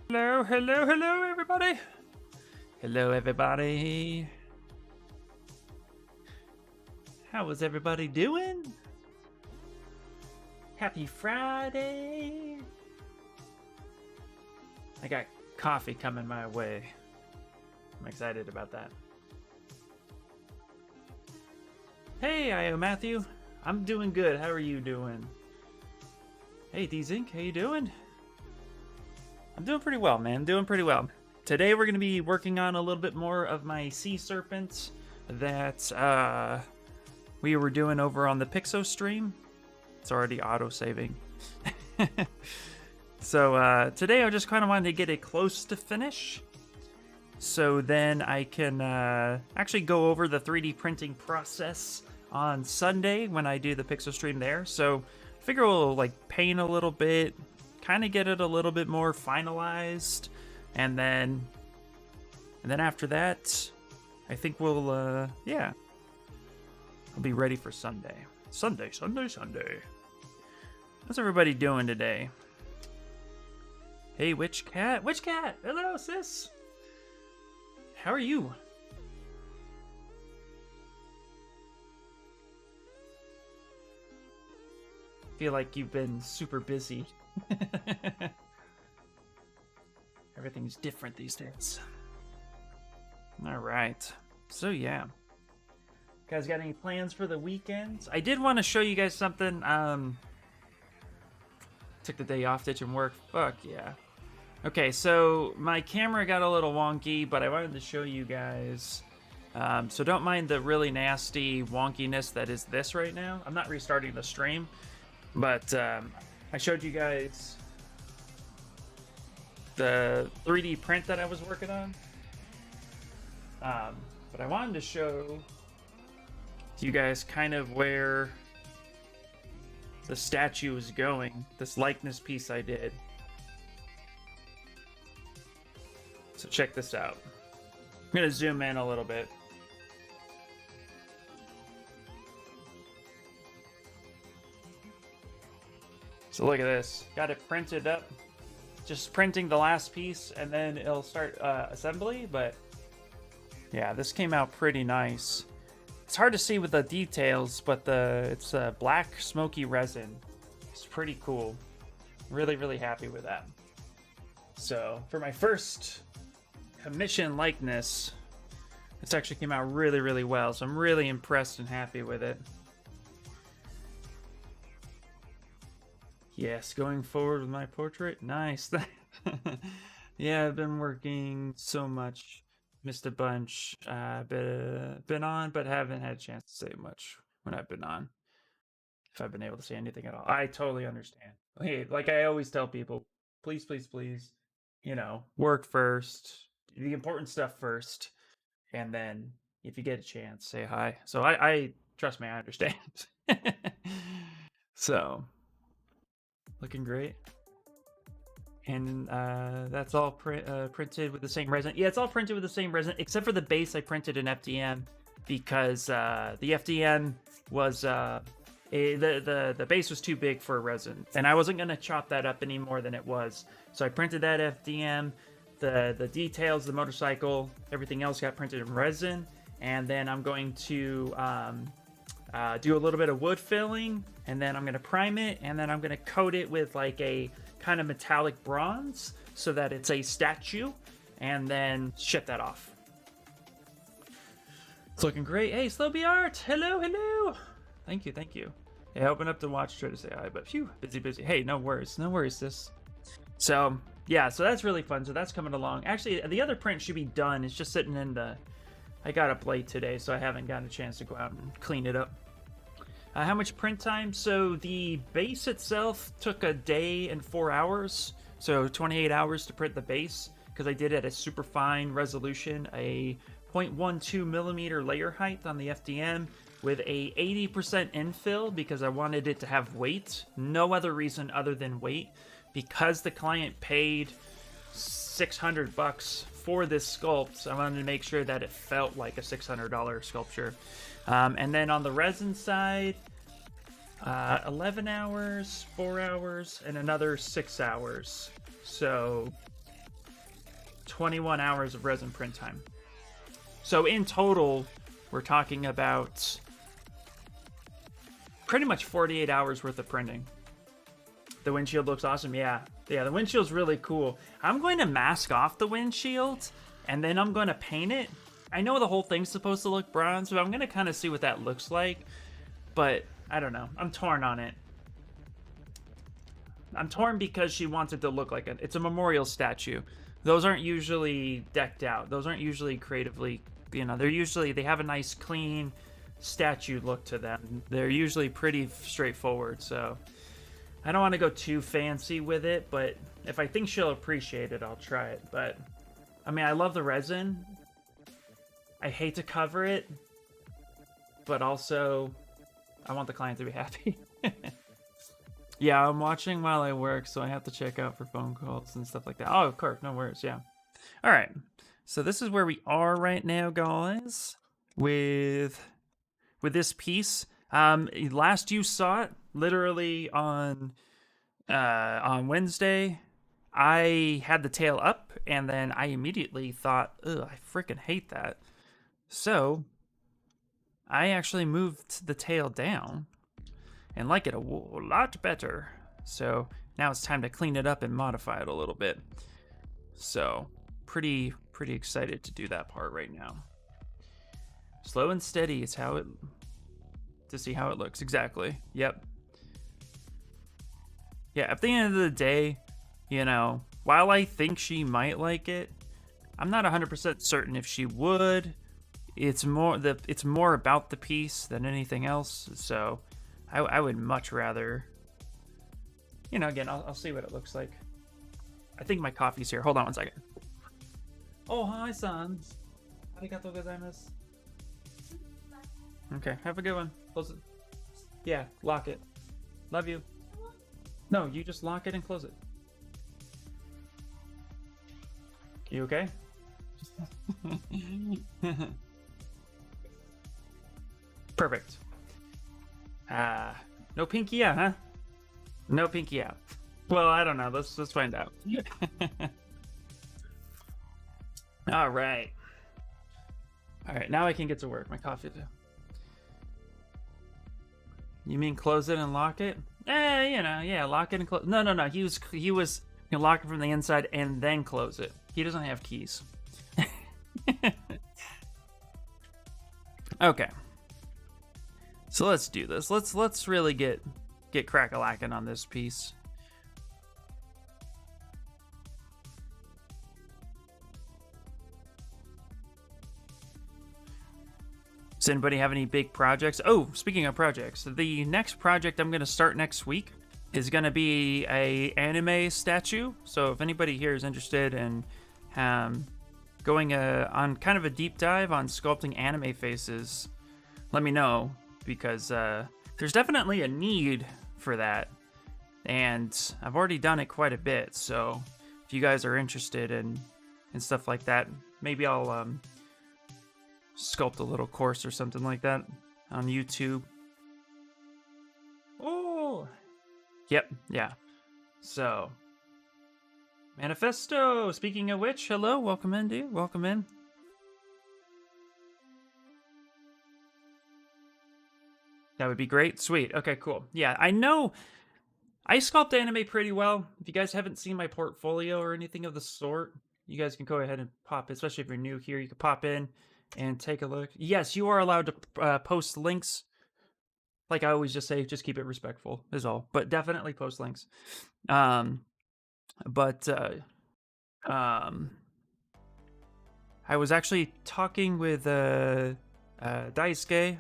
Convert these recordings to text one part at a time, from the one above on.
Hello, hello, hello, everybody. Hello, everybody. How is everybody doing? Happy Friday. I got coffee coming my way. I'm excited about that. Hey, I.O. Matthew. I'm doing good. How are you doing? Hey, D-Zink, how you doing? I'm doing pretty well, man. Doing pretty well. Today we're going to be working on a little bit more of my sea serpents that we were doing over on the Pixo stream. It's already auto-saving. So today I just kind of wanted to get it close to finish. So then I can actually go over the 3D printing process on Sunday when I do the Pixo stream there. So I figure we'll like paint a little bit, kind of get it a little bit more finalized, and then after that I think we'll yeah, I'll be ready for Sunday. Sunday. How's everybody doing today? Hey, Witch Cat. Hello, sis. How are you? Feel like you've been super busy. Everything's different these days. All right. So yeah. Guys got any plans for the weekends? I did want to show you guys something. Took the day off, ditching work. Fuck yeah. Okay, so my camera got a little wonky, but I wanted to show you guys. So don't mind the really nasty wonkiness that is this right now. I'm not restarting the stream, but I showed you guys the 3D print that I was working on. But I wanted to show you guys kind of where the statue is going. This likeness piece I did. So check this out. I'm gonna zoom in a little bit. So look at this. Got it printed up. Just printing the last piece and then it'll start assembly, but yeah, this came out pretty nice. It's hard to see with the details, but it's a black smoky resin. It's pretty cool. Really, really happy with that. So for my first commission likeness, this actually came out really, really well. So I'm really impressed and happy with it. Yes, going forward with my portrait. Nice. Yeah, I've been working so much. Missed a bunch. Been on, but haven't had a chance to say much when I've been on. If I've been able to say anything at all. I totally understand. Hey, like I always tell people, please, please, please, you know, work first. The important stuff first. And then if you get a chance, say hi. So I trust me, I understand. So, looking great. And that's all printed with the same resin. Yeah, it's all printed with the same resin, except for the base I printed in FDM, because the FDM was the base was too big for a resin, and I wasn't gonna chop that up any more than it was. So I printed that FDM. The details, the motorcycle, everything else got printed in resin, and then I'm going to do a little bit of wood filling, and then I'm gonna prime it, and then I'm gonna coat it with like a kind of metallic bronze so that it's a statue, and then ship that off. It's looking great. Hey, Slowby Art, hello. Thank you. Hey, I opened up to watch, try to say hi, but phew, busy. Hey, no worries, sis. So yeah, so that's really fun. So that's coming along. Actually, the other print should be done. It's just sitting in the, I got up late today, so I haven't gotten a chance to go out and clean it up. How much print time? So the base itself took a day and 4 hours. So 28 hours to print the base, because I did it at a super fine resolution, a 0.12 millimeter layer height on the FDM with a 80% infill, because I wanted it to have weight. No other reason other than weight, because the client paid $600 for this sculpt. I wanted to make sure that it felt like a $600 sculpture. And then on the resin side, 11 hours, 4 hours, and another 6 hours. So 21 hours of resin print time. So in total, we're talking about pretty much 48 hours worth of printing. The windshield looks awesome. Yeah, the windshield's really cool. I'm going to mask off the windshield, and then I'm going to paint it. I know the whole thing's supposed to look bronze, but I'm going to kind of see what that looks like. But I don't know. I'm torn on it. I'm torn because she wants it to look like it's a memorial statue. Those aren't usually decked out. Those aren't usually creatively, they have a nice clean statue look to them. They're usually pretty straightforward, so I don't want to go too fancy with it, but if I think she'll appreciate it, I'll try it. But I mean, I love the resin. I hate to cover it, but also I want the client to be happy. Yeah, I'm watching while I work, so I have to check out for phone calls and stuff like that. Oh, of course, no worries, yeah. All right, so this is where we are right now, guys, with this piece. Last you saw it, literally on Wednesday, I had the tail up, and then I immediately thought, ugh, I freaking hate that. So I actually moved the tail down and like it a lot better. So now it's time to clean it up and modify it a little bit. So pretty excited to do that part right now. Slow and steady is how it, to see how it looks. Exactly. Yep. Yeah, at the end of the day, while I think she might like it, I'm not 100% certain if she would. It's more about the piece than anything else. So I would much rather, again, I'll see what it looks like. I think my coffee's here. Hold on one second. Oh, hi, sons. Arigatou gozaimasu. Okay, have a good one. Close it. Yeah, lock it. Love you. No, you just lock it and close it. You okay? Perfect. No pinky out, huh? No pinky out. Well, I don't know. Let's find out. All right. All right. Now I can get to work. My coffee. You mean close it and lock it? Yeah, lock it and close. No. He was lock it from the inside and then close it. He doesn't have keys. Okay. So let's do this. Let's really get crack-a-lackin' on this piece. Does anybody have any big projects? Oh, speaking of projects, the next project I'm going to start next week is going to be a anime statue. So if anybody here is interested in going on kind of a deep dive on sculpting anime faces, let me know, because there's definitely a need for that, and I've already done it quite a bit. So if you guys are interested in stuff like that, maybe I'll sculpt a little course or something like that on YouTube. Oh, yep, yeah. So Manifesto, speaking of which, hello, welcome in, dude, welcome in. That would be great. Sweet. Okay, cool. Yeah, I know I sculpt anime pretty well. If you guys haven't seen my portfolio or anything of the sort, you guys can go ahead and pop, especially if you're new here, you can pop in and take a look. Yes, you are allowed to post links. Like I always just say, just keep it respectful is all. But definitely post links. I was actually talking with Daisuke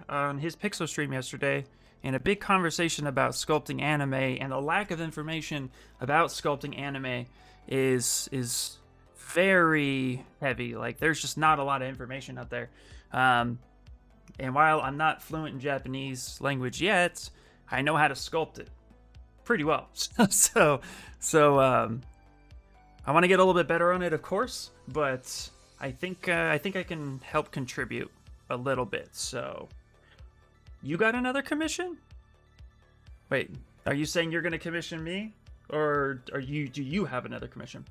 on his Pixel stream yesterday, and a big conversation about sculpting anime, and the lack of information about sculpting anime is very heavy. Like, there's just not a lot of information out there. And while I'm not fluent in Japanese language yet, I know how to sculpt it pretty well. So I want to get a little bit better on it, of course, but I think I can help contribute a little bit. So you got another commission? Wait, are you saying you're going to commission me, or do you have another commission?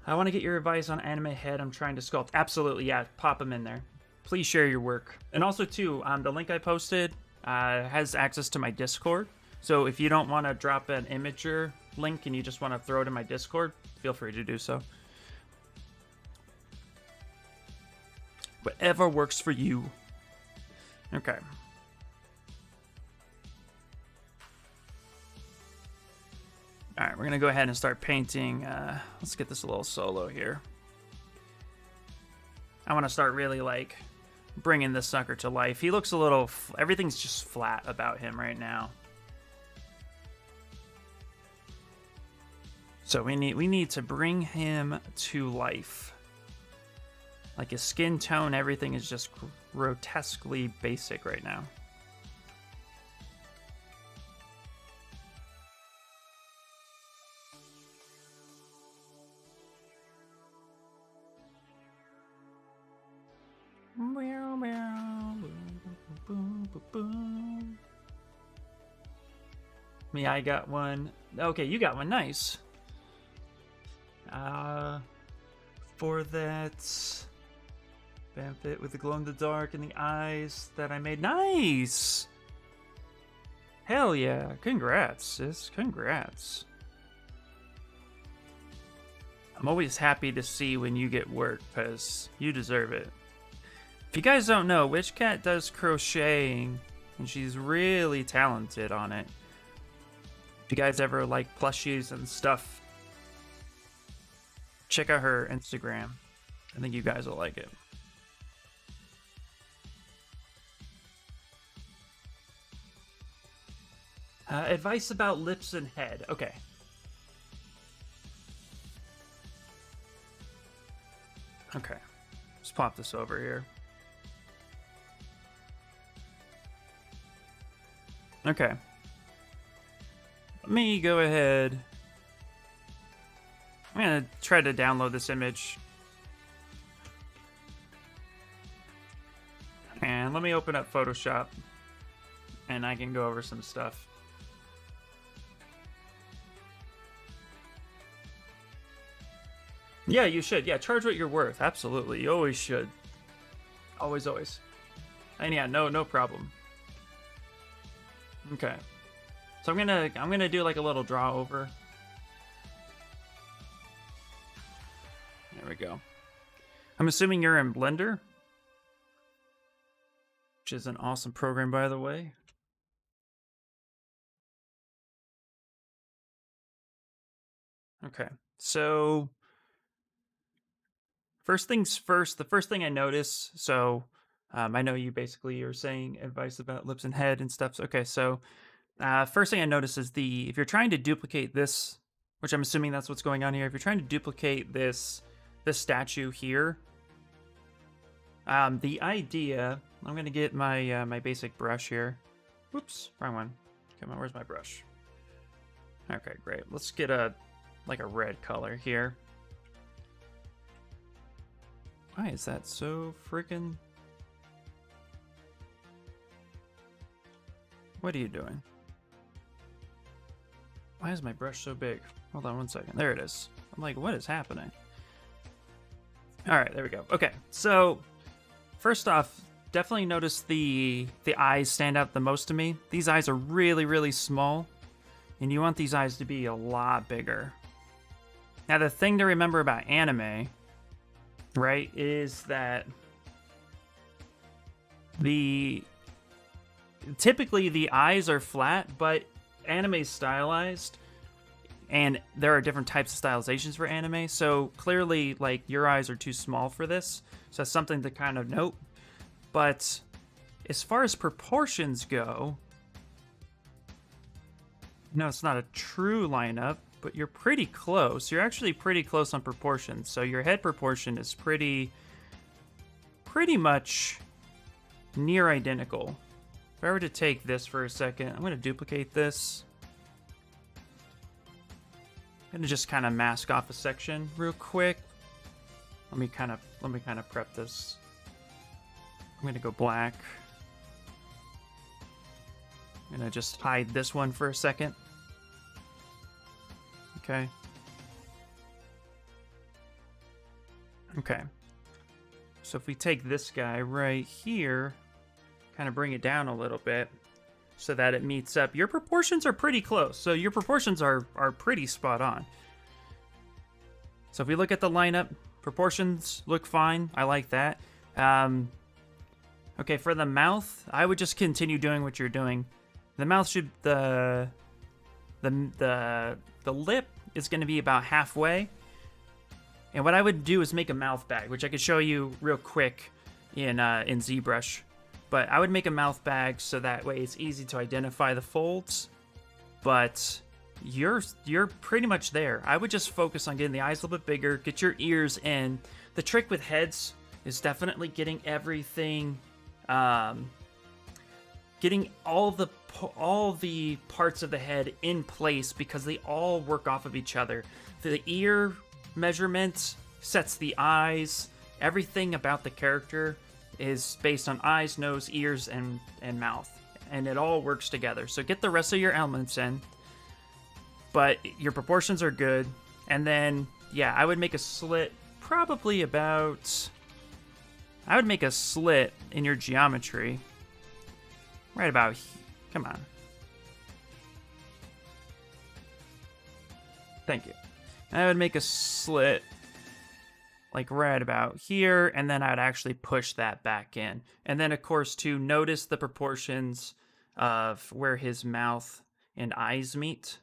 I want to get your advice on anime head I'm trying to sculpt. Absolutely, yeah. Pop them in there. Please share your work. And also, too, the link I posted has access to my Discord. So if you don't want to drop an Imager link and you just want to throw it in my Discord, feel free to do so. Whatever works for you. Okay. All right, we're going to go ahead and start painting. Let's get this a little solo here. I want to start really, like, bringing this sucker to life. He looks a little... everything's just flat about him right now. So we need to bring him to life. Like his skin tone, everything is just grotesquely basic right now. Me, I got one. Okay, you got one. Nice. For that benefit with the glow in the dark and the eyes that I made. Nice. Hell yeah. Congrats, sis. Congrats. I'm always happy to see when you get work, because you deserve it. If you guys don't know, Witch Cat does crocheting, and she's really talented on it. If you guys ever like plushies and stuff, check out her Instagram. I think you guys will like it. Advice about lips and head. Okay. Okay. Let's pop this over here. Okay. Let me go ahead. I'm going to try to download this image. And let me open up Photoshop. And I can go over some stuff. Yeah, you should. Yeah, charge what you're worth. Absolutely. You always should. Always, always. And yeah, no problem. Okay. So I'm gonna do like a little draw over. There we go. I'm assuming you're in Blender, which is an awesome program, by the way. Okay, so first things first, the first thing I notice, so I know you basically are saying advice about lips and head and stuff. Okay, so first thing I notice is if you're trying to duplicate this, which I'm assuming that's what's going on here, if you're trying to duplicate this statue here, the idea, I'm gonna get my my basic brush here. Whoops, wrong one. Come on, where's my brush? Okay, great. Let's get like a red color here. Why is that so freaking? What are you doing? Why is my brush so big? Hold on one second. There it is. I'm like, what is happening? All right, there we go. Okay, so first off, definitely notice the eyes stand out the most to me. These eyes are really, really small, and you want these eyes to be a lot bigger. Now, the thing to remember about anime, right, is that typically the eyes are flat, but anime is stylized, and there are different types of stylizations for anime, so clearly, like, your eyes are too small for this, so that's something to kind of note. But as far as proportions go, no, it's not a true lineup, but you're pretty close. You're actually pretty close on proportions, so your head proportion is pretty much near identical. If I were to take this for a second, I'm going to duplicate this. I'm going to just kind of mask off a section real quick. Let me kind of prep this. I'm going to go black. I'm going to just hide this one for a second. Okay. Okay. So if we take this guy right here, kind of bring it down a little bit so that it meets up. Your proportions are pretty close. So your proportions are pretty spot on. So if we look at the lineup, proportions look fine. I like that. Okay, for the mouth, I would just continue doing what you're doing. The mouth should the lip is going to be about halfway. And what I would do is make a mouth bag, which I could show you real quick in ZBrush. But I would make a mouth bag so that way it's easy to identify the folds. But you're pretty much there. I would just focus on getting the eyes a little bit bigger, get your ears in. The trick with heads is definitely getting everything, getting all the parts of the head in place because they all work off of each other. The ear measurement sets the eyes. Everything about the character is based on eyes, nose, ears, and mouth, and it all works together. So get the rest of your elements in, but your proportions are good. And then, yeah, I would make a slit probably about... I would make a slit in your geometry right about here. Come on. Thank you. I would make a slit like right about here, and then I'd actually push that back in. And then, of course, to notice the proportions of where his mouth and eyes meet,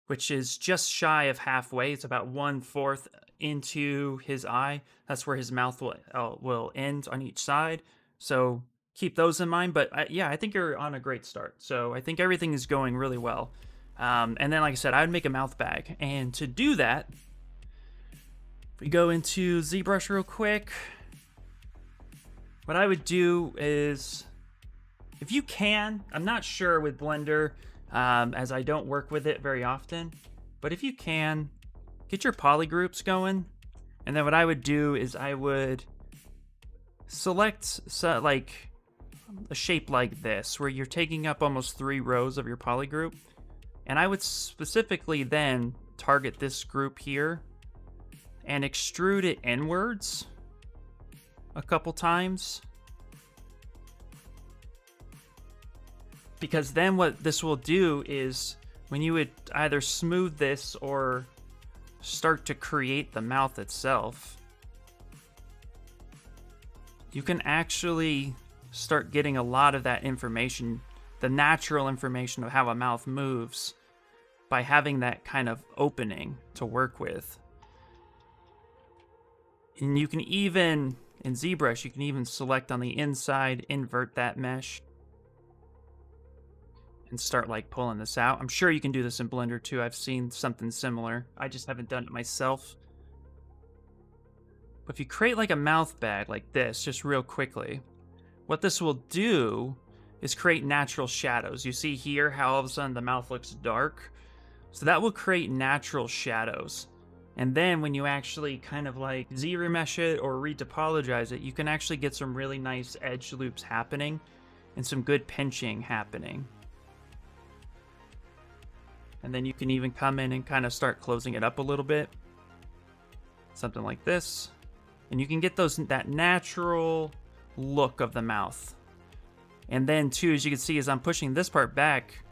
which is just shy of halfway. It's about 1/4 into his eye. That's where his mouth will end on each side. So keep those in mind. But yeah, I think you're on a great start. So I think everything is going really well. And then, like I said, I would make a mouth bag. And to do that, we go into ZBrush real quick. What I would do is, if you can, I'm not sure with Blender, as I don't work with it very often, but if you can, get your polygroups going. And then what I would do is I would select like a shape like this, where you're taking up almost 3 rows of your polygroup. And I would specifically then target this group here and extrude it inwards a couple times. Because then what this will do is when you would either smooth this or start to create the mouth itself, you can actually start getting a lot of that information, the natural information of how a mouth moves, by having that kind of opening to work with. And you can even, in ZBrush, you can even select on the inside, invert that mesh, and start like pulling this out. I'm sure you can do this in Blender too. I've seen something similar. I just haven't done it myself. But if you create like a mouth bag like this, just real quickly, what this will do is create natural shadows. You see here how all of a sudden the mouth looks dark? So that will create natural shadows. And then when you actually kind of like Z-remesh it or retopologize it, you can actually get some really nice edge loops happening and some good pinching happening. And then you can even come in and kind of start closing it up a little bit. Something like this. And you can get that natural look of the mouth. And then too, as you can see, as I'm pushing this part back,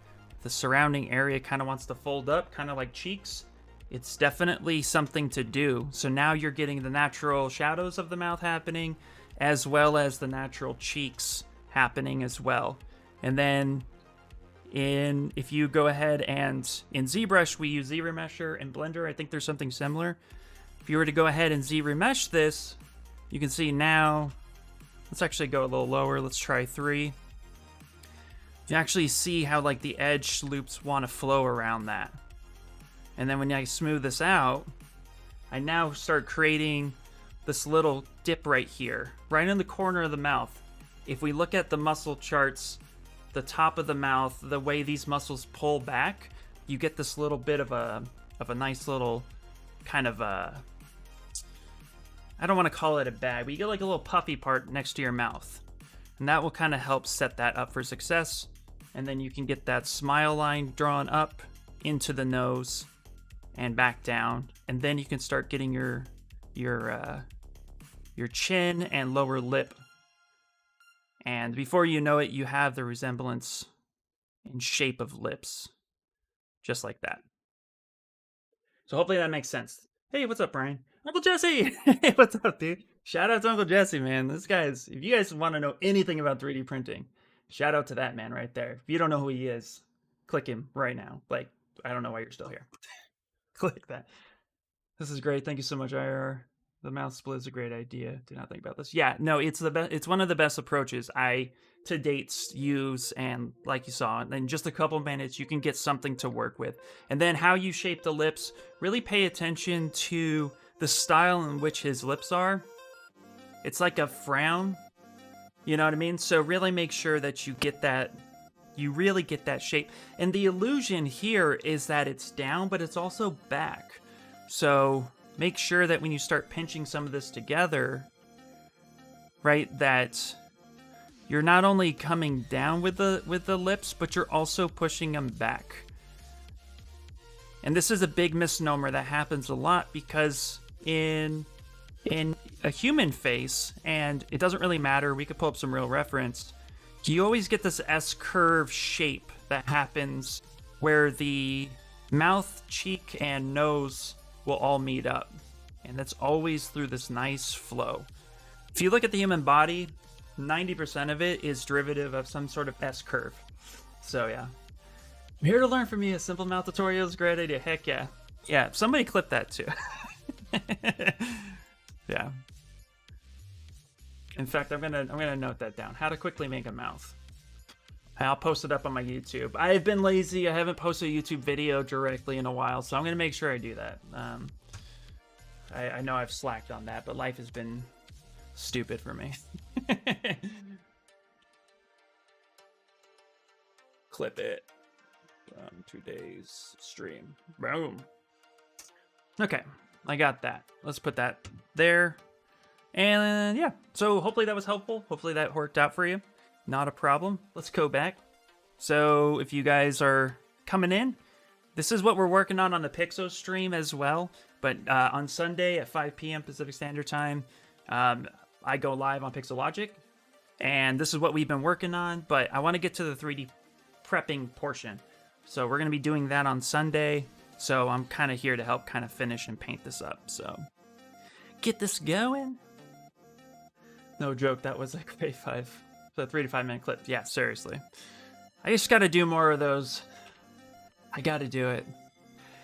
the surrounding area kind of wants to fold up, kind of like cheeks. It's definitely something to do. So now you're getting the natural shadows of the mouth happening, as well as the natural cheeks happening as well. And then if you go ahead and in ZBrush, we use Z-remesher. In Blender, I think there's something similar. If you were to go ahead and Z-remesh this, you can see now, let's actually go a little lower. Let's try 3. You actually see how like the edge loops want to flow around that. And then when I smooth this out, I now start creating this little dip right here, right in the corner of the mouth. If we look at the muscle charts, the top of the mouth, the way these muscles pull back, you get this little bit of a nice little kind of a, I don't want to call it a bag, but you get like a little puffy part next to your mouth. And that will kind of help set that up for success. And then you can get that smile line drawn up into the nose and back down. And then you can start getting your your chin and lower lip. And before you know it, you have the resemblance in shape of lips. Just like that. So hopefully that makes sense. Hey, what's up, Brian? Uncle Jesse! Hey, what's up, dude? Shout out to Uncle Jesse, man. This guy's, if you guys want to know anything about 3D printing, shout out to that man right there. If you don't know who he is, click him right now. Like, I don't know why you're still here. Click that. This is great. Thank you so much, IR. The mouth split is a great idea. Did not think about this. Yeah, no, it's the best. It's one of the best approaches I to date use, and like you saw, in just a couple minutes you can get something to work with. And then how you shape the lips, really pay attention to the style in which his lips are. It's like a frown, you know what I mean? So really make sure that you get that, you really get that shape. And the illusion here is that it's down, but it's also back. So make sure that when you start pinching some of this together, right, that you're not only coming down with the lips, but you're also pushing them back. And this is a big misnomer that happens a lot, because in a human face, and it doesn't really matter, we could pull up some real reference, you always get this S-curve shape that happens where the mouth, cheek, and nose will all meet up. And that's always through this nice flow. If you look at the human body, 90% of it is derivative of some sort of S-curve. So yeah. I'm here to learn from you. A simple mouth tutorial is a great idea. Heck yeah. Yeah, somebody clip that too. Yeah. In fact, I'm gonna note that down. How to quickly make a mouth. I'll post it up on my YouTube. I've been lazy. I haven't posted a YouTube video directly in a while, so I'm gonna make sure I do that. I know I've slacked on that, but life has been stupid for me. Clip it from today's stream. Boom. Okay, I got that. Let's put that there. And yeah, so hopefully that was helpful. Hopefully that worked out for you. Not a problem. Let's go back. So if you guys are coming in, this is what we're working on the Pixo stream as well. But on Sunday at 5 p.m. Pacific Standard Time, I go live on Pixologic. And this is what we've been working on. But I want to get to the 3D prepping portion. So we're going to be doing that on Sunday. So I'm kind of here to help kind of finish and paint this up. So get this going. No joke, that was like a 3 to 5 minute clip. Yeah, seriously. I just got to do more of those. I got to do it.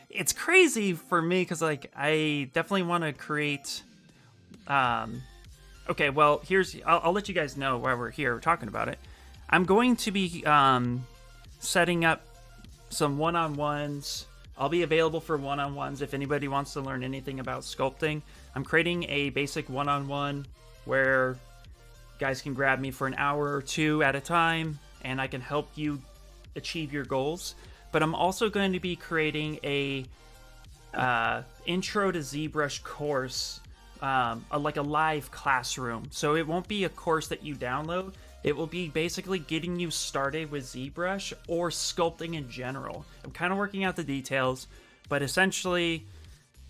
It's crazy for me because like I definitely want to create. Okay, well I'll let you guys know why we're here talking about it. I'm going to be setting up some one-on-ones. I'll be available for one-on-ones if anybody wants to learn anything about sculpting. I'm creating a basic one-on-one where guys can grab me for an hour or two at a time, and I can help you achieve your goals. But I'm also going to be creating a intro to ZBrush course, like a live classroom. So it won't be a course that you download. It will be basically getting you started with ZBrush or sculpting in general. I'm kind of working out the details, but essentially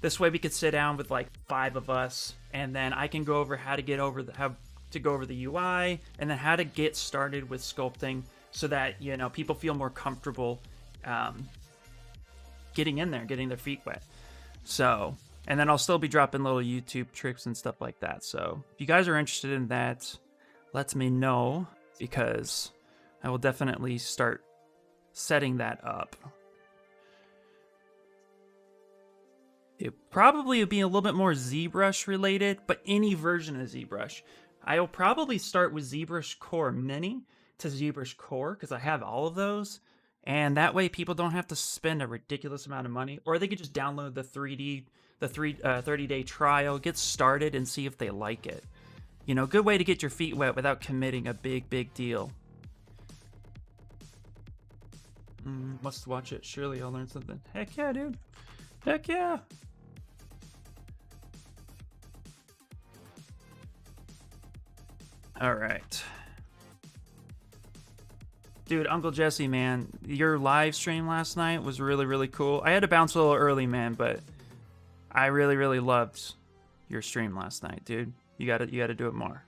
this way we could sit down with like 5 of us, and then I can go over how to go over the UI, and then how to get started with sculpting so that, you know, people feel more comfortable getting in there, getting their feet wet. So, and then I'll still be dropping little YouTube tricks and stuff like that. So if you guys are interested in that, let me know, because I will definitely start setting that up. It probably would be a little bit more ZBrush related, but any version of ZBrush. I will probably start with ZBrush Core Mini to ZBrush Core, because I have all of those. And that way people don't have to spend a ridiculous amount of money, or they could just download the 30-day trial, get started, and see if they like it. You know, good way to get your feet wet without committing a big deal. Must watch it. Surely I'll learn something. Heck yeah, dude. Heck yeah. All right. Dude, Uncle Jesse, man, your live stream last night was really cool. I had to bounce a little early, man, but I really loved your stream last night, dude. You gotta do it more.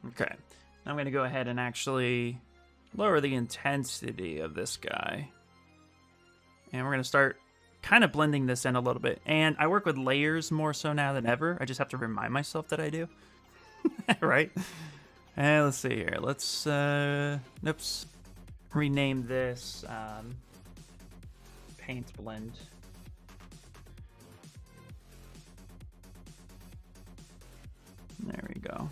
Okay, I'm gonna go ahead and actually lower the intensity of this guy. And we're gonna start kind of blending this in a little bit. And I work with layers more so now than ever. I just have to remind myself that I do. Right? And let's see here. Let's, oops. Rename this paint blend. There we go.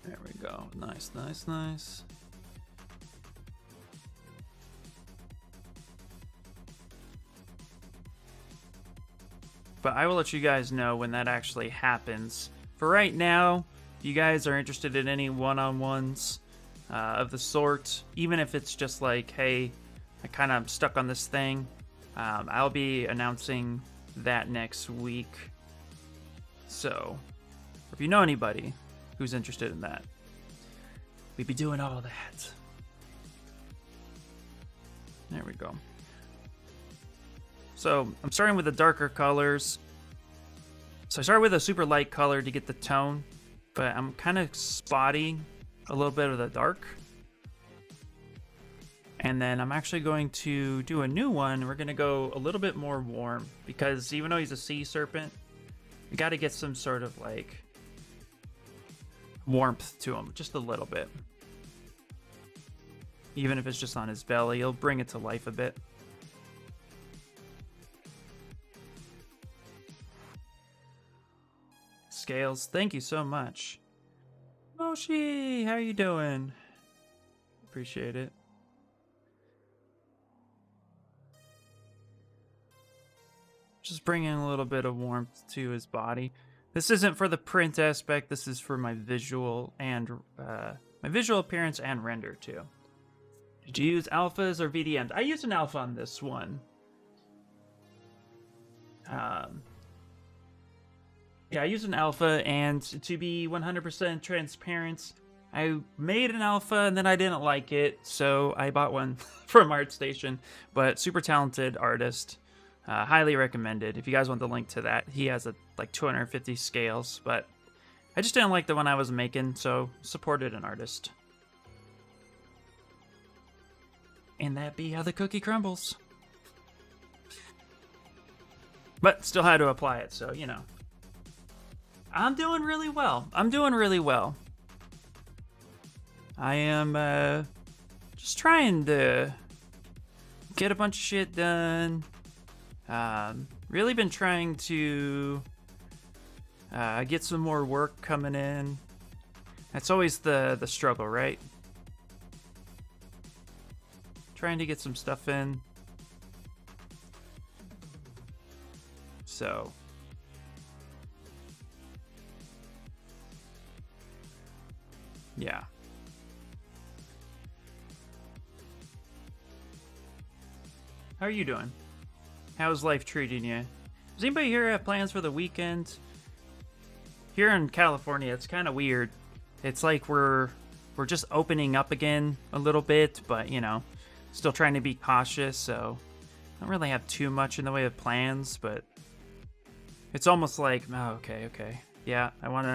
There we go. Nice, nice, nice. But I will let you guys know when that actually happens. For right now, if you guys are interested in any one-on-ones of the sort, even if it's just like, hey, I kind of stuck on this thing, I'll be announcing that next week. So, if you know anybody who's interested in that, we'd be doing all that. There we go. So I'm starting with the darker colors. So I started with a super light color to get the tone, but I'm kind of spotting a little bit of the dark. And then I'm actually going to do a new one. We're going to go a little bit more warm because even though he's a sea serpent, we got to get some sort of like warmth to him, just a little bit. Even if it's just on his belly, he'll bring it to life a bit. Scales, thank you so much. Moshi, how you doing? Appreciate it. Just bringing a little bit of warmth to his body. This isn't for the print aspect. This is for my visual and my visual appearance and render too. Did you use alphas or VDMs? I used an alpha on this one. Yeah, I used an alpha, and to be 100% transparent, I made an alpha and then I didn't like it, so I bought one from ArtStation. But super talented artist, highly recommended. If you guys want the link to that, he has like 250 scales, but I just didn't like the one I was making, so supported an artist. And that be how the cookie crumbles. But still had to apply it, so you know. I'm doing really well. I'm doing really well. I am just trying to get a bunch of shit done. Really been trying to get some more work coming in. That's always the struggle, right? Trying to get some stuff in. So yeah. How are you doing? How's life treating you? Does anybody here have plans for the weekend? Here in California, it's kind of weird. It's like we're just opening up again a little bit, but you know, still trying to be cautious, so I don't really have too much in the way of plans, but it's almost like, oh, okay. Yeah, I want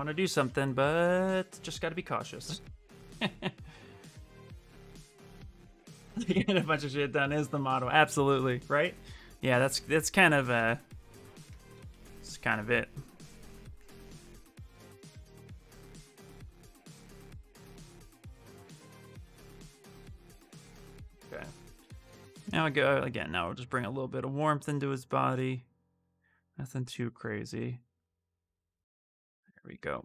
to do something, but just got to be cautious. Get a bunch of shit done is the motto. Absolutely, right? Yeah, that's kind of it's kind of it. Okay. Now I go again. Now we'll just bring a little bit of warmth into his body. Nothing too crazy. There we go.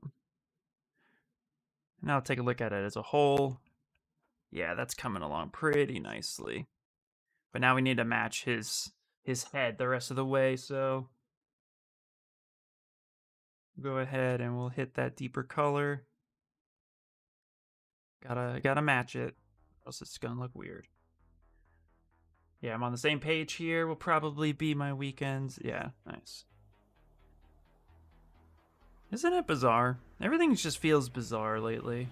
Now I'll take a look at it as a whole. Yeah, that's coming along pretty nicely. But now we need to match his head the rest of the way, so go ahead and we'll hit that deeper color. Gotta match it, or else it's gonna look weird. Yeah, I'm on the same page here. Will probably be my weekends. Yeah, nice. Isn't it bizarre? Everything just feels bizarre lately.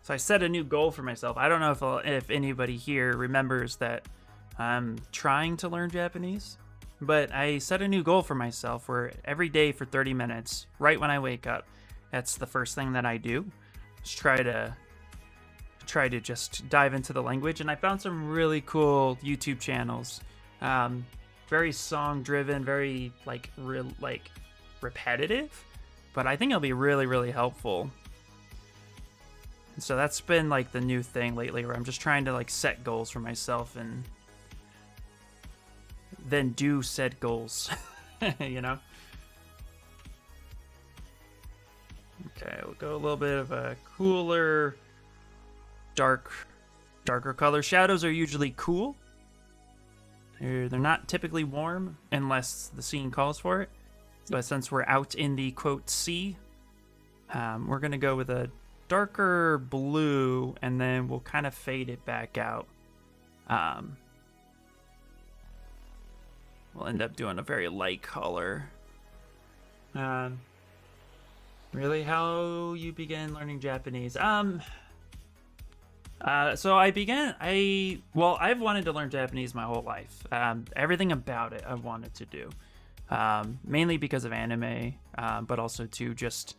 So I set a new goal for myself. I don't know if anybody here remembers that I'm trying to learn Japanese, but I set a new goal for myself where every day for 30 minutes, right when I wake up, that's the first thing that I do. Just try to just dive into the language, and I found some really cool YouTube channels. Very song driven, very like repetitive, but I think it'll be really helpful. So that's been like the new thing lately, where I'm just trying to like set goals for myself and then do said goals. You know? Okay, we'll go a little bit of a cooler, darker color. Shadows are usually cool. They're not typically warm unless the scene calls for it. But since we're out in the quote sea, we're gonna go with a darker blue, and then we'll kind of fade it back out. We'll end up doing a very light color. Really, how you began learning Japanese? So I've wanted to learn Japanese my whole life. Everything about it I wanted to do. Mainly because of anime, but also to just,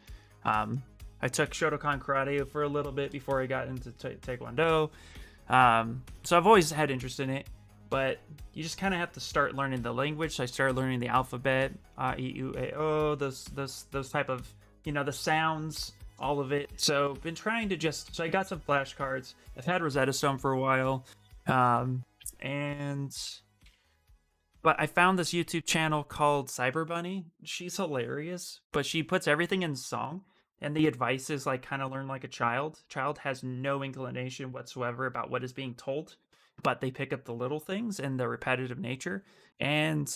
I took Shotokan karate for a little bit before I got into Taekwondo. So I've always had interest in it, but you just kind of have to start learning the language. So I started learning the alphabet, A, I, U, A, O, those type of, the sounds, all of it. So been trying to so I got some flashcards. I've had Rosetta Stone for a while. But I found this YouTube channel called Cyber Bunny. She's hilarious, but she puts everything in song. And the advice is like kind of learn like a child. Child has no inclination whatsoever about what is being told, but they pick up the little things and the repetitive nature. And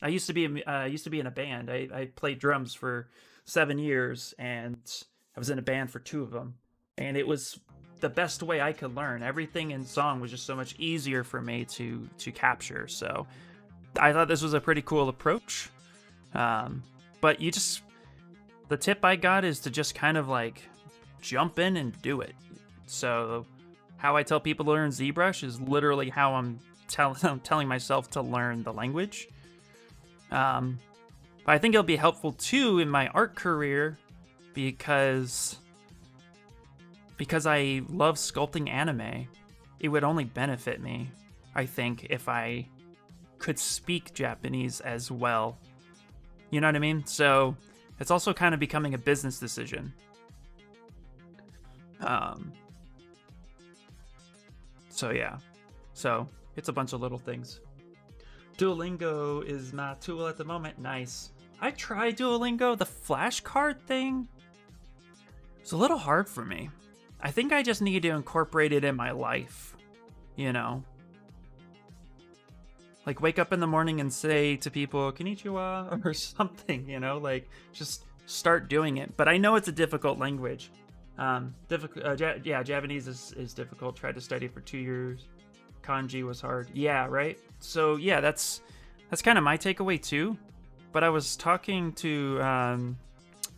I used to be in a band. I played drums for 7 years, and I was in a band for 2 of them. And it was the best way I could learn. Everything in song was just so much easier for me to capture. So I thought this was a pretty cool approach. But the tip I got is to just kind of like jump in and do it. So how I tell people to learn ZBrush is literally how I'm telling myself to learn the language. But I think it'll be helpful too in my art career because I love sculpting anime. It would only benefit me, I think, if I could speak Japanese as well. You know what I mean? So it's also kind of becoming a business decision. So yeah. So it's a bunch of little things. Duolingo is my tool at the moment. Nice. I tried Duolingo. The flashcard thing was a little hard for me. I think I just need to incorporate it in my life. Like wake up in the morning and say to people, konnichiwa, or something, like just start doing it. But I know it's a difficult language. Japanese is difficult. Tried to study for 2 years. Kanji was hard. Yeah, right? So yeah, that's kind of my takeaway too. But I was talking to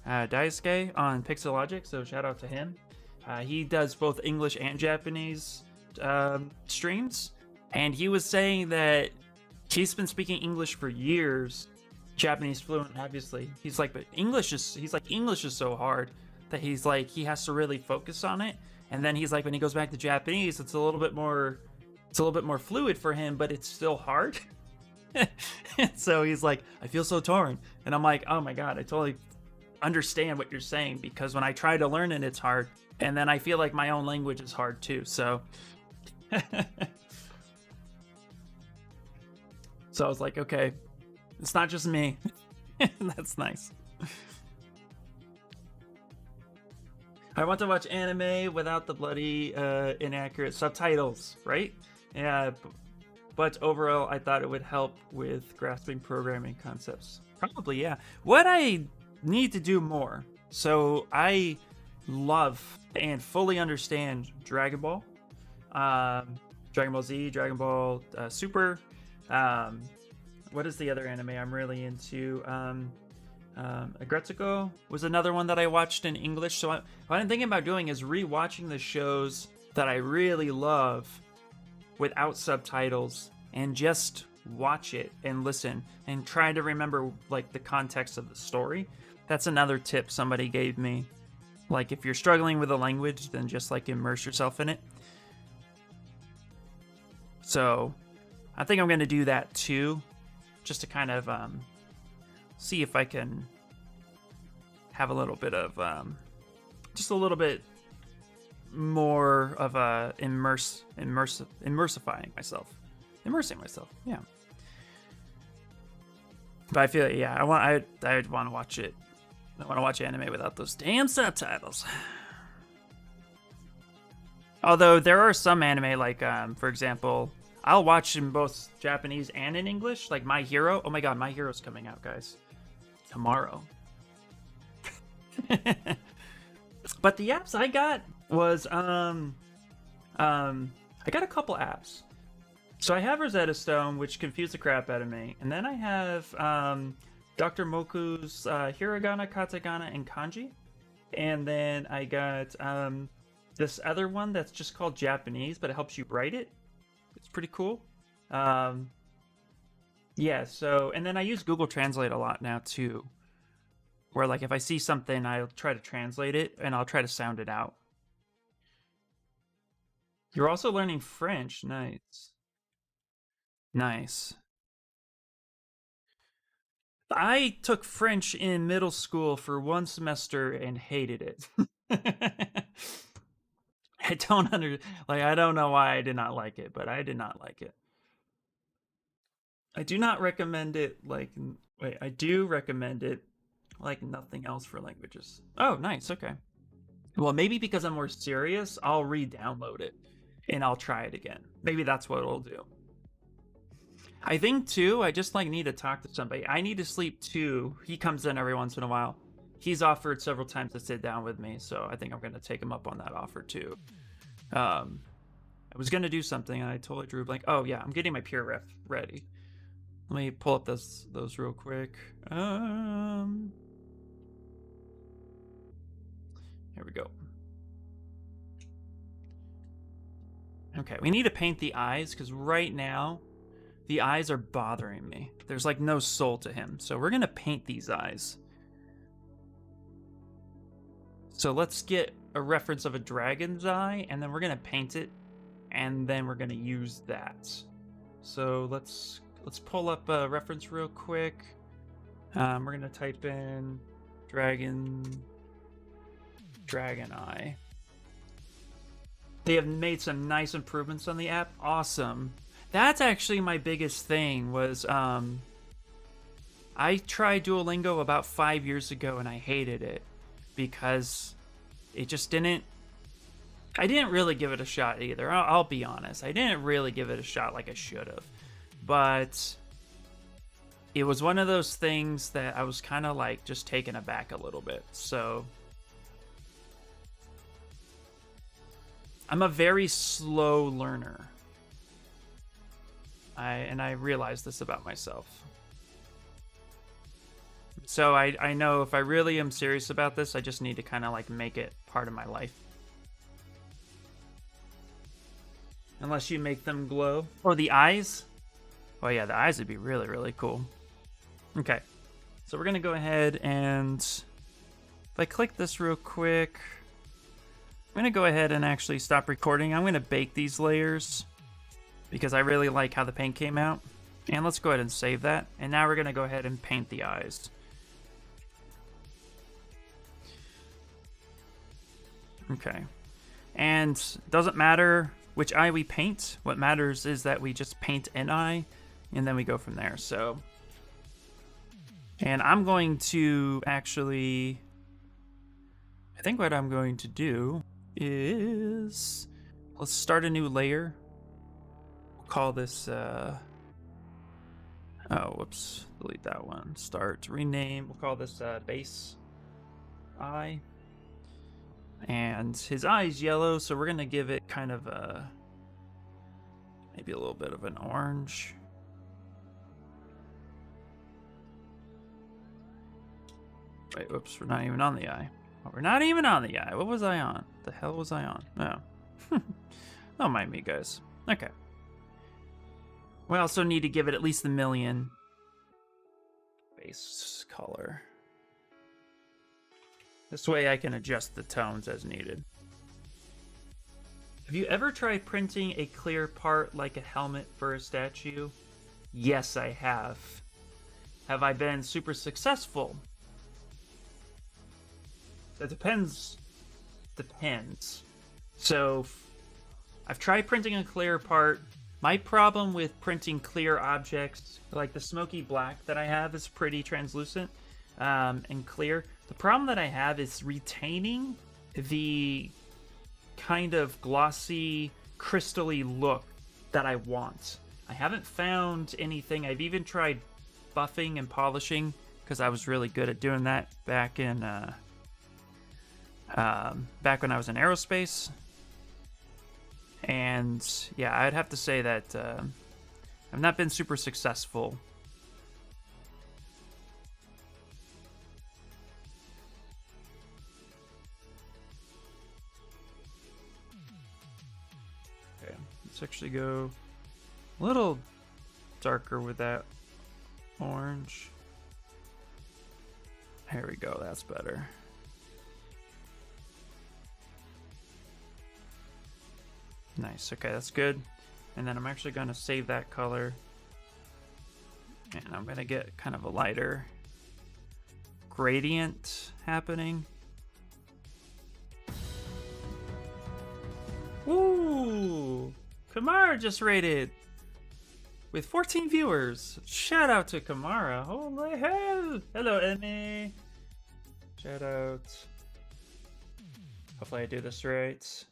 Daisuke on Pixelogic, so shout out to him. He does both English and Japanese streams. And he was saying that he's been speaking English for years, Japanese fluent, obviously. He's like, but English is so hard that he's like, he has to really focus on it. And then he's like, when he goes back to Japanese, it's a little bit more fluid for him, but it's still hard. And so he's like, I feel so torn. And I'm like, oh my God, I totally understand what you're saying, because when I try to learn it, it's hard. And then I feel like my own language is hard too. So So I was like, okay, it's not just me. That's nice. I want to watch anime without the bloody inaccurate subtitles, right? Yeah, but overall, I thought it would help with grasping programming concepts. Probably, yeah. What I need to do more. So I love and fully understand Dragon Ball, Dragon Ball Z, Dragon Ball Super. What is the other anime I'm really into? Agretsuko was another one that I watched in English. So what I'm thinking about doing is rewatching the shows that I really love without subtitles and just watch it and listen and try to remember like the context of the story. That's another tip somebody gave me. Like if you're struggling with a language, then just like immerse yourself in it. So I think I'm going to do that too, just to kind of see if I can have a little bit of just a little bit more of a immersing myself. Yeah. But I feel I want to watch it. I want to watch anime without those damn subtitles. Although there are some anime, like for example, I'll watch in both Japanese and in English, like My Hero. Oh my god, My Hero's coming out, guys, tomorrow. But the apps I got was I got a couple apps. So I have Rosetta Stone, which confused the crap out of me, and then I have Dr. Moku's Hiragana, Katakana, and Kanji, and then I got this other one that's just called Japanese, but it helps you write it. It's pretty cool. Yeah. So, and then I use Google Translate a lot now too, where like if I see something, I'll try to translate it and I'll try to sound it out. You're also learning French. Nice. Nice. I took French in middle school for one semester and hated it. I don't know why I did not like it, but I did not like it. I do not recommend it I do recommend it like nothing else for languages. Oh, nice. Okay. Well, maybe because I'm more serious, I'll re-download it and I'll try it again. Maybe that's what it'll do. I think too, I just like need to talk to somebody. I need to sleep too. He comes in every once in a while. He's offered several times to sit down with me, so I think I'm gonna take him up on that offer too. I was gonna do something and I totally drew a blank. Oh yeah, I'm getting my peer ref ready. Let me pull up those real quick. Here we go. Okay, we need to paint the eyes because right now the eyes are bothering me. There's like no soul to him. So we're gonna paint these eyes. So let's get a reference of a dragon's eye and then we're gonna paint it and then we're gonna use that. So let's pull up a reference real quick. We're gonna type in dragon eye. They have made some nice improvements on the app. Awesome. That's actually my biggest thing was I tried Duolingo about 5 years ago and I hated it because it just didn't. I didn't really give it a shot either. I'll be honest. I didn't really give it a shot like I should have. But it was one of those things that I was kind of like just taken aback a little bit. So I'm a very slow learner. I realize this about myself. So I know if I really am serious about this, I just need to kind of like make it part of my life. Unless you make them glow. Oh, the eyes? Oh yeah, the eyes would be really, really cool. Okay. So we're going to go ahead and if I click this real quick, I'm going to go ahead and actually stop recording. I'm going to bake these layers because I really like how the paint came out. And let's go ahead and save that. And now we're going to go ahead and paint the eyes. Okay. And doesn't matter which eye we paint. What matters is that we just paint an eye and then we go from there. So, and I'm going to actually, I think what I'm going to do is, let's start a new layer. We'll call this, I Oh, whoops. Delete that one. Start. Rename. We'll call this base eye. And his eye is yellow, so we're going to give it kind of a... maybe a little bit of an orange. Wait, whoops. We're not even on the eye. Oh, we're not even on the eye. What was I on? The hell was I on? Oh. Don't mind me, guys. Okay. We also need to give it at least the million base color. This way I can adjust the tones as needed. Have you ever tried printing a clear part like a helmet for a statue? Yes, I have. Have I been super successful? That depends. Depends. So, I've tried printing a clear part. My problem with printing clear objects, like the smoky black that I have, is pretty translucent and clear. The problem that I have is retaining the kind of glossy, crystally look that I want. I haven't found anything. I've even tried buffing and polishing because I was really good at doing that back in back when I was in aerospace. And yeah, I'd have to say that I've not been super successful. Okay, let's actually go a little darker with that orange. There we go, that's better. Nice, okay, that's good. And then I'm actually going to save that color. And I'm going to get kind of a lighter gradient happening. Ooh! Kamara just rated with 14 viewers. Shout out to Kamara. Holy hell! Hello, Emmy. Shout out. Hopefully I do this right.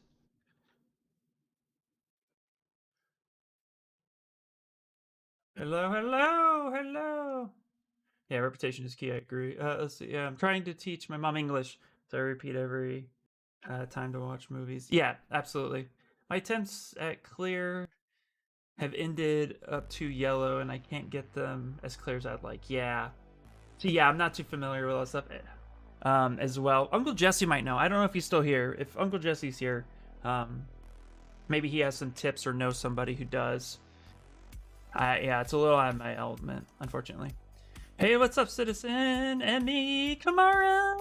Hello, hello, hello. Yeah, reputation is key. I agree. Let's see. Yeah, I'm trying to teach my mom English, so I repeat every time to watch movies. Yeah, absolutely. My attempts at clear have ended up to yellow, and I can't get them as clear as I'd like. Yeah. So yeah, I'm not too familiar with all that stuff. As well, Uncle Jesse might know. I don't know if he's still here. If Uncle Jesse's here, maybe he has some tips or knows somebody who does. Yeah, it's a little out of my element, unfortunately. Hey, what's up, citizen? Emmy, Kamara!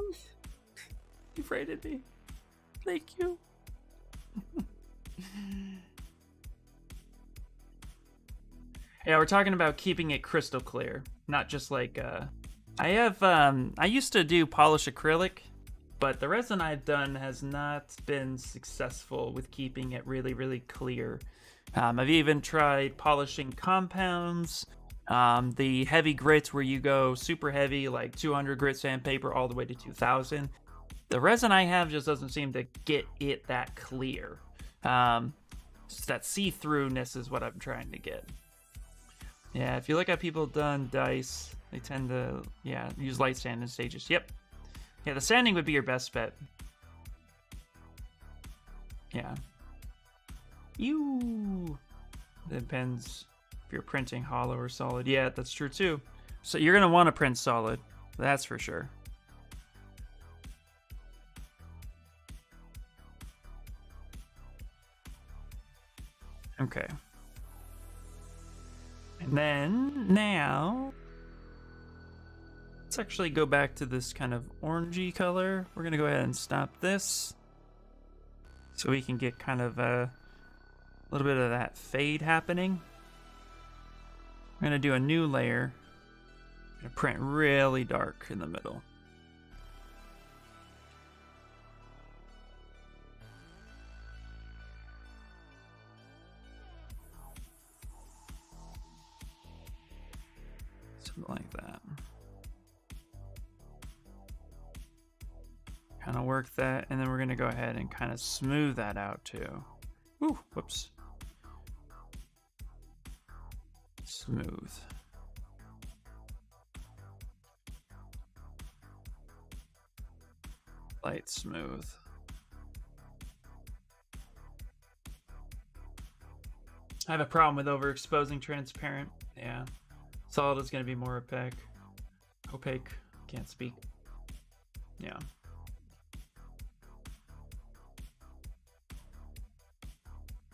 You've rated me. Thank you. Yeah, we're talking about keeping it crystal clear, not just like, I used to do polish acrylic, but the resin I've done has not been successful with keeping it really, really clear. I've even tried polishing compounds, the heavy grits where you go super heavy, like 200 grit sandpaper all the way to 2000. The resin I have just doesn't seem to get it that clear. Just that see-throughness is what I'm trying to get. Yeah, if you look at people done dice, they tend to, yeah, use light sand in stages. Yep. Yeah, the sanding would be your best bet. Yeah. Ew. It depends if you're printing hollow or solid. Yeah, that's true too. So you're gonna want to print solid. That's for sure. Okay. And then now let's actually go back to this kind of orangey color. We're gonna go ahead and stop this so we can get kind of a little bit of that fade happening. I'm gonna do a new layer. I'm gonna print really dark in the middle. Something like that. Kind of work that, and then we're gonna go ahead and kind of smooth that out too. Ooh, whoops. Smooth. Light smooth. I have a problem with overexposing transparent. Yeah. Solid is going to be more opaque. Opaque. Can't speak. Yeah.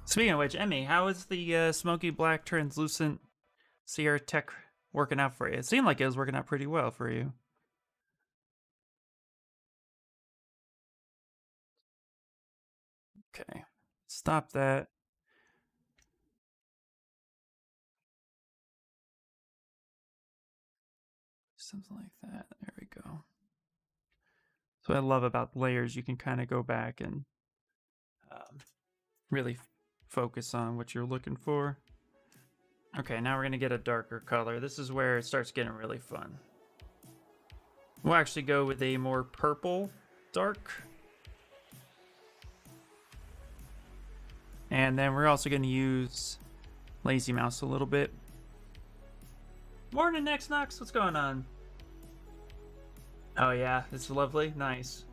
Speaking of which, Emmy, how is the smoky black translucent Sierra Tech working out for you? It seemed like it was working out pretty well for you. Okay. Stop that. Something like that. There we go. So I love about layers, you can kind of go back and really focus on what you're looking for. Okay, now we're going to get a darker color. This is where it starts getting really fun. We'll actually go with a more purple dark. And then we're also going to use Lazy Mouse a little bit. Morning, Next Knox. What's going on? Oh, yeah. It's lovely. Nice.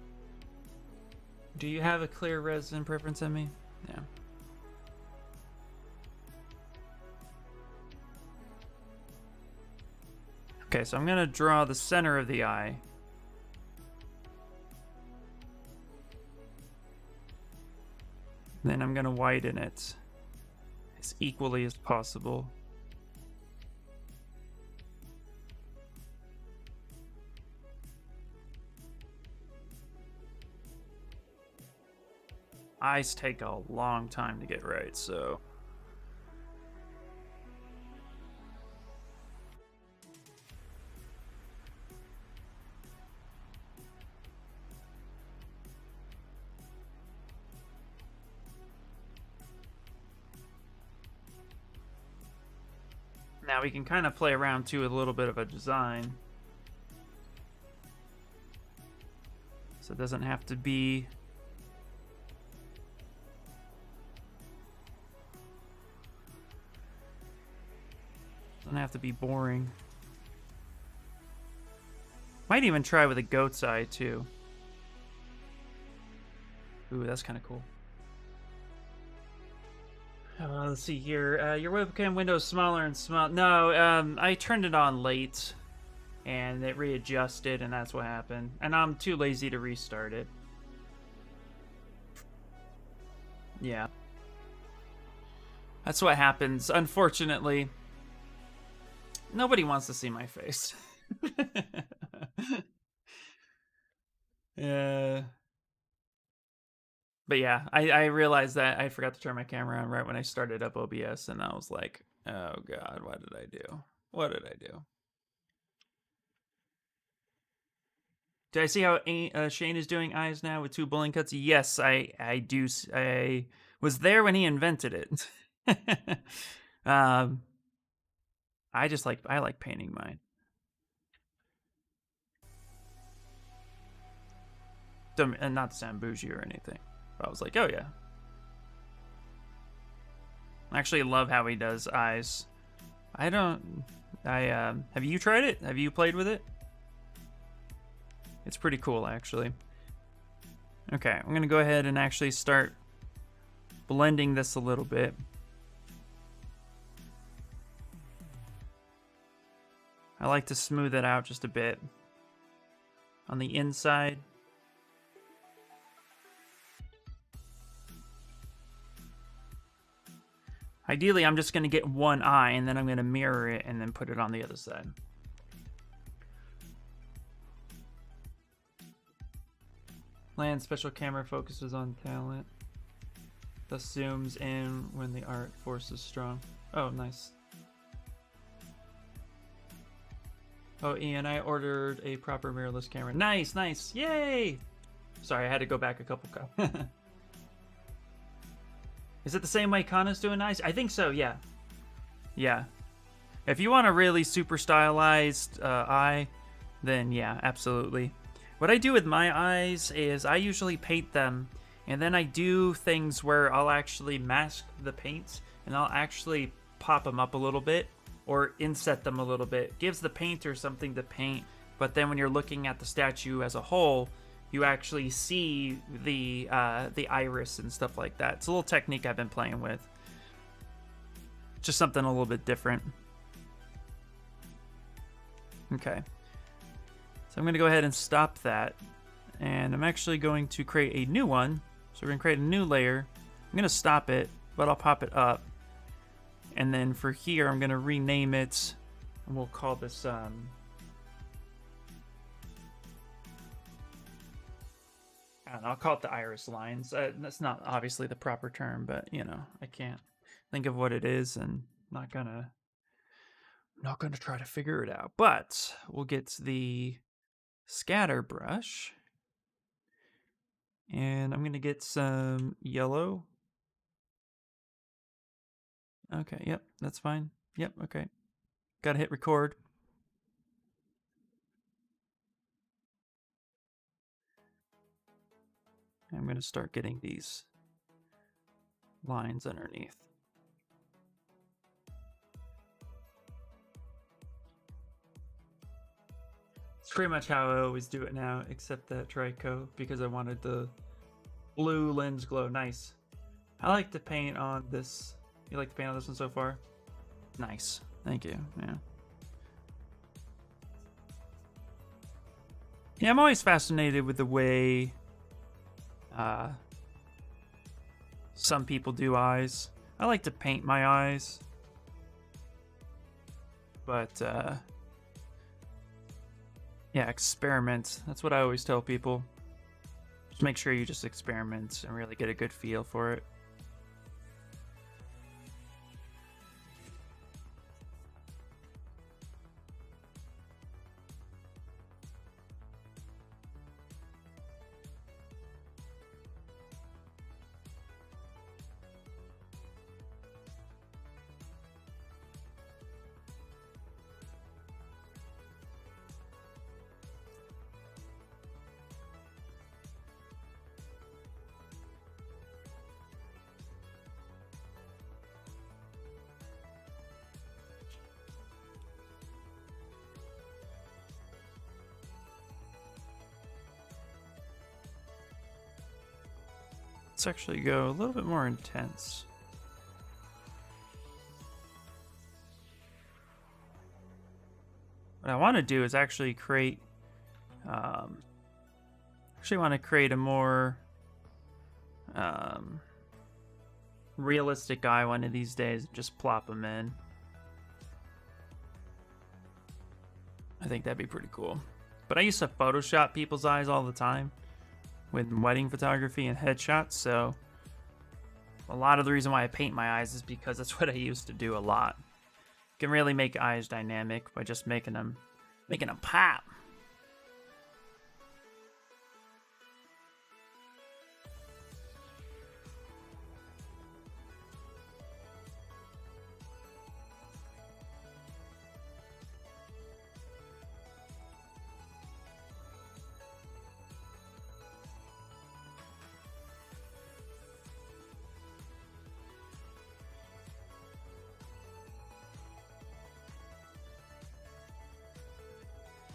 Do you have a clear resin preference on me? Yeah. Okay, so I'm going to draw the center of the eye. Then I'm going to whiten it as equally as possible. Eyes take a long time to get right, so... Now we can kind of play around too with a little bit of a design. So it doesn't have to be... Doesn't have to be boring. Might even try with a goat's eye too. Ooh, that's kind of cool. Let's see here. Your webcam window is smaller and smaller. No, I turned it on late, and it readjusted, and that's what happened. And I'm too lazy to restart it. Yeah. That's what happens, unfortunately. Nobody wants to see my face. But yeah, I realized that I forgot to turn my camera on right when I started up OBS, and I was like, oh god, what did I do? What did I do? Did I see how Shane is doing eyes now with 2 bowling cuts? Yes, I do. I was there when he invented it. I like painting mine. And not to sound bougie or anything. But I was like, oh yeah. I actually love how he does eyes. Have you tried it? Have you played with it? It's pretty cool, actually. Okay, I'm gonna go ahead and actually start blending this a little bit. I like to smooth it out just a bit on the inside. Ideally, I'm just going to get one eye, and then I'm going to mirror it and then put it on the other side. Land special camera focuses on talent. Thus zooms in when the art force is strong. Oh, nice. Oh, Ian, I ordered a proper mirrorless camera. Nice, nice. Yay! Sorry, I had to go back a couple Is it the same way Kana's doing eyes? I think so, yeah. Yeah. If you want a really super stylized eye, then yeah, absolutely. What I do with my eyes is I usually paint them, and then I do things where I'll actually mask the paints, and I'll actually pop them up a little bit, or inset them a little bit. Gives the painter something to paint, but then when you're looking at the statue as a whole, you actually see the iris and stuff like that. It's a little technique I've been playing with. Just something a little bit different. Okay. So I'm going to go ahead and stop that. And I'm actually going to create a new one. So we're going to create a new layer. I'm going to stop it, but I'll pop it up. And then for here, I'm going to rename it. And we'll call this... I don't know, I'll call it the iris lines. That's not obviously the proper term, but, you know, I can't think of what it is, and I'm not gonna try to figure it out. But we'll get the scatter brush, and I'm gonna get some yellow. Okay, yep, that's fine. Yep, okay. Gotta hit record. I'm gonna start getting these lines underneath. It's pretty much how I always do it now, except that Trico, because I wanted the blue lens glow. Nice. I like to paint on this. You like to paint on this one so far? Nice. Thank you. Yeah. Yeah, I'm always fascinated with the way some people do eyes. I like to paint my eyes, but yeah, experiment. That's what I always tell people. Just make sure you just experiment and really get a good feel for it. Let's actually go a little bit more intense. What I want to do is actually create, a more realistic eye one of these days. Just plop them in. I think that'd be pretty cool. But I used to Photoshop people's eyes all the time with wedding photography and headshots, so a lot of the reason why I paint my eyes is because that's what I used to do a lot. You can really make eyes dynamic by just making them pop.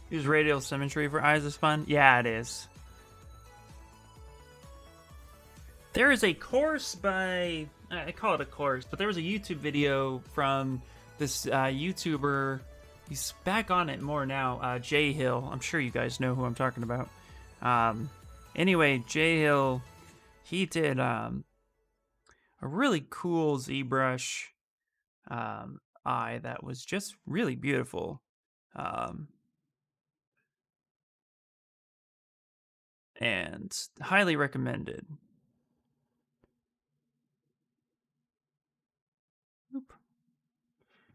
Use radial symmetry for eyes is fun. Yeah, it is. There is a course by, I call it a course, but there was a YouTube video from this YouTuber. He's back on it more now, Jay Hill. I'm sure you guys know who I'm talking about. Anyway, Jay Hill, he did a really cool ZBrush eye that was just really beautiful. And highly recommended. Oop.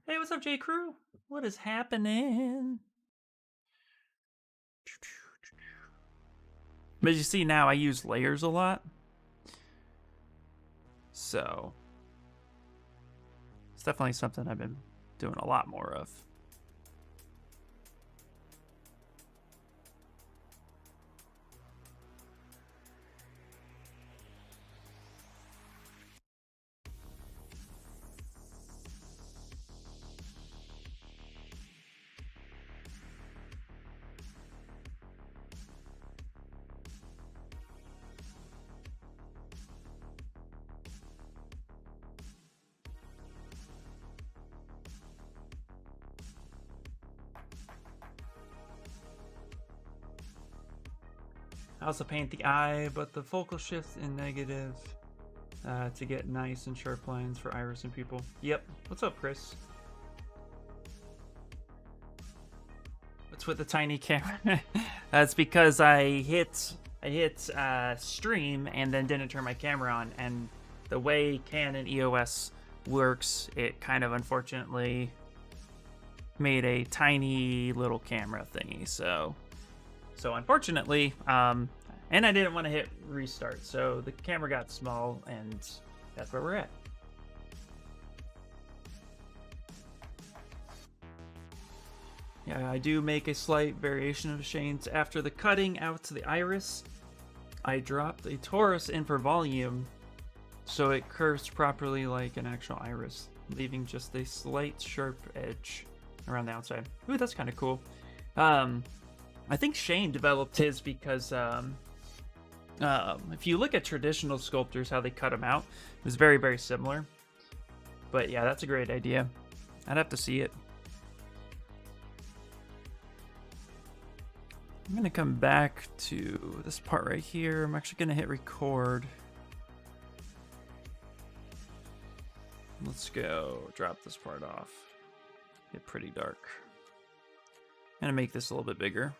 Hey, what's up, J Crew? What is happening? But you see now I use layers a lot. So it's definitely something I've been doing a lot more of. I also paint the eye, but the focal shift in negative to get nice and sharp lines for iris and pupil. Yep. What's up, Chris? What's with the tiny camera? That's because I hit stream and then didn't turn my camera on, and the way Canon EOS works, it kind of unfortunately made a tiny little camera thingy. So unfortunately, and I didn't want to hit restart, so the camera got small, and that's where we're at. Yeah, I do make a slight variation of shades. After the cutting out to the iris, I dropped a torus in for volume, so it curves properly like an actual iris, leaving just a slight sharp edge around the outside. Ooh, that's kind of cool. I think Shane developed his because if you look at traditional sculptors, how they cut them out, it was very, very similar. But yeah, that's a great idea. I'd have to see it. I'm going to come back to this part right here. I'm actually going to hit record. Let's go drop this part off. Get pretty dark. I'm going to make this a little bit bigger.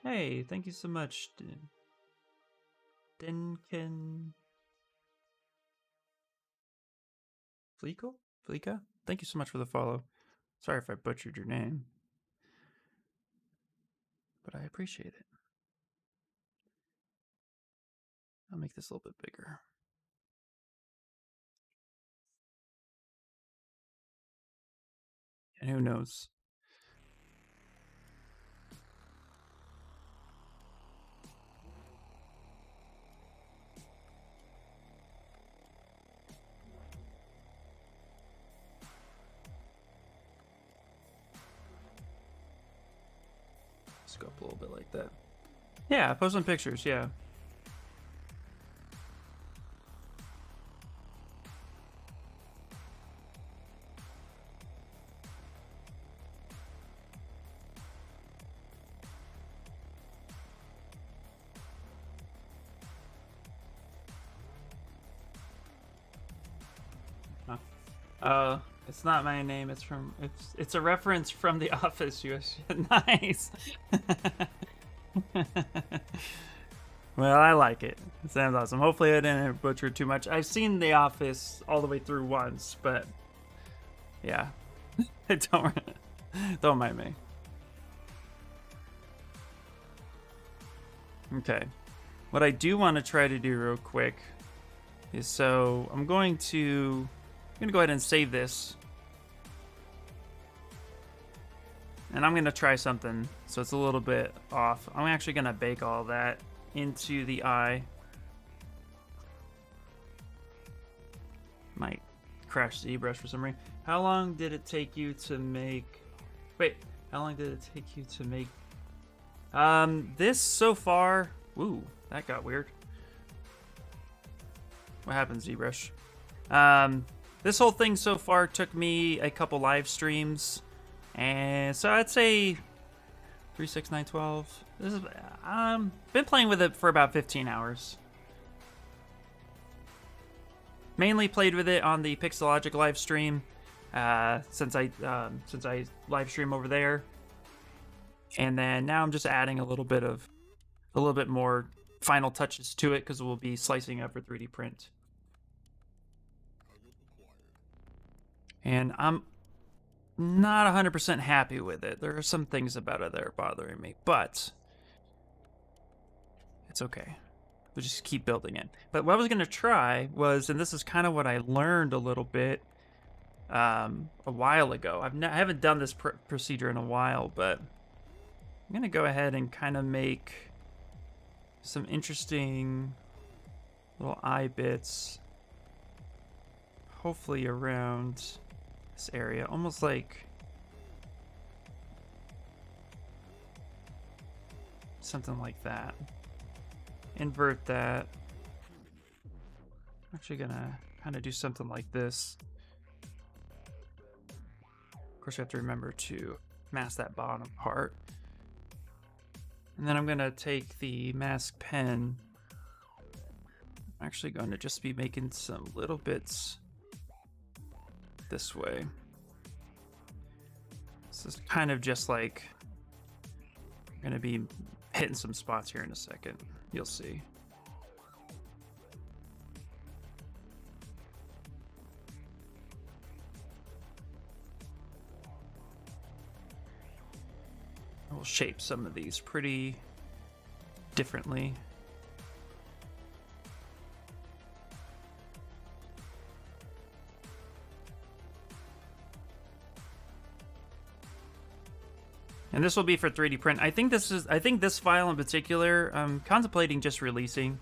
Hey, thank you so much, Denken Flika? Thank you so much for the follow. Sorry if I butchered your name, but I appreciate it. I'll make this a little bit bigger. And who knows? Let's go up a little bit like that. Yeah, post some pictures, yeah. It's not my name. It's a reference from The Office. Nice. Well, I like it. It sounds awesome. Hopefully I didn't butcher too much. I've seen The Office all the way through once, but yeah. Don't mind me. Okay. What I do want to try to do real quick is, so I'm going to go ahead and save this. And I'm going to try something so it's a little bit off. I'm actually going to bake all that into the eye. Might crash the ZBrush for some reason. How long did it take you to make... Wait, how long did it take you to make... this so far... Ooh, that got weird. What happened, ZBrush? This whole thing so far took me a couple live streams. And so I'd say 3, 6, 9, 12. This is been playing with it for about 15 hours. Mainly played with it on the Pixelogic live stream, since I live stream over there. And then now I'm just adding a little bit more final touches to it because we'll be slicing up for 3D print. And I'm not 100% happy with it. There are some things about it that are bothering me, but it's okay. We'll just keep building it. But what I was going to try was, and this is kind of what I learned a little bit a while ago. I haven't done this procedure in a while, but I'm going to go ahead and kind of make some interesting little eye bits, hopefully around this area, almost like something like that. Invert that. I'm actually gonna kind of do something like this. course, we have to remember to mask that bottom part. And then I'm going to take the mask pen. I'm actually going to just be making some little bits this way. This is kind of just like, I'm going to be hitting some spots here in a second. You'll see. We'll shape some of these pretty differently. And this will be for 3D print. I think this file in particular, I'm contemplating just releasing.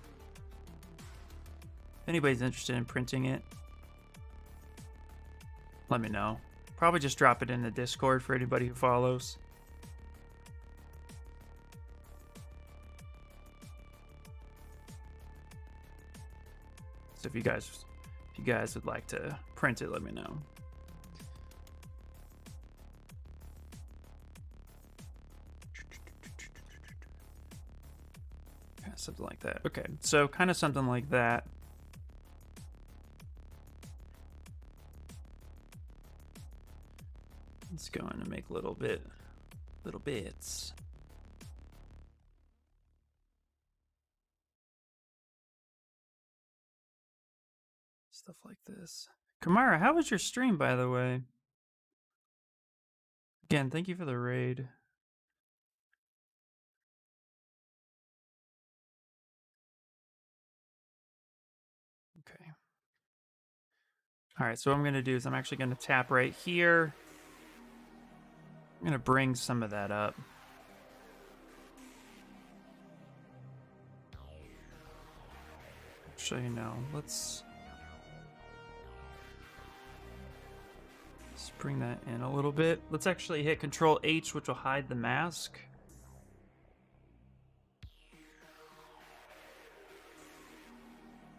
If anybody's interested in printing it, let me know. Probably just drop it in the Discord for anybody who follows. So if you guys would like to print it, let me know. Something like that. Okay, so kind of something like that. Let's go in and make little bits. Stuff like this. Kamara, how was your stream, by the way? Again, thank you for the raid. Okay. All right, so what I'm going to do is I'm actually going to tap right here. I'm going to bring some of that up. Actually, no. Let's bring that in a little bit. Let's actually hit Control H, which will hide the mask.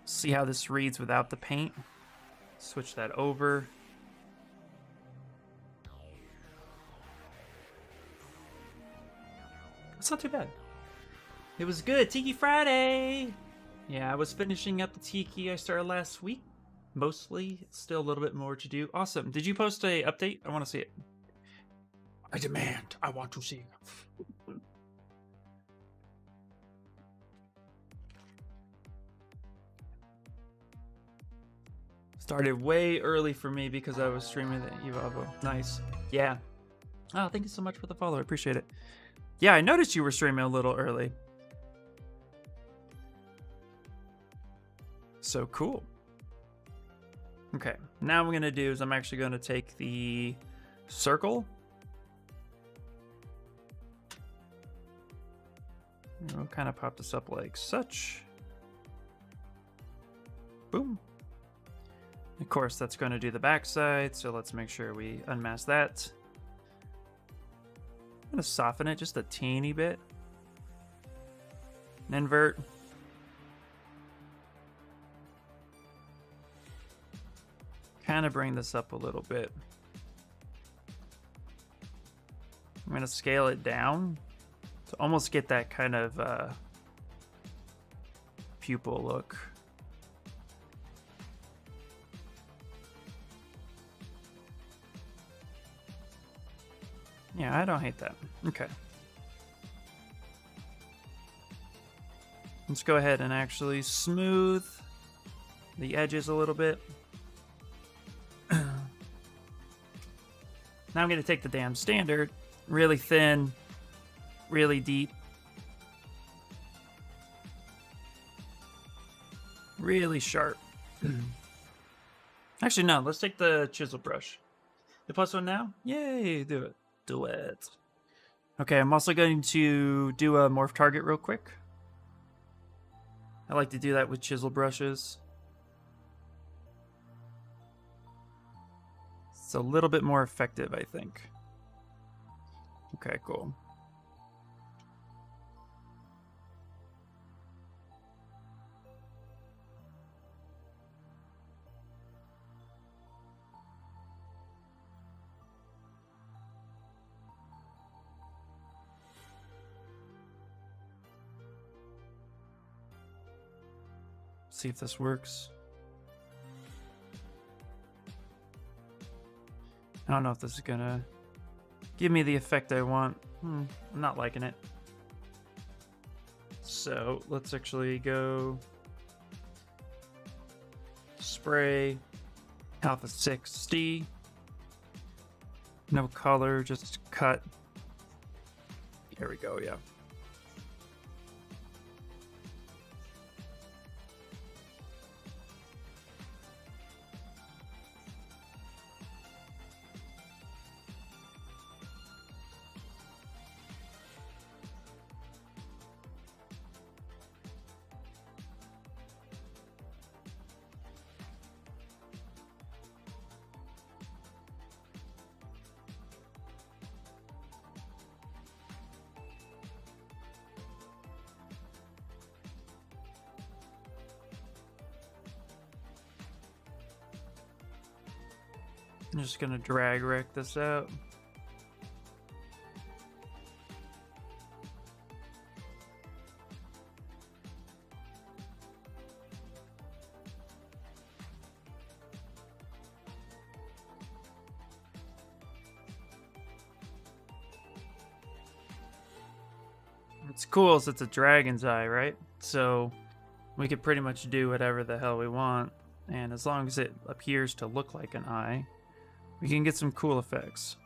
See how this reads without the paint. Switch that over. It's not too bad. It was good. Tiki Friday! Yeah, I was finishing up the Tiki I started last week. Mostly. Still a little bit more to do. Awesome. Did you post a update? I want to see it. I demand. I want to see. Started way early for me because I was streaming the Evolvo. Nice. Yeah. Oh, thank you so much for the follow. I appreciate it. Yeah, I noticed you were streaming a little early. So cool. Okay, now what I'm gonna do is I'm actually gonna take the circle. I'll kind of pop this up like such. Boom. Of course, that's going to do the backside, so let's make sure we unmask that. I'm going to soften it just a teeny bit. And invert. Kind of bring this up a little bit. I'm going to scale it down to almost get that kind of pupil look. Yeah, I don't hate that. Okay. Let's go ahead and actually smooth the edges a little bit. Now I'm going to take the damn standard, really thin, really deep, really sharp. Actually, no, let's take the chisel brush. The plus one now? Yay, do it. Do it. Okay, I'm also going to do a morph target real quick. I like to do that with chisel brushes. It's a little bit more effective, I think. Okay, cool. see if this works. I don't know if this is gonna give me the effect I want. I'm not liking it. So let's actually go spray alpha 60. No color, just cut. There we go, yeah. I'm just gonna drag wreck this out. It's cool, so it's a dragon's eye, right? So we could pretty much do whatever the hell we want, and as long as it appears to look like an eye, we can get some cool effects.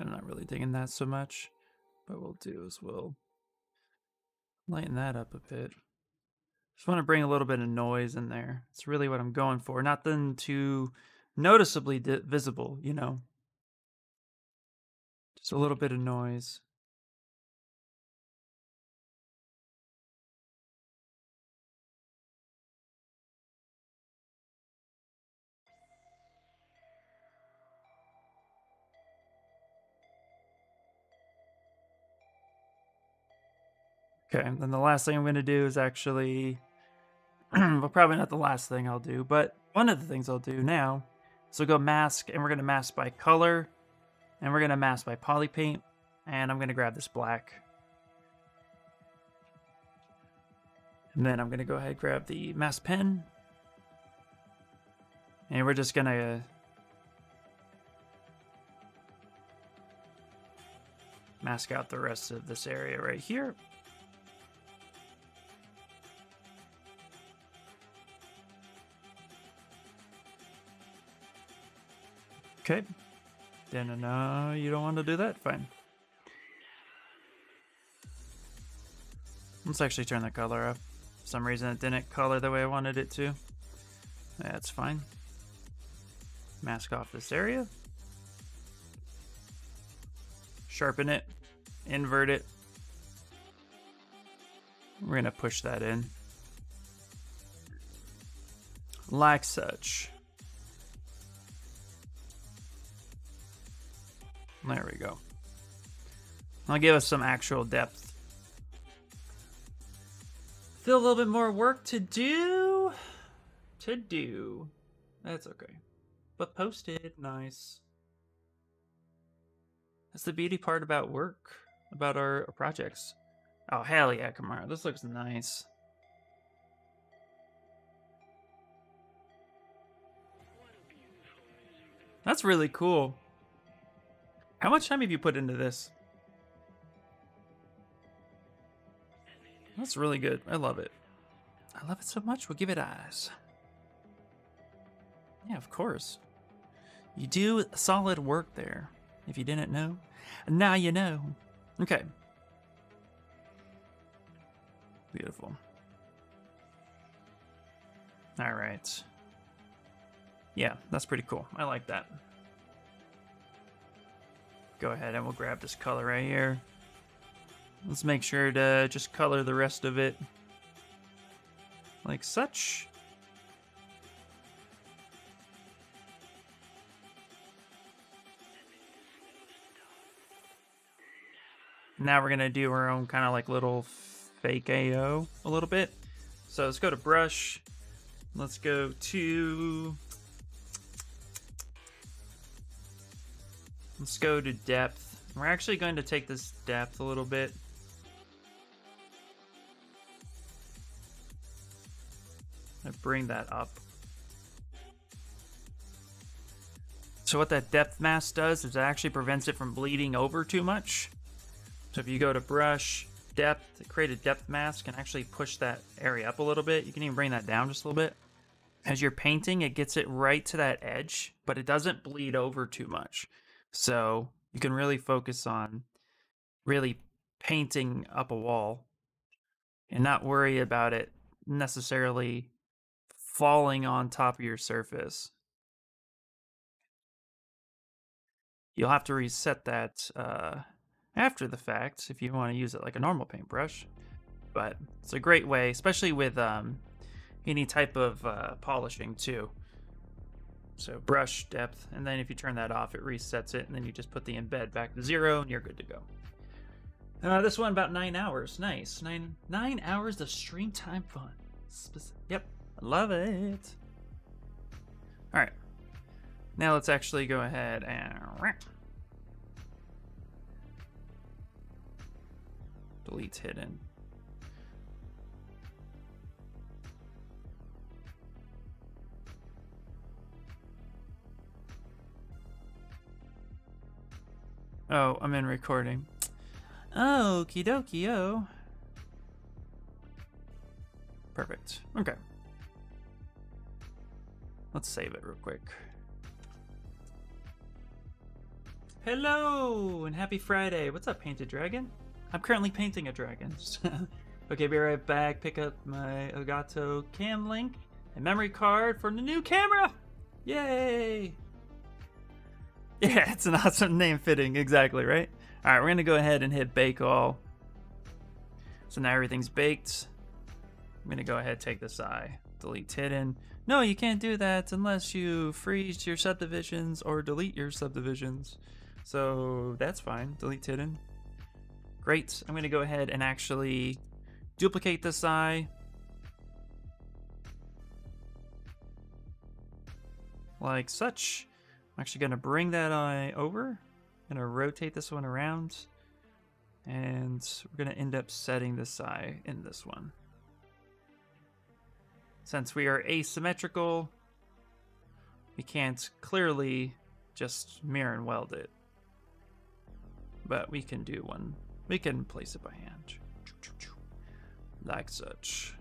I'm not really digging that so much. What we'll do is we'll lighten that up a bit. Just want to bring a little bit of noise in there. It's really what I'm going for. Nothing too noticeably visible, you know. Just a little bit of noise. Okay, and then the last thing I'm going to do is actually, well, probably not the last thing I'll do, but one of the things I'll do now. So go mask, and we're going to mask by color, and we're going to mask by poly paint, and I'm going to grab this black. And then I'm going to go ahead and grab the mask pen, and we're just going to mask out the rest of this area right here. Okay. Then no, you don't want to do that? Fine. Let's actually turn the color up. For some reason it didn't color the way I wanted it to. That's fine. Mask off this area. Sharpen it. Invert it. We're going to push that in. Like such. There we go. I'll give us some actual depth. Still a little bit more work to do. That's okay. But posted, nice. That's the beauty part about work, about our projects. Oh, hell yeah, Kamara. This looks nice. That's really cool. How much time have you put into this? That's really good. I love it. I love it so much. We'll give it eyes. Yeah, of course. You do solid work there. If you didn't know, now you know. Okay. Beautiful. All right. Yeah, that's pretty cool. I like that. Go ahead and we'll grab this color right here. Let's make sure to just color the rest of it like such. Now we're gonna do our own kind of like little fake AO a little bit. So let's go to brush. Let's go to depth. We're actually going to take this depth a little bit. And bring that up. So what that depth mask does is it actually prevents it from bleeding over too much. So if you go to brush, depth, create a depth mask and actually push that area up a little bit. You can even bring that down just a little bit. As you're painting, it gets it right to that edge, but it doesn't bleed over too much. So you can really focus on really painting up a wall and not worry about it necessarily falling on top of your surface. You'll have to reset that after the fact if you want to use it like a normal paintbrush. But it's a great way, especially with any type of polishing too. So brush, depth, and then if you turn that off, it resets it, and then you just put the embed back to 0, and you're good to go. This one about 9 hours. Nice. 9 hours of stream time fun. Yep, I love it. All right. Now let's actually go ahead and delete hidden. Oh, I'm in recording. Okie dokie, oh. Perfect. Okay. Let's save it real quick. Hello and happy Friday. What's up, Painted Dragon? I'm currently painting a dragon. Okay, be right back. Pick up my Elgato Cam Link and memory card for the new camera. Yay! Yeah, it's an awesome name fitting. Exactly, right? All right, we're going to go ahead and hit bake all. So now everything's baked. I'm going to go ahead, take this eye, delete hidden. No, you can't do that unless you freeze your subdivisions or delete your subdivisions. So that's fine. Delete hidden. Great. I'm going to go ahead and actually duplicate this eye. Like such. I'm actually going to bring that eye over. I'm going to rotate this one around. And we're going to end up setting this eye in this one. Since we are asymmetrical, we can't clearly just mirror and weld it. But we can do one. We can place it by hand. Like such.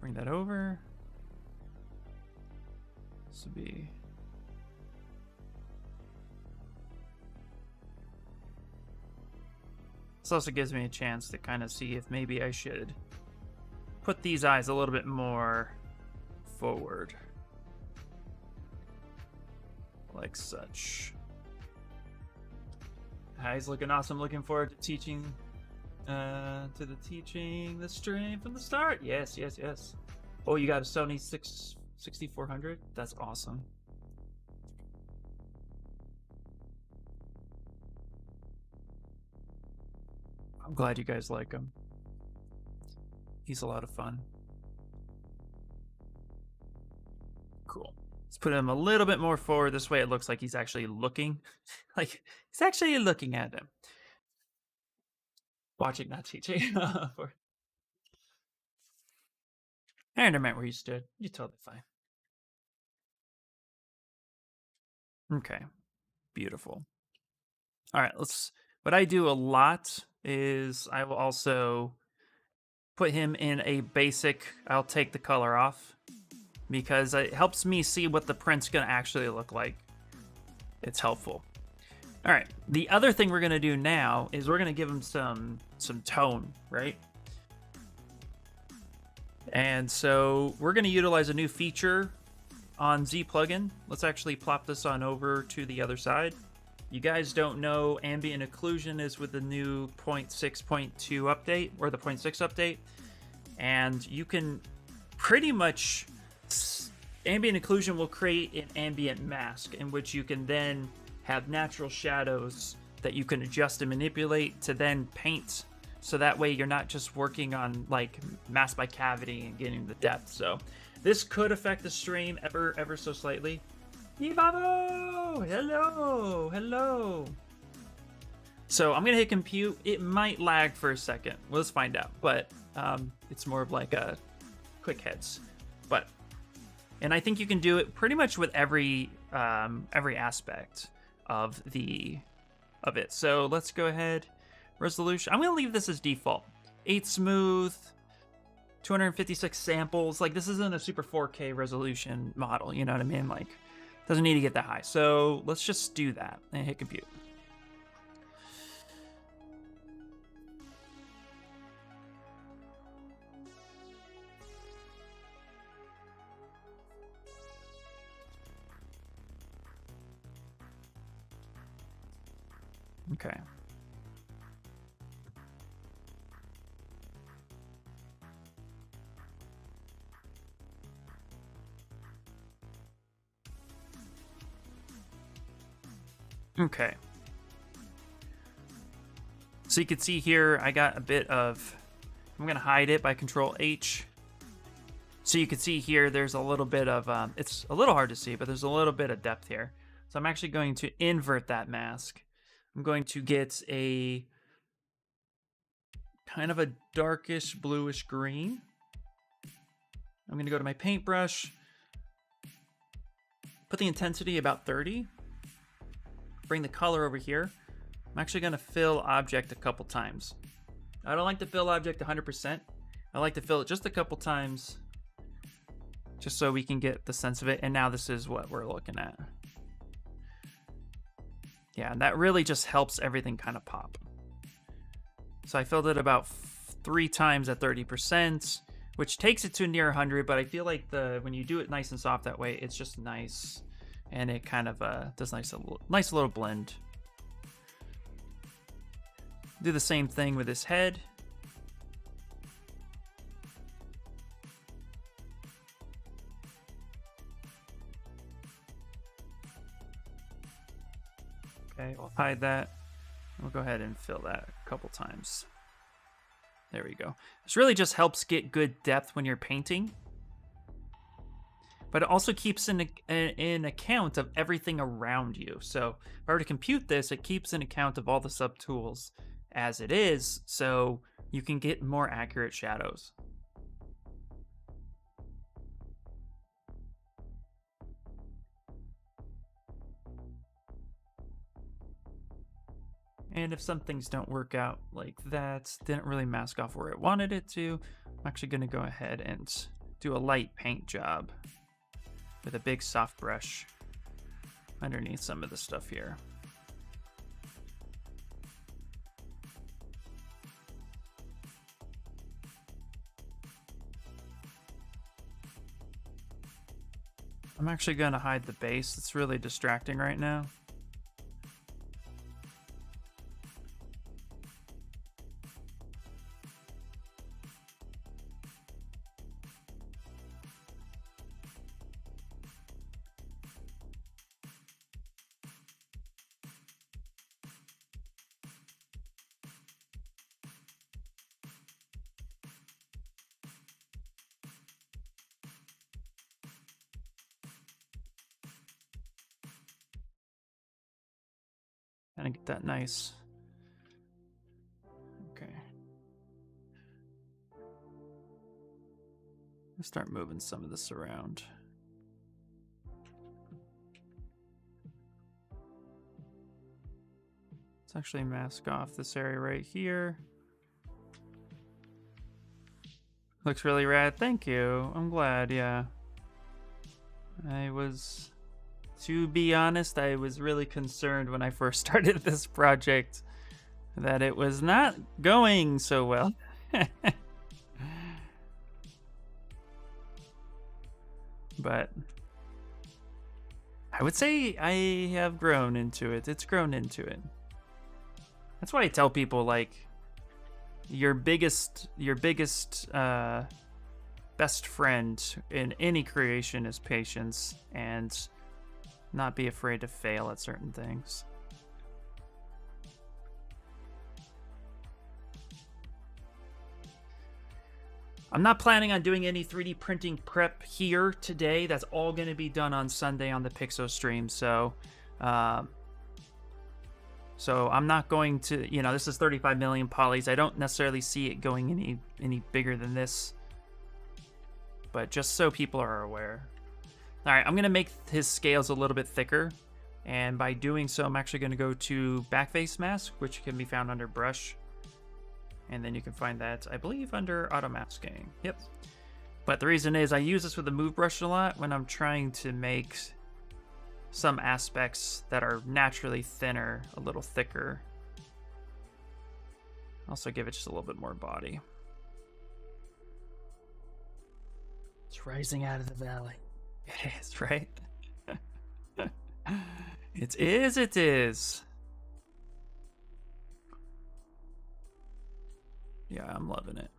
Bring that over. This would be... This also gives me a chance to kind of see if maybe I should put these eyes a little bit more forward. Like such. Eyes looking awesome. Looking forward to teaching the stream from the start. Yes, yes, yes. Oh, you got a Sony 6400? That's awesome. I'm glad you guys like him. He's a lot of fun. Cool. Let's put him a little bit more forward. This way it looks like he's actually looking. Like, he's actually looking at him. Watching, not teaching. I meant where you stood. You're totally fine. Okay. Beautiful. All right, what I do a lot is I will also put him in a basic, I'll take the color off because it helps me see what the print's gonna actually look like. It's helpful. All right, the other thing we're gonna do now is we're gonna give him some tone, right? And so we're gonna utilize a new feature on Z plugin. Let's actually plop this on over to the other side. You guys don't know, ambient occlusion is with the new 0.6.2 update, or the 0.6 update. And you can pretty much, ambient occlusion will create an ambient mask in which you can then have natural shadows that you can adjust and manipulate to then paint. So that way you're not just working on like mask by cavity and getting the depth. So this could affect the stream ever so slightly. Ibavo! Hello! Hello! So I'm gonna hit compute. It might lag for a second. Let's find out. But it's more of like a quick heads. And I think you can do it pretty much with every aspect of it. So let's go ahead. Resolution. I'm gonna leave this as default. 8 smooth, 256 samples. Like, this isn't a super 4K resolution model. You know what I mean? Like, doesn't need to get that high. So let's just do that and hit compute. Okay. Okay. So you can see here, I got a bit of, I'm going to hide it by Control H. So you can see here, there's a little bit of, it's a little hard to see, but there's a little bit of depth here. So I'm actually going to invert that mask. I'm going to get a kind of a darkish bluish green. I'm going to go to my paintbrush, put the intensity about 30, bring the color over here. I'm actually going to fill object a couple times. I don't like to fill object 100%. I like to fill it just a couple times, just so we can get the sense of it. And now this is what we're looking at. Yeah, and that really just helps everything kind of pop. So I filled it about 3 times at 30%, which takes it to near 100, but I feel like when you do it nice and soft that way, it's just nice. And it kind of does nice little blend. Do the same thing with his head. Okay, we'll hide that. We'll go ahead and fill that a couple times. There we go. This really just helps get good depth when you're painting. But it also keeps in account of everything around you. So if I were to compute this, it keeps in account of all the subtools as it is, so you can get more accurate shadows. And if some things don't work out like that, didn't really mask off where it wanted it to, I'm actually going to go ahead and do a light paint job with a big soft brush underneath some of the stuff here. I'm actually going to hide the base. It's really distracting right now. Kind of get that nice. Okay. Let's start moving some of this around. Let's actually mask off this area right here. Looks really rad. Thank you. I'm glad, yeah. To be honest, I was really concerned when I first started this project that it was not going so well. But I would say I have grown into it. It's grown into it. That's why I tell people, like, your biggest best friend in any creation is patience, and not be afraid to fail at certain things. I'm not planning on doing any 3D printing prep here today. That's all going to be done on Sunday on the Pixo stream. So I'm not going to, you know, this is 35 million polys. I don't necessarily see it going any bigger than this, but just so people are aware. All right, I'm going to make his scales a little bit thicker. And by doing so, I'm actually going to go to backface mask, which can be found under brush. And then you can find that, I believe, under auto masking. Yep. But the reason is I use this with the move brush a lot when I'm trying to make some aspects that are naturally thinner a little thicker. Also give it just a little bit more body. It's rising out of the valley. It is, right? It is, it is. Yeah, I'm loving it.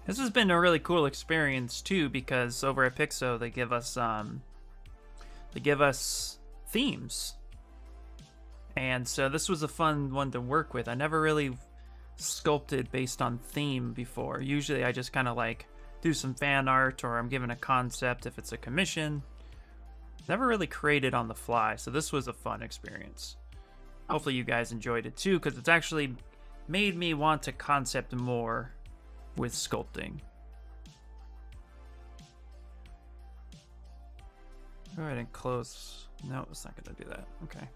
This has been a really cool experience too, because over at Pixo they give us themes. And so this was a fun one to work with. I never really sculpted based on theme before. Usually I just kind of like do some fan art, or I'm given a concept if it's a commission. Never really created on the fly, so this was a fun experience. Hopefully you guys enjoyed it too, because it's actually made me want to concept more with sculpting. Go ahead and close. No, it's not going to do that. Okay. I'm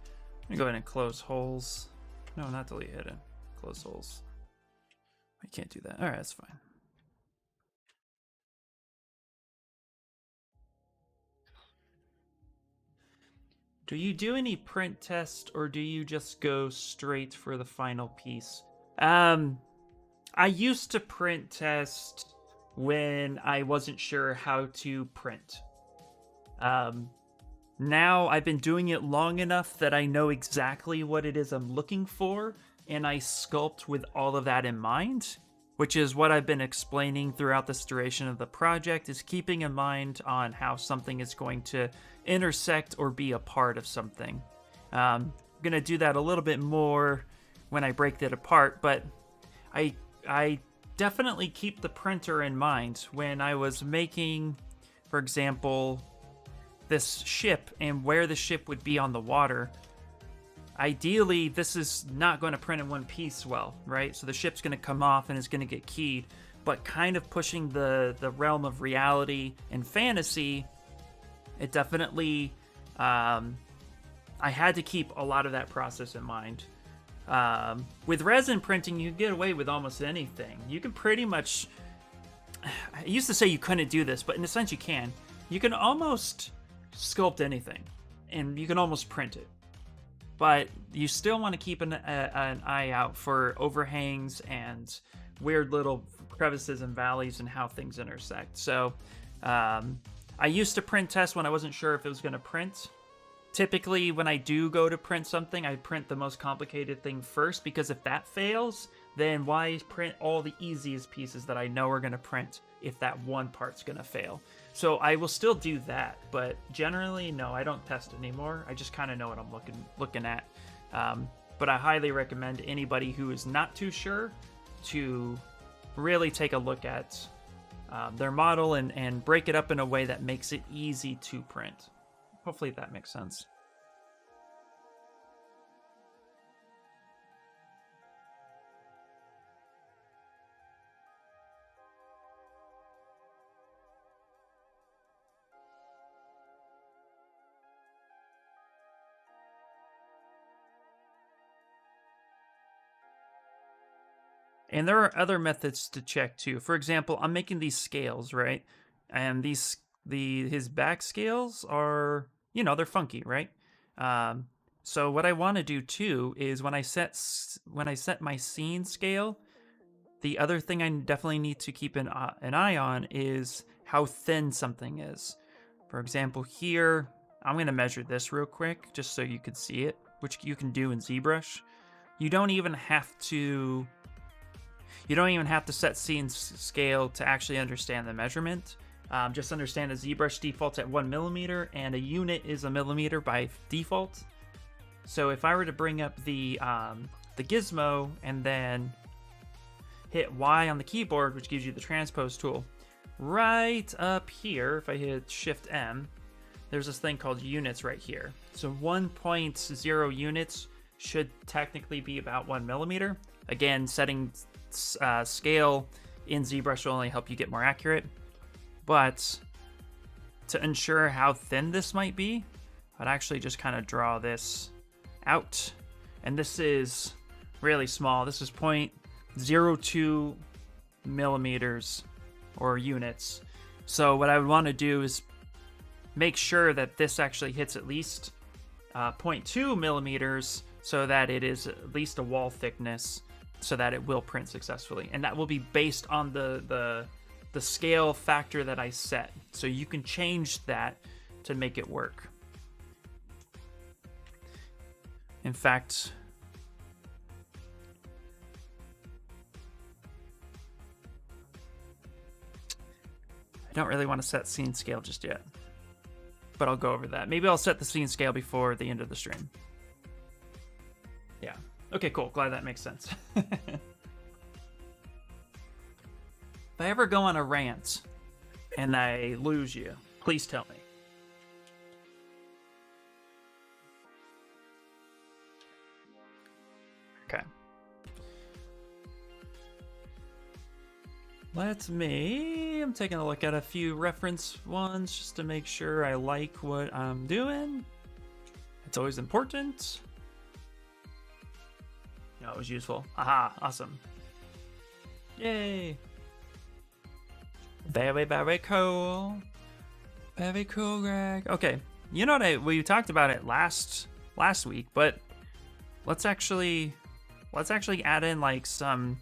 going to go ahead and close holes. No, not delete hidden. Close holes. I can't do that. All right, that's fine. Do you do any print test, or do you just go straight for the final piece? I used to print test when I wasn't sure how to print. Now I've been doing it long enough that I know exactly what it is I'm looking for, and I sculpt with all of that in mind, which is what I've been explaining throughout this duration of the project, is keeping in mind on how something is going to intersect or be a part of something. I'm going to do that a little bit more when I break that apart, but I definitely keep the printer in mind. When I was making, for example, this ship and where the ship would be on the water, ideally this is not going to print in one piece well, right? So the ship's going to come off and it's going to get keyed, but kind of pushing the realm of reality and fantasy, it definitely, I had to keep a lot of that process in mind. With resin printing, you can get away with almost anything. You can pretty much, I used to say you couldn't do this, but in a sense you can. You can almost sculpt anything, and you can almost print it. But you still want to keep an eye out for overhangs and weird little crevices and valleys and how things intersect. So I used to print test when I wasn't sure if it was going to print. Typically, when I do go to print something, I print the most complicated thing first, because if that fails, then why print all the easiest pieces that I know are going to print if that one part's going to fail? So I will still do that, but generally, no, I don't test anymore. I just kind of know what I'm looking at. But I highly recommend anybody who is not too sure to really take a look at their model and break it up in a way that makes it easy to print. Hopefully that makes sense. And there are other methods to check too. For example, I'm making these scales, right? And his back scales are, you know, they're funky, right? So what I want to do too is when I set my scene scale, the other thing I definitely need to keep an eye on is how thin something is. For example, here, I'm going to measure this real quick just so you can see it, which you can do in ZBrush. You don't even have to set scene scale to actually understand the measurement. Just understand a ZBrush defaults at 1 millimeter and a unit is a millimeter by default. So if I were to bring up the gizmo and then hit Y on the keyboard, which gives you the transpose tool. Right up here, if I hit Shift M, there's this thing called units right here. So 1.0 units should technically be about 1 millimeter. Again, setting scale in ZBrush will only help you get more accurate. But to ensure how thin this might be, I'd actually just kind of draw this out. And this is really small. This is 0.02 millimeters or units. So what I would want to do is make sure that this actually hits at least 0.2 millimeters so that it is at least a wall thickness so that it will print successfully. And that will be based on the scale factor that I set. So you can change that to make it work. In fact, I don't really want to set scene scale just yet, but I'll go over that. Maybe I'll set the scene scale before the end of the stream. Yeah. Okay, cool. Glad that makes sense. If I ever go on a rant and I lose you, please tell me. Okay. I'm taking a look at a few reference ones just to make sure I like what I'm doing. It's always important. No, it was useful. Aha, awesome. Yay. Very, very cool. Very cool, Greg. Okay, you know what, we talked about it last week, but let's actually add in like some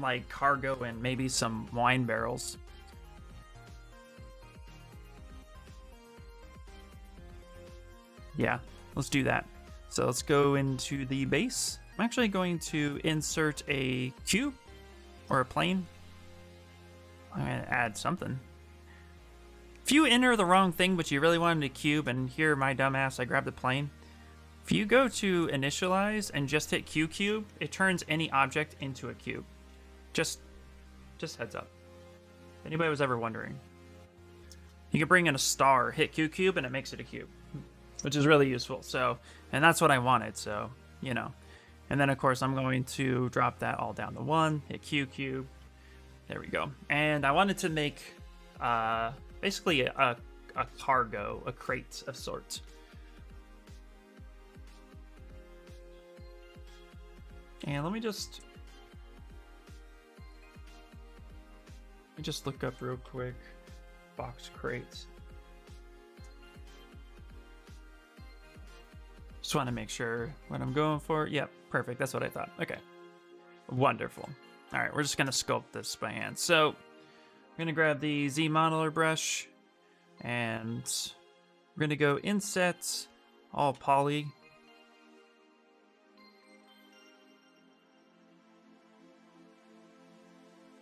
like cargo and maybe some wine barrels. Yeah, let's do that. So let's go into the base. I'm actually going to insert a cube or a plane. I'm gonna add something. If you enter the wrong thing but you really wanted a cube, and here my dumbass, I grabbed the plane. If you go to initialize and just hit Q cube, it turns any object into a cube. Just heads up. If anybody was ever wondering. You can bring in a star, hit Q cube, and it makes it a cube, which is really useful. So, and that's what I wanted, so, you know. And then of course I'm going to drop that all down to 1, hit Q cube. There we go. And I wanted to make basically a cargo, a crate of sorts. And let me just look up real quick. Box crates. Just want to make sure what I'm going for. Yep, perfect. That's what I thought. Okay, wonderful. All right, we're just gonna sculpt this by hand. So we're gonna grab the Z modeler brush, and we're gonna go inset all poly.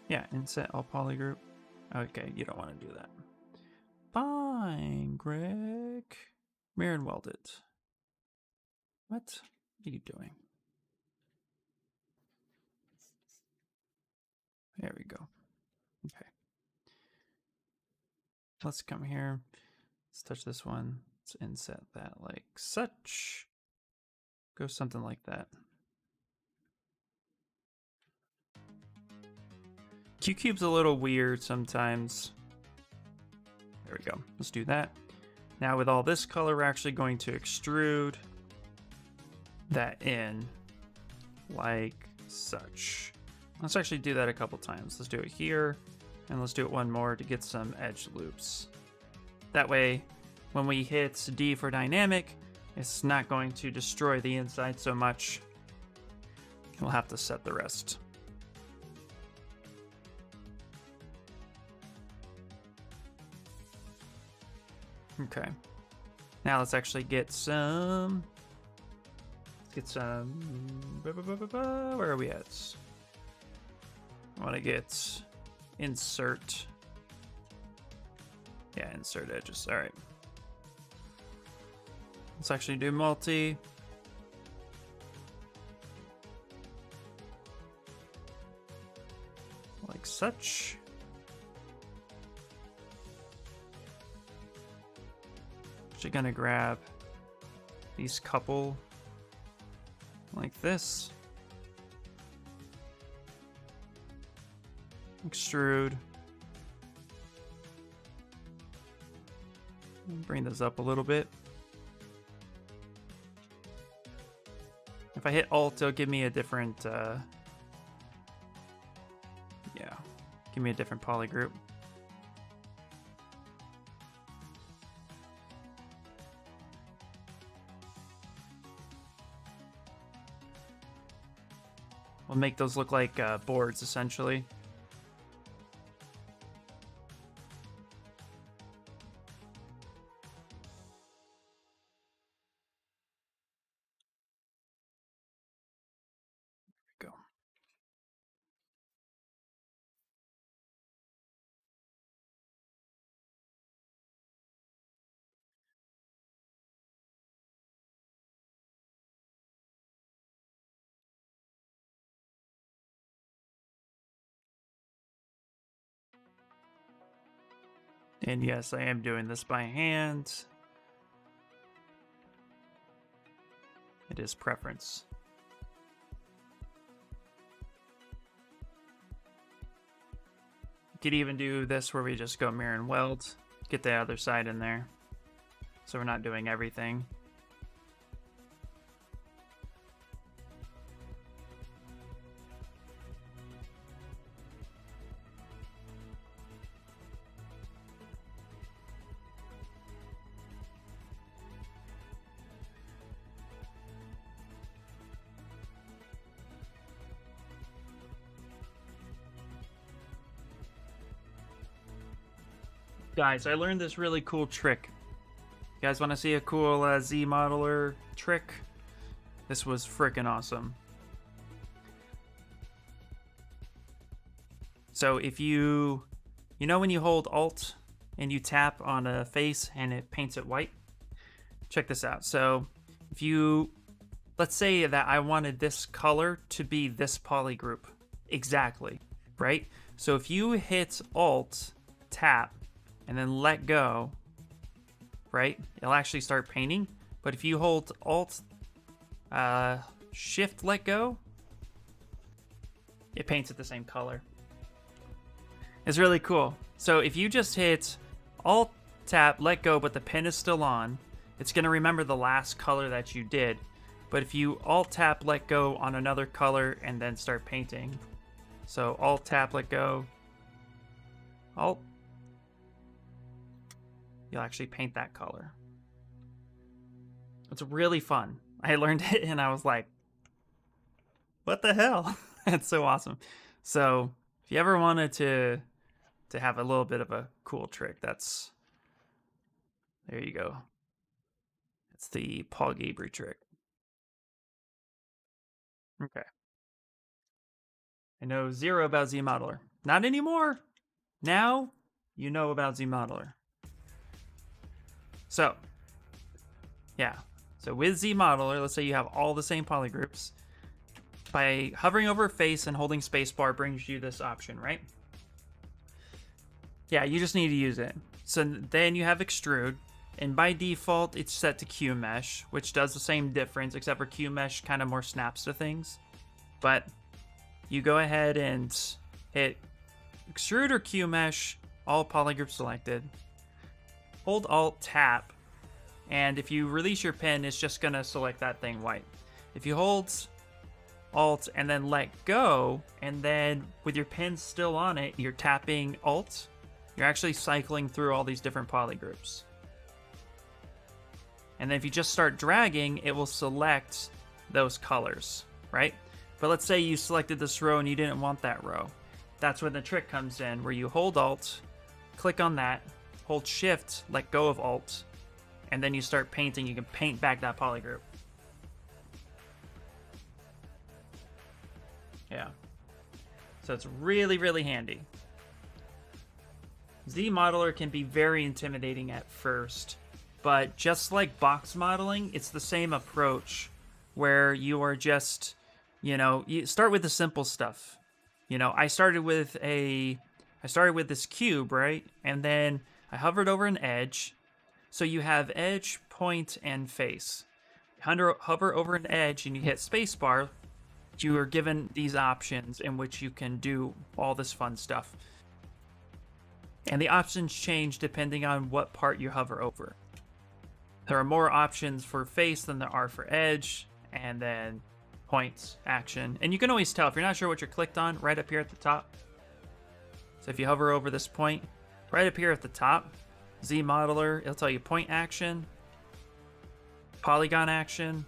Yeah, inset all poly group. Okay, you don't want to do that. Fine, Greg. Mirror and weld it. What are you doing? There we go. Okay. Let's come here. Let's touch this one. Let's inset that like such. Go something like that. Q-Cube's a little weird sometimes. There we go. Let's do that. Now with all this color, we're actually going to extrude that in like such. Let's actually do that a couple times. Let's do it here, and let's do it one more to get some edge loops. That way, when we hit D for dynamic, it's not going to destroy the inside so much. We'll have to set the rest. Okay. Now let's actually get some. Where are we at? I want to get insert. Yeah, insert edges. All right. Let's actually do multi. like such. Actually gonna grab these couple like this. Extrude. Bring those up a little bit. If I hit Alt, it'll give me a different, yeah, give me a different poly group. We'll make those look like boards, essentially. There we go. And yes, I am doing this by hand. It is preference. You could even do this where we just go mirror and weld, get the other side in there, so we're not doing everything. Guys, I learned this really cool trick. You guys want to see a cool Z modeler trick? This was freaking awesome. So if you know when you hold Alt and you tap on a face and it paints it white? Check this out. So if you, let's say that I wanted this color to be this poly group. Exactly, right? So if you hit Alt, tap, and then let go, right? It'll actually start painting. But if you hold Alt, Shift, let go, it paints it the same color. It's really cool. So if you just hit Alt, tap, let go, but the pen is still on, it's gonna remember the last color that you did. But if you Alt, tap, let go on another color and then start painting. So Alt, tap, let go, Alt, you'll actually paint that color. It's really fun. I learned it and I was like, what the hell? That's so awesome. So if you ever wanted to have a little bit of a cool trick, that's, there you go. It's the Paul Gabry trick. Okay. I know zero about Z Modeler. Not anymore. Now you know about Z Modeler. So, yeah. So with Z Modeler, let's say you have all the same poly groups. By hovering over a face and holding spacebar brings you this option, right? Yeah, you just need to use it. So then you have extrude, and by default it's set to Q mesh, which does the same difference, except for Q mesh kind of more snaps to things. But you go ahead and hit extrude or Q mesh, all poly groups selected. Hold Alt, tap, and if you release your pen, it's just gonna select that thing white. If you hold Alt and then let go, and then with your pen still on it, you're tapping Alt, you're actually cycling through all these different poly groups. And then if you just start dragging, it will select those colors, right? But let's say you selected this row and you didn't want that row. That's when the trick comes in, where you hold Alt, click on that, hold Shift, let go of Alt, and then you start painting. You can paint back that poly group. Yeah. So it's really, really handy. Z Modeler can be very intimidating at first, but just like box modeling, it's the same approach where you are just, you know, you start with the simple stuff. you know, I started with this cube, right? And then I hovered over an edge. So you have edge, point, and face. Hover over an edge and you hit spacebar. You are given these options in which you can do all this fun stuff. And the options change depending on what part you hover over. There are more options for face than there are for edge, and then points, action. And you can always tell if you're not sure what you're clicked on, right up here at the top. So if you hover over this point, right up here at the top, Z Modeler, it'll tell you point action, polygon action,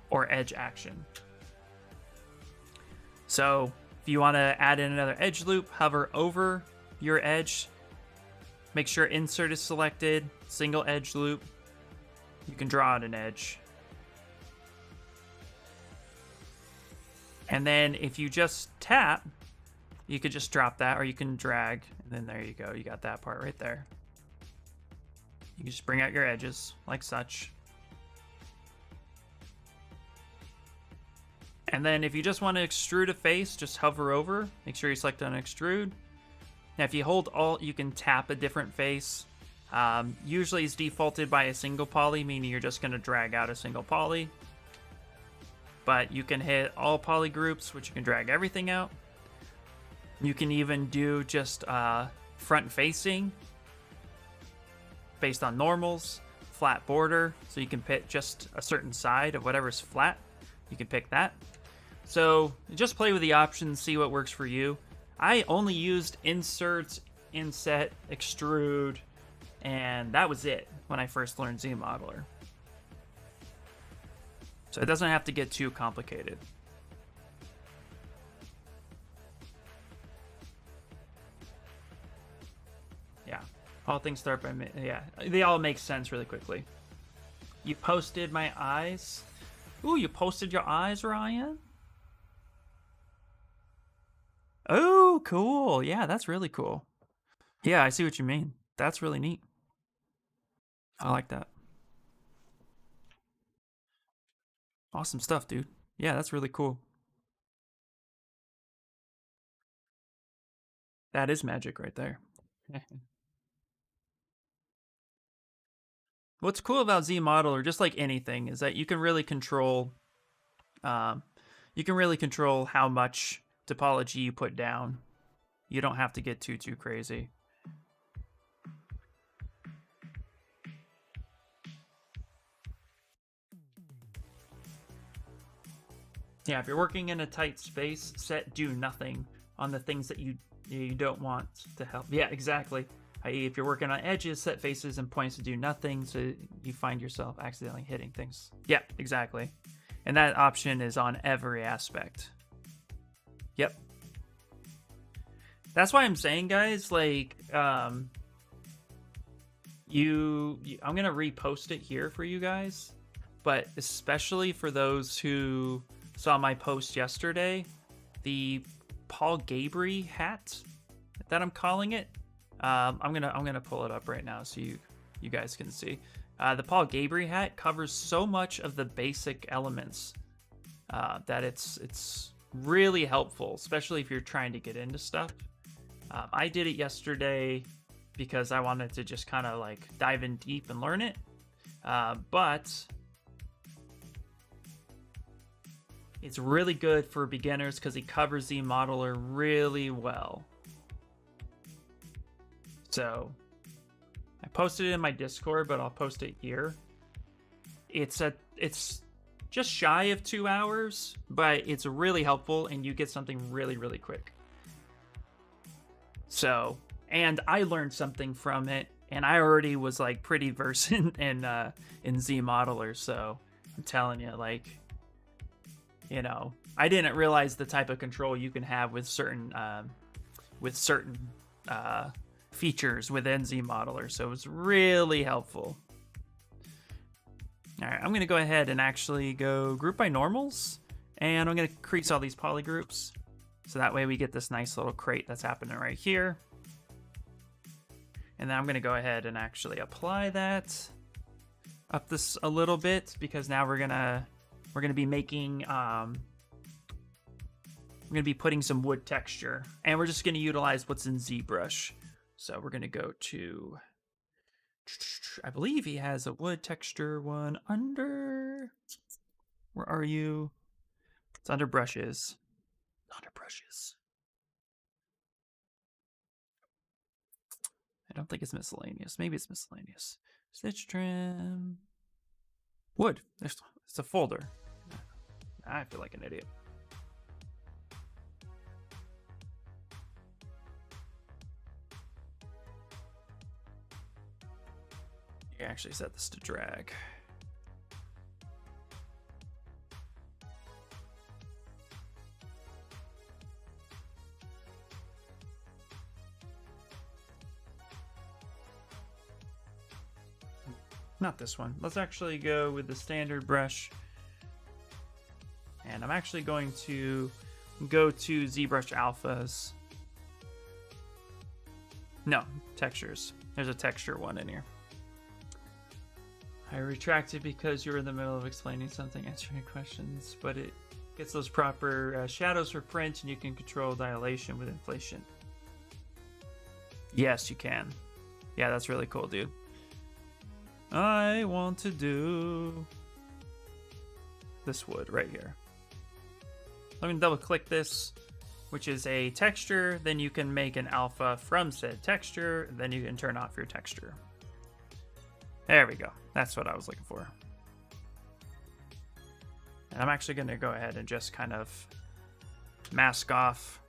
or edge action. So if you want to add in another edge loop, hover over your edge, make sure insert is selected, single edge loop. You can draw out an edge. And then if you just tap, you could just drop that, or you can drag, and then there you go. You got that part right there. You can just bring out your edges like such. And then if you just want to extrude a face, just hover over. Make sure you select on extrude. Now if you hold Alt, you can tap a different face. Usually it's defaulted by a single poly, meaning you're just going to drag out a single poly. But you can hit all poly groups, which you can drag everything out. You can even do just front facing based on normals, flat border, so you can pick just a certain side of whatever's flat. You can pick that. So just play with the options, see what works for you. I only used insert, inset, extrude, and that was it when I first learned Z Modeler. So it doesn't have to get too complicated. Yeah, all things start by yeah, they all make sense really quickly. You posted my eyes. Ooh, you posted your eyes, Ryan? Oh, cool. Yeah, that's really cool. Yeah, I see what you mean. That's really neat. I like that. Awesome stuff, dude. Yeah, that's really cool. That is magic right there. What's cool about Z Modeler, just like anything, is that you can really control how much topology you put down. You don't have to get too crazy. Yeah, if you're working in a tight space, set do nothing on the things that you don't want to help. Yeah, exactly. I.e., if you're working on edges, set faces and points to do nothing, so you find yourself accidentally hitting things. Yeah, exactly. And that option is on every aspect. Yep. That's why I'm saying, guys, like, I'm gonna repost it here for you guys, but especially for those who saw my post yesterday, the Paul Gabry hat that I'm calling it. I'm gonna pull it up right now so you guys can see. The Paul Gabry hat covers so much of the basic elements that it's really helpful, especially if you're trying to get into stuff. I did it yesterday because I wanted to just kind of like dive in deep and learn it, but it's really good for beginners because he covers the modeler really well. So I posted it in my Discord, but I'll post it here. It's just shy of 2 hours, but it's really helpful and you get something really quick. So, and I learned something from it, and I already was like pretty versed in Z Modeler, so I'm telling you, like, you know, I didn't realize the type of control you can have with certain features within Z Modeler, so it was really helpful. All right, I'm gonna go ahead and actually go group by normals, and I'm gonna crease all these poly groups, so that way we get this nice little crate that's happening right here. And then I'm gonna go ahead and actually apply that up this a little bit, because now we're gonna be making we're going to be putting some wood texture, and we're just going to utilize what's in ZBrush. So we're going to go to, I believe he has a wood texture one under, where are you? It's under brushes. Under brushes. I don't think it's miscellaneous. Maybe it's miscellaneous. Stitch trim. Wood. It's a folder. I feel like an idiot. You actually set this to drag. Not this one. Let's actually go with the standard brush. And I'm actually going to go to ZBrush Alphas. No, textures. There's a texture one in here. I retracted because you were in the middle of explaining something, answering questions, but it gets those proper shadows for print, and you can control dilation with inflation. Yes, you can. Yeah, that's really cool, dude. I want to do this wood right here. I'm gonna double click this, which is a texture. Then you can make an alpha from said texture. Then you can turn off your texture. There we go. That's what I was looking for. And I'm actually gonna go ahead and just kind of mask off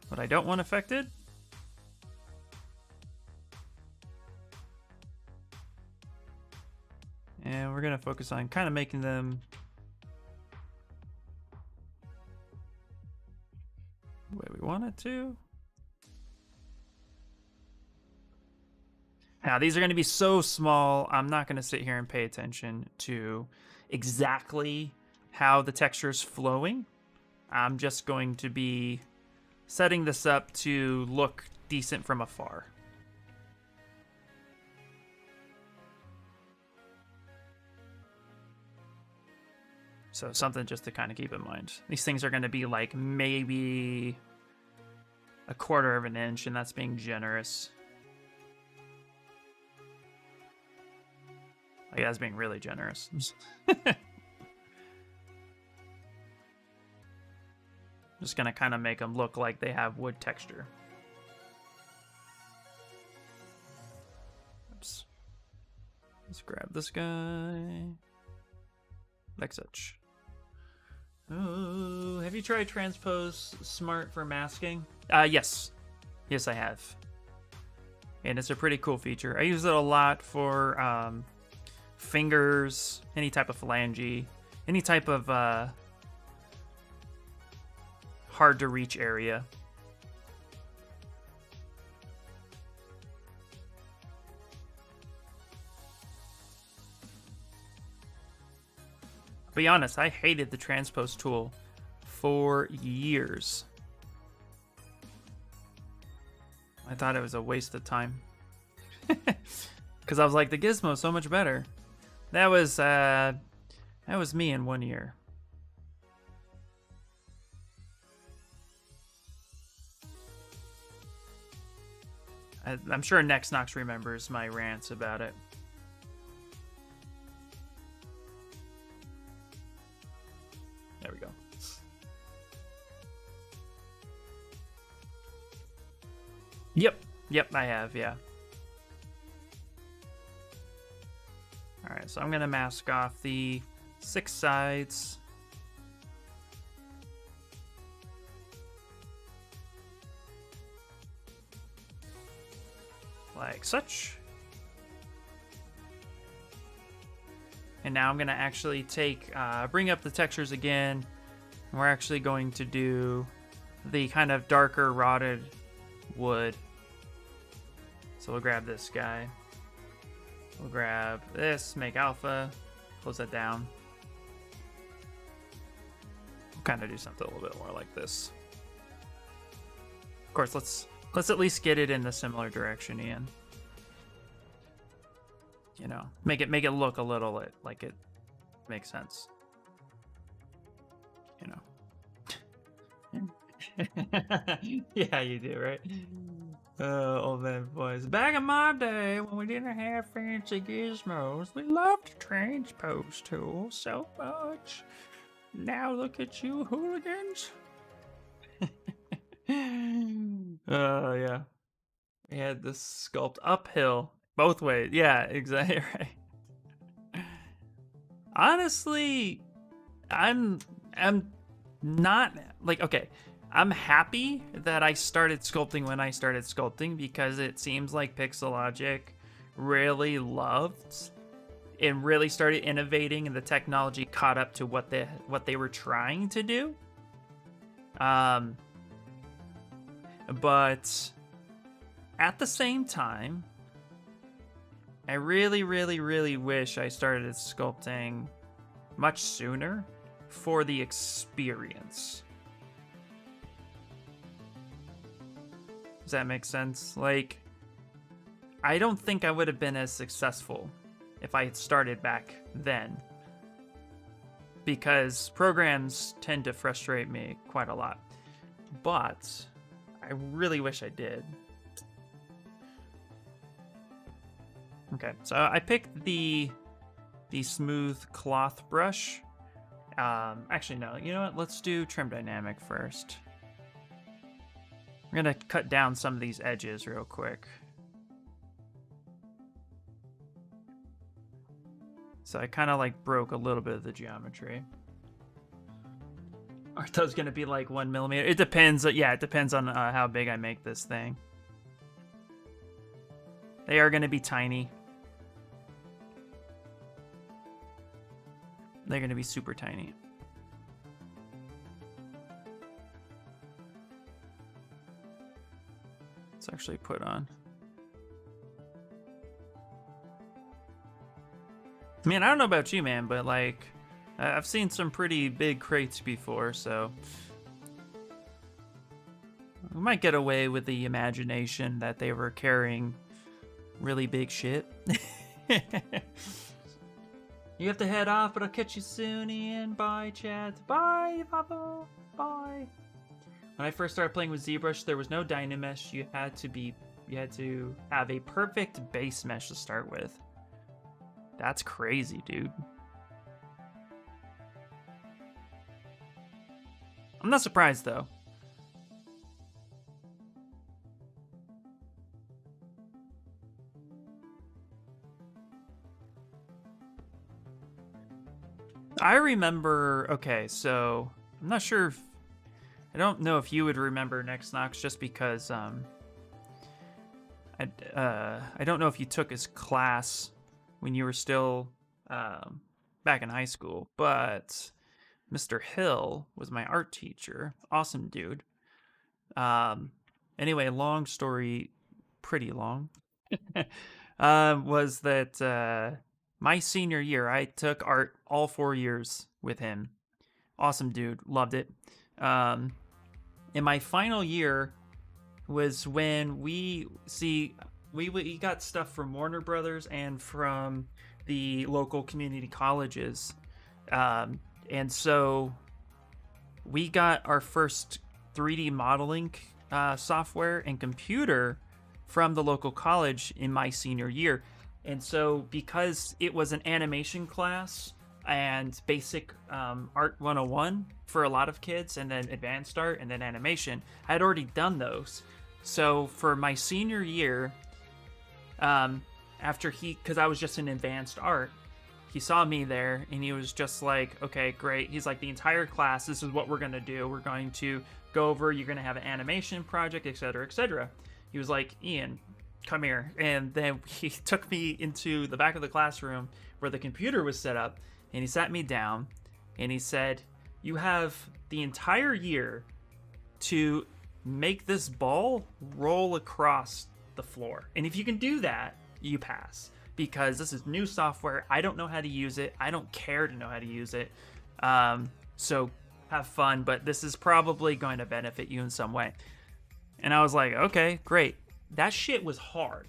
what I don't want affected. And we're going to focus on kind of making them the way we want it to. Now, these are going to be so small, I'm not going to sit here and pay attention to exactly how the texture is flowing. I'm just going to be setting this up to look decent from afar. So something just to kind of keep in mind. These things are going to be like maybe 1/4 of an inch, and that's being generous. Oh, yeah, that's being really generous. Just going to kind of make them look like they have wood texture. Oops. Let's grab this guy. Like such. Oh, have you tried Transpose Smart for masking? Yes. Yes, I have. And it's a pretty cool feature. I use it a lot for fingers, any type of phalange, any type of hard to reach area. To be honest, I hated the Transpose tool for years. I thought it was a waste of time. Because I was like, the gizmo's so much better. That was me in 1 year. I'm sure Nexnox remembers my rants about it. There we go. Yep, I have, yeah. Alright, so I'm going to mask off the 6 sides. Like such. And now I'm going to actually bring up the textures again. And we're actually going to do the kind of darker rotted wood. So we'll grab this guy. We'll grab this, make alpha, close that down. We'll kind of do something a little bit more like this. Of course, let's at least get it in the similar direction, Ian. You know, make it look a little like it makes sense. You know. Yeah, you do, right? Old man voice. Back in my day, when we didn't have fancy gizmos, we loved the transpose tool so much. Now look at you, hooligans. Yeah. We had this sculpt uphill both ways. Yeah, exactly right. Honestly, I'm not like, okay, I'm happy that I started sculpting when I started sculpting, because it seems like Pixelogic really loved and really started innovating, and the technology caught up to what they were trying to do. But at the same time, I really, really, really wish I started sculpting much sooner for the experience. Does that make sense? Like, I don't think I would have been as successful if I had started back then, because programs tend to frustrate me quite a lot. But I really wish I did. Okay, so I picked the smooth cloth brush. Actually, no. You know what? Let's do trim dynamic first. I'm gonna cut down some of these edges real quick. So I kind of like broke a little bit of the geometry. Are those gonna be like 1 millimeter? It depends. Yeah, it depends on how big I make this thing. They are gonna be tiny. They're gonna be super tiny. Let's actually put on. I mean, I don't know about you, man, but like, I've seen some pretty big crates before, so we might get away with the imagination that they were carrying really big shit. You have to head off, but I'll catch you soon, Ian. Bye, chat. Bye, Papa. Bye. When I first started playing with ZBrush, there was no Dynamesh. You had to have a perfect base mesh to start with. That's crazy, dude. I'm not surprised, though. I remember, okay, so I'm not sure if, I don't know if you would remember Next Nox, just because I don't know if you took his class when you were still back in high school, but Mr. Hill was my art teacher. Awesome dude. Anyway, long story, pretty long, was that my senior year, I took art all 4 years with him. Awesome dude, loved it. In my final year was when we got stuff from Warner Brothers and from the local community colleges. And so we got our first 3D modeling software and computer from the local college in my senior year. And so because it was an animation class and basic art 101 for a lot of kids, and then advanced art and then animation, I had already done those. So for my senior year, because I was just in advanced art, he saw me there and he was just like, okay, great. He's like, the entire class, this is what we're going to do. We're going to go over, you're going to have an animation project, etc., etc. He was like, Ian, come here. And then he took me into the back of the classroom where the computer was set up, and he sat me down and he said, you have the entire year to make this ball roll across the floor. And if you can do that, you pass. Because this is new software. I don't know how to use it. I don't care to know how to use it. So have fun, but this is probably going to benefit you in some way. And I was like, okay, great. That shit was hard.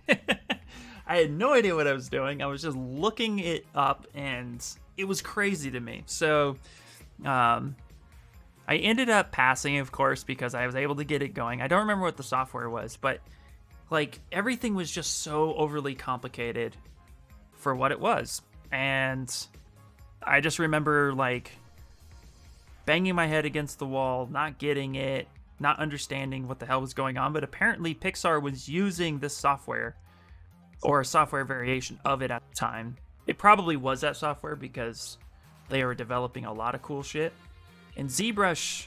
I had no idea what I was doing. I was just looking it up, and it was crazy to me. So I I ended up passing, of course, because I was able to get it going. I don't remember what the software was, but like everything was just so overly complicated for what it was. And I just remember like banging my head against the wall, not getting it, not understanding what the hell was going on. But apparently Pixar was using this software or a software variation of it at the time. It probably was that software because they were developing a lot of cool shit. And ZBrush,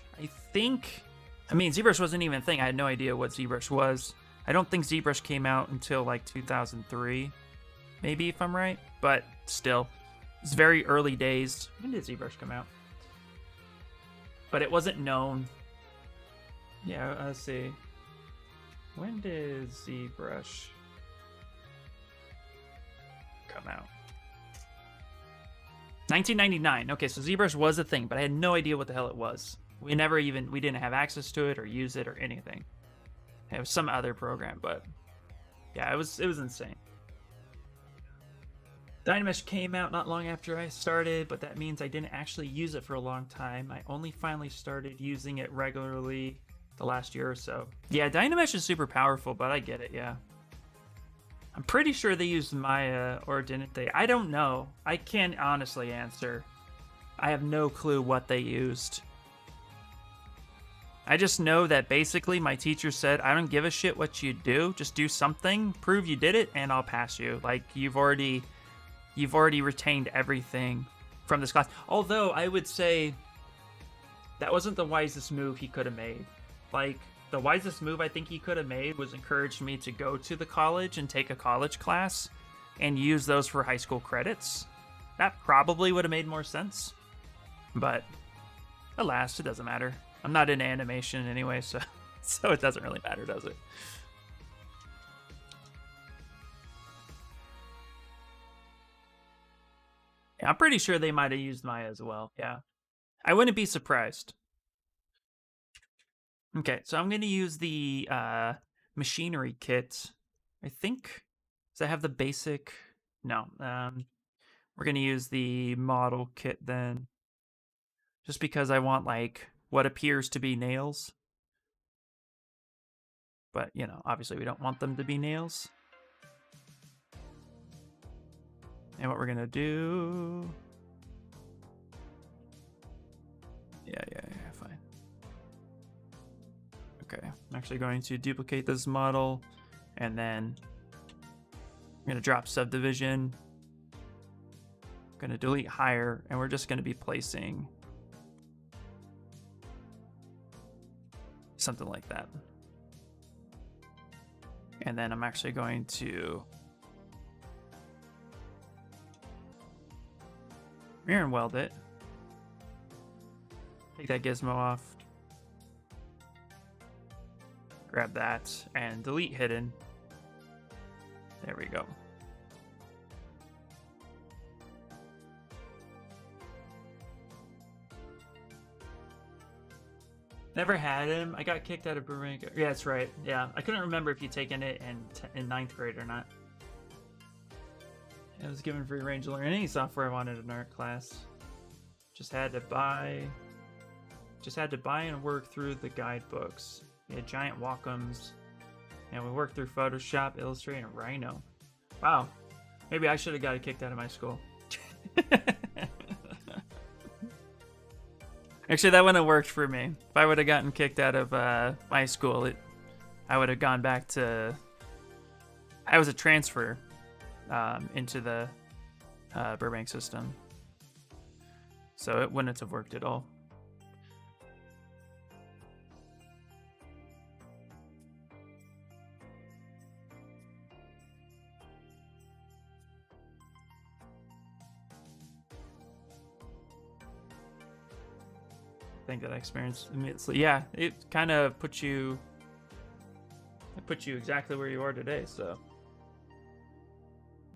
ZBrush wasn't even a thing. I had no idea what ZBrush was. I don't think ZBrush came out until like 2003, maybe, if I'm right. But still, it's very early days. When did ZBrush come out? But it wasn't known. Yeah, let's see. When did ZBrush come out? 1999. Okay, so ZBrush was a thing, but I had no idea what the hell it was. We didn't have access to it or use it or anything. It was some other program, but yeah, it was insane. Dynamesh came out not long after I started, but that means I didn't actually use it for a long time. I only finally started using it regularly the last year or so. Yeah, Dynamesh is super powerful, but I get it, yeah. I'm pretty sure they used Maya, or didn't they? I don't know. I can't honestly answer. I have no clue what they used. I just know that basically my teacher said, I don't give a shit what you do. Just do something, prove you did it, and I'll pass you. Like, you've already retained everything from this class. Although, I would say that wasn't the wisest move he could have made. Like, the wisest move I think he could have made was encourage me to go to the college and take a college class and use those for high school credits. That probably would have made more sense. But, alas, it doesn't matter. I'm not into animation anyway, so it doesn't really matter, does it? Yeah, I'm pretty sure they might have used Maya as well. Yeah. I wouldn't be surprised. Okay, so I'm going to use the machinery kit. I think. Does that have the basic? No. We're going to use the model kit then. Just because I want, like, what appears to be nails. But, you know, obviously we don't want them to be nails. And what we're going to do... Yeah, fine. Okay, I'm actually going to duplicate this model, and then I'm going to drop subdivision. I'm going to delete higher, and we're just going to be placing something like that. And then I'm actually going to mirror and weld it. Take that gizmo off. Grab that and delete hidden. There we go. Never had him. I got kicked out of Burbank. Yeah, that's right. Yeah, I couldn't remember if you'd taken it in 9th grade or not. I was given free range to learn any software I wanted in art class. Just had to buy and work through the guidebooks. We had giant Wacom's, and we worked through Photoshop, Illustrator, and Rhino. Wow, maybe I should have got kicked out of my school. Actually, that wouldn't have worked for me. If I would have gotten kicked out of my school, I would have gone back to... I was a transfer into the Burbank system. So it wouldn't have worked at all. I think that experience immediately, yeah, it kind of put you exactly where you are today. So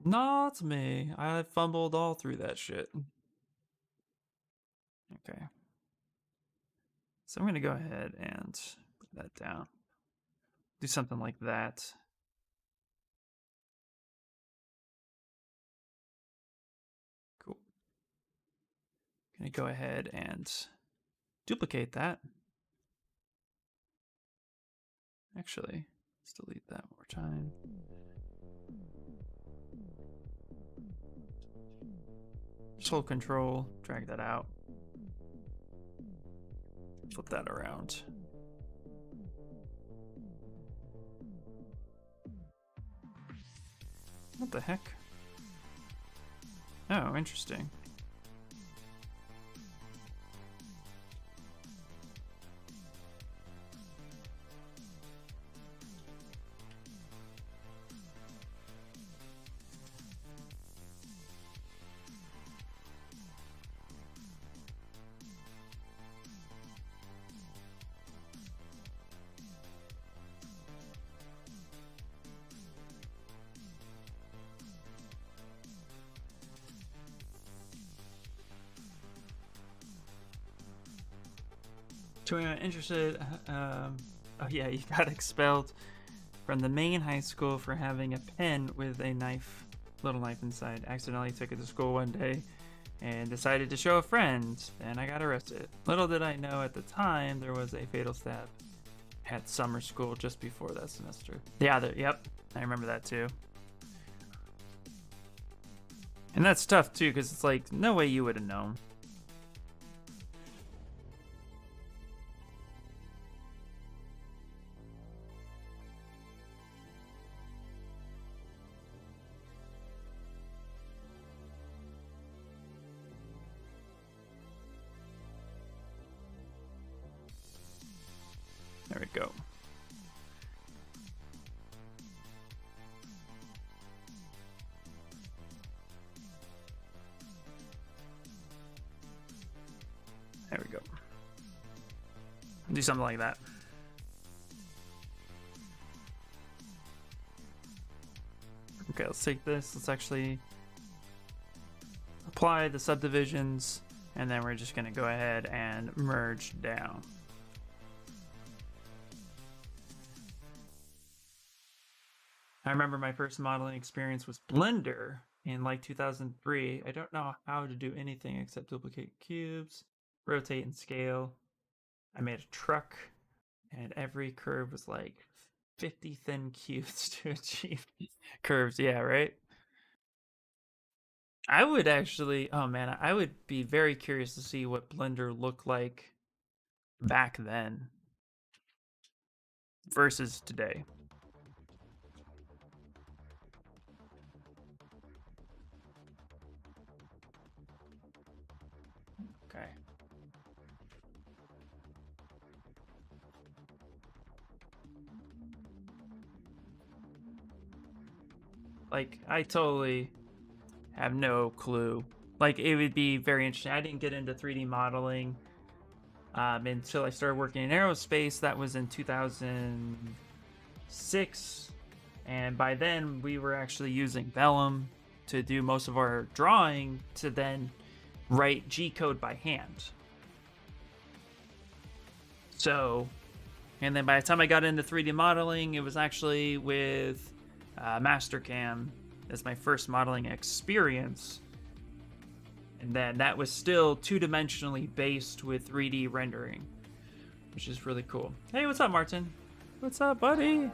not me. I fumbled all through that shit. Okay, so I'm gonna go ahead and put that down. Do something like that. Cool. Gonna go ahead and duplicate that. Actually, let's delete that one more time. Just hold control, drag that out. Flip that around. What the heck? Oh, interesting. To anyone interested, oh yeah, you got expelled from the main high school for having a pen with a knife, little knife inside. Accidentally took it to school one day and decided to show a friend, and I got arrested. Little did I know at the time there was a fatal stab at summer school just before that semester. Yeah, yep, I remember that too. And that's tough too, because it's like, no way you would have known. There we go. There we go. Do something like that. Okay, let's take this. Let's actually apply the subdivisions, and then we're just going to go ahead and merge down. I remember my first modeling experience was Blender in like 2003. I don't know how to do anything except duplicate cubes, rotate and scale. I made a truck, and every curve was like 50 thin cubes to achieve curves. Yeah, right? I would actually, oh man, I would be very curious to see what Blender looked like back then versus today. Okay. Like, I totally have no clue. Like, it would be very interesting. I didn't get into 3D modeling until I started working in aerospace. That was in 2006. And by then, we were actually using Vellum to do most of our drawing to then write G-code by hand. So, and then by the time I got into 3D modeling, it was actually with Mastercam as my first modeling experience. And then that was still two-dimensionally based with 3D rendering, which is really cool. Hey, what's up, Martin? What's up, buddy?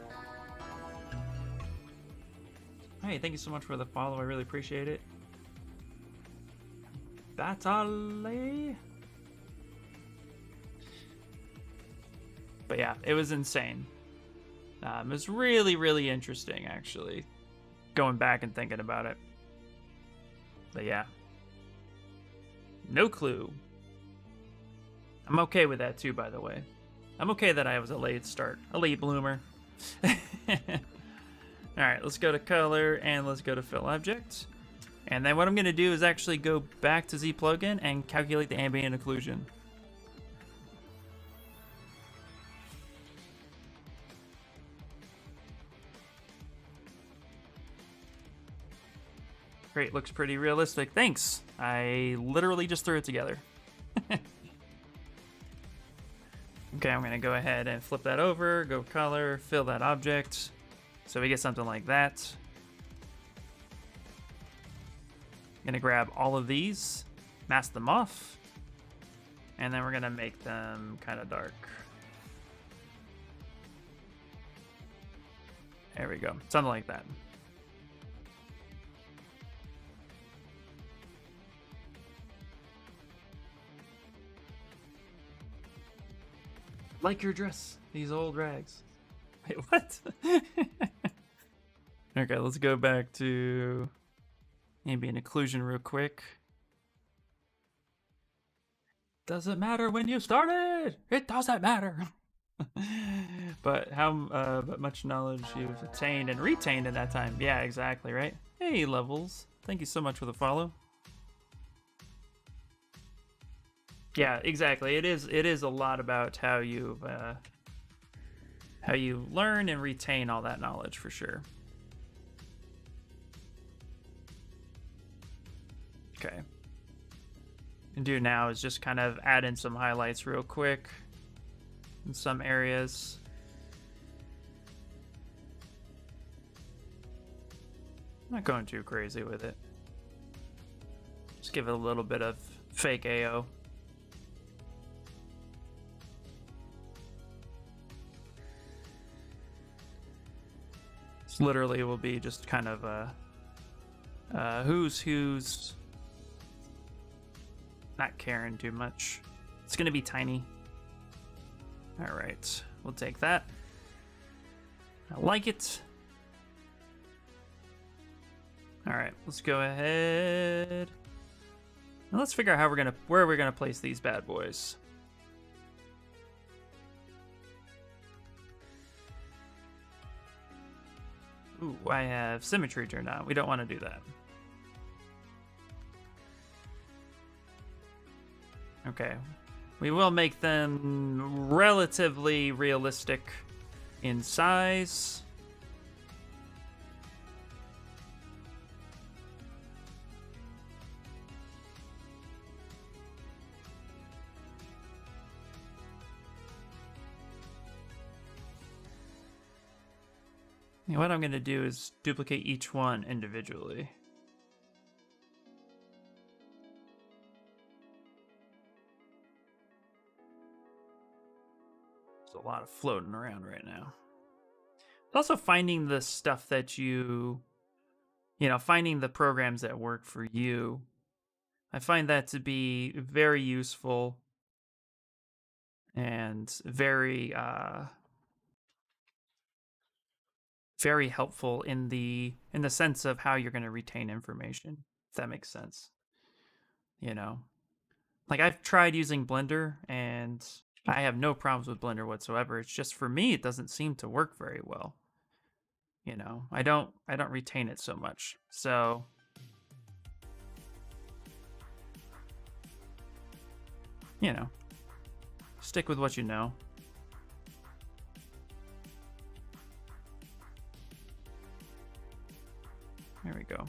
Hey, thank you so much for the follow. I really appreciate it. Batale. But yeah, it was insane. It was really, really interesting, actually, going back and thinking about it. But yeah, no clue. I'm okay with that too, by the way. I'm okay that I was a late start, a late bloomer. All right, let's go to color and let's go to fill object. And then what I'm gonna do is actually go back to Z plugin and calculate the ambient occlusion. Great, looks pretty realistic. Thanks. I literally just threw it together. Okay, I'm gonna go ahead and flip that over, go color, fill that object. So we get something like that. I'm gonna grab all of these, mask them off. And then we're gonna make them kind of dark. There we go. Something like that. Like your dress, these old rags. Wait, what? Okay, let's go back to ambient occlusion real quick. Doesn't matter when you started. It doesn't matter. But but much knowledge you've attained and retained in that time. Yeah, exactly, right? Hey, Levels. Thank you so much for the follow. Yeah, exactly. It is a lot about how you learn and retain all that knowledge for sure. Okay. What do now is just kind of add in some highlights real quick in some areas. Not going too crazy with it. Just give it a little bit of fake AO. This literally will be just kind of who's not caring too much. It's gonna be tiny. All right, we'll take that. I like it. All right, let's go ahead and let's figure out how where we're gonna place these bad boys. Ooh, I have symmetry turned on. We don't want to do that. Okay, we will make them relatively realistic in size. And what I'm going to do is duplicate each one individually. There's a lot of floating around right now. Also finding the stuff that finding the programs that work for you. I find that to be very useful and very very helpful in the sense of how you're going to retain information, if that makes sense. Like I've tried using Blender and I have no problems with Blender whatsoever. It's just for me it doesn't seem to work very well. I don't retain it so much. So stick with what you know. There we go.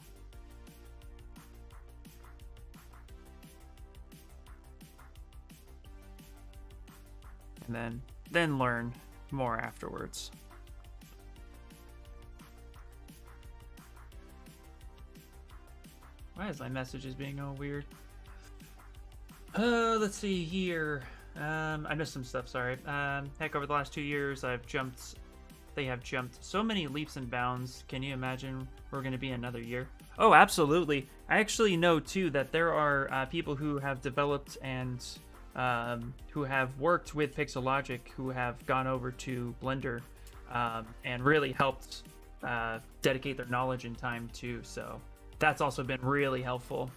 And then learn more afterwards. Why is my messages being all weird? Let's see here. I missed some stuff, sorry. Heck, over the last 2 years, they have jumped so many leaps and bounds. Can you imagine we're going to be another year? Oh, absolutely. I actually know, too, that there are people who have developed and who have worked with Pixelogic who have gone over to Blender and really helped dedicate their knowledge and time, too. So that's also been really helpful.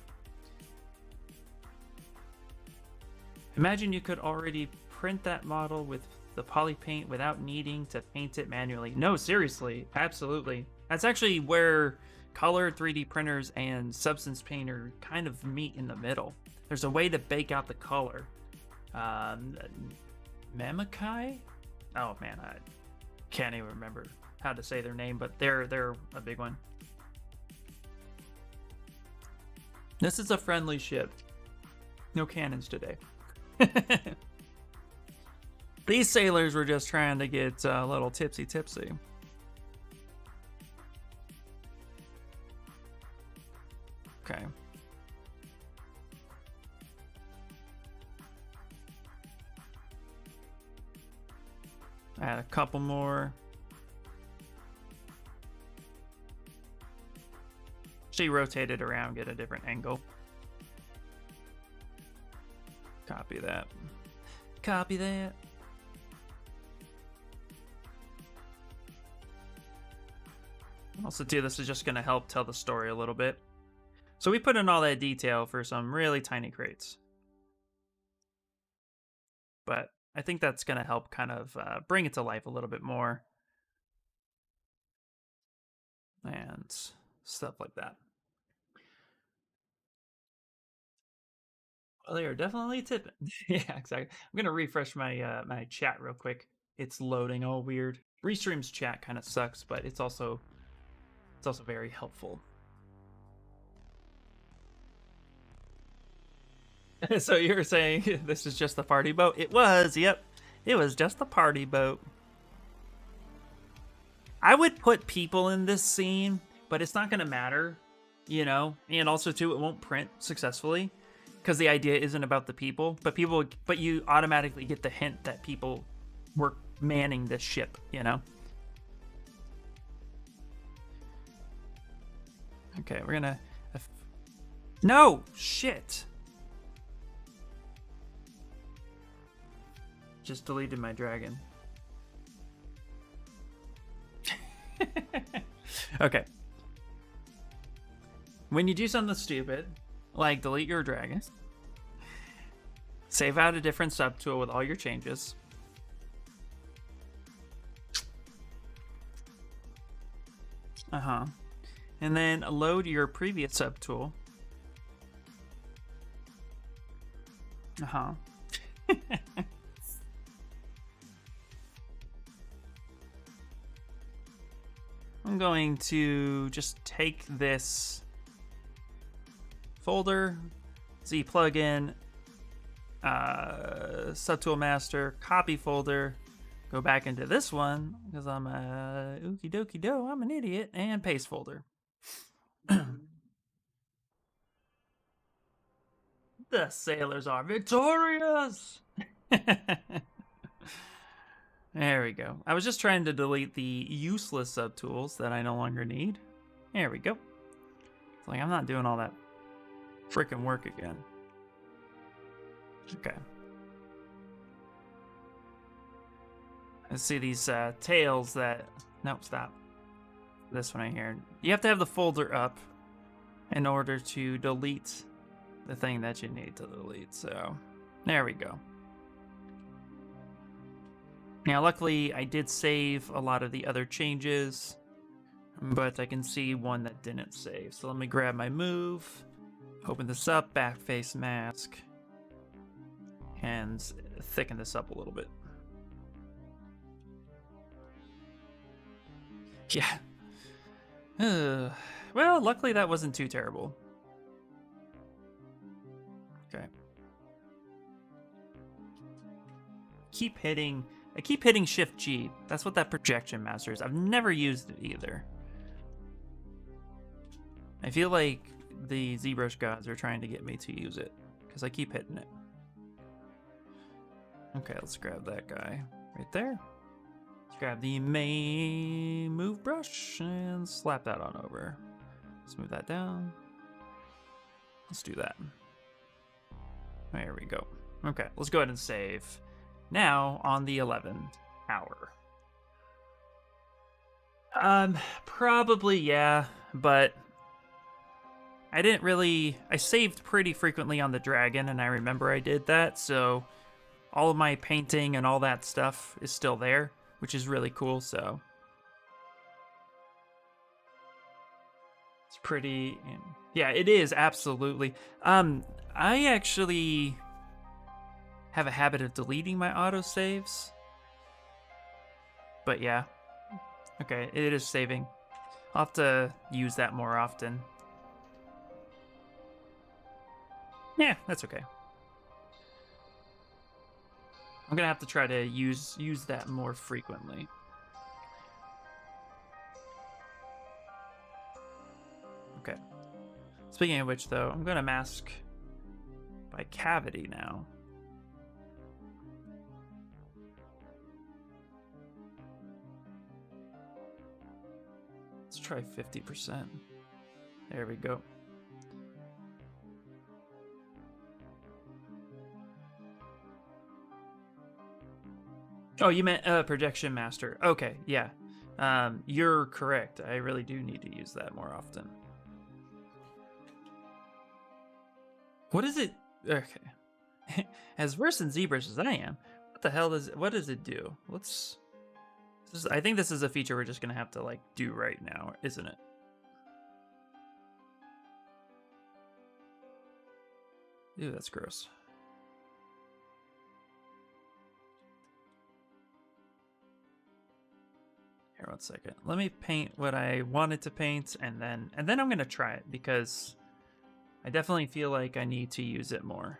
Imagine you could already print that model with the polypaint without needing to paint it manually. No, seriously, absolutely. That's actually where color 3D printers and Substance Painter kind of meet in the middle. There's a way to bake out the color. Mamakai? Oh man, I can't even remember how to say their name, but they're a big one. This is a friendly ship. No cannons today. These sailors were just trying to get a little tipsy. Okay. Add a couple more. Actually rotate it around, get a different angle. Copy that. Copy that. Also too, this is just going to help tell the story a little bit. So we put in all that detail for some really tiny crates. But I think that's going to help kind of bring it to life a little bit more. And stuff like that. Well, they are definitely tipping. Yeah, exactly. I'm going to refresh my my chat real quick. It's loading all weird. Restream's chat kind of sucks, but it's also very helpful. So you're saying this is just the party boat? It was, yep. It was just the party boat. I would put people in this scene, but it's not going to matter, you know? And also, too, it won't print successfully because the idea isn't about the people, but you automatically get the hint that people were manning this ship, you know? Okay, we're gonna... No! Shit! Just deleted my dragon. Okay. When you do something stupid, like delete your dragon, save out a different subtool with all your changes. And then load your previous subtool. I'm going to just take this folder, Z plugin, subtool master, copy folder, go back into this one because I'm a ookie dokie do, I'm an idiot, and paste folder. The sailors are victorious! There we go. I was just trying to delete the useless subtools that I no longer need. There we go. It's like I'm not doing all that freaking work again. Okay. Let's see these tails that... Nope, stop. This one right here. You have to have the folder up in order to delete the thing that you need to delete. So, there we go. Now, luckily, I did save a lot of the other changes, but I can see one that didn't save. So let me grab my move, open this up, back face mask, and thicken this up a little bit. Yeah. Well, luckily that wasn't too terrible. Okay. I keep hitting Shift G. That's what that projection master is. I've never used it either. I feel like the ZBrush gods are trying to get me to use it because I keep hitting it. Okay, let's grab that guy right there. Let's grab the main move brush and slap that on over. Let's move that down. Let's do that. There we go. Okay, let's go ahead and save. Now on the 11th hour. Probably, yeah, but I didn't really... I saved pretty frequently on the dragon, and I remember I did that, so all of my painting and all that stuff is still there, which is really cool, so... It's pretty... Yeah, it is, absolutely. I actually have a habit of deleting my autosaves. But yeah. Okay, it is saving. I'll have to use that more often. Yeah, that's okay. I'm gonna have to try to use that more frequently. Okay. Speaking of which, though, I'm gonna mask by cavity now. try 50%. There we go. Oh, you meant projection master. Okay, yeah. You're correct. I really do need to use that more often. What is it? Okay. As worse in ZBrush as I am, what the hell what does it do? I think this is a feature we're just gonna have to like do right now, isn't it? Ew, that's gross. Here, 1 second. Let me paint what I wanted to paint, and then I'm gonna try it because I definitely feel like I need to use it more.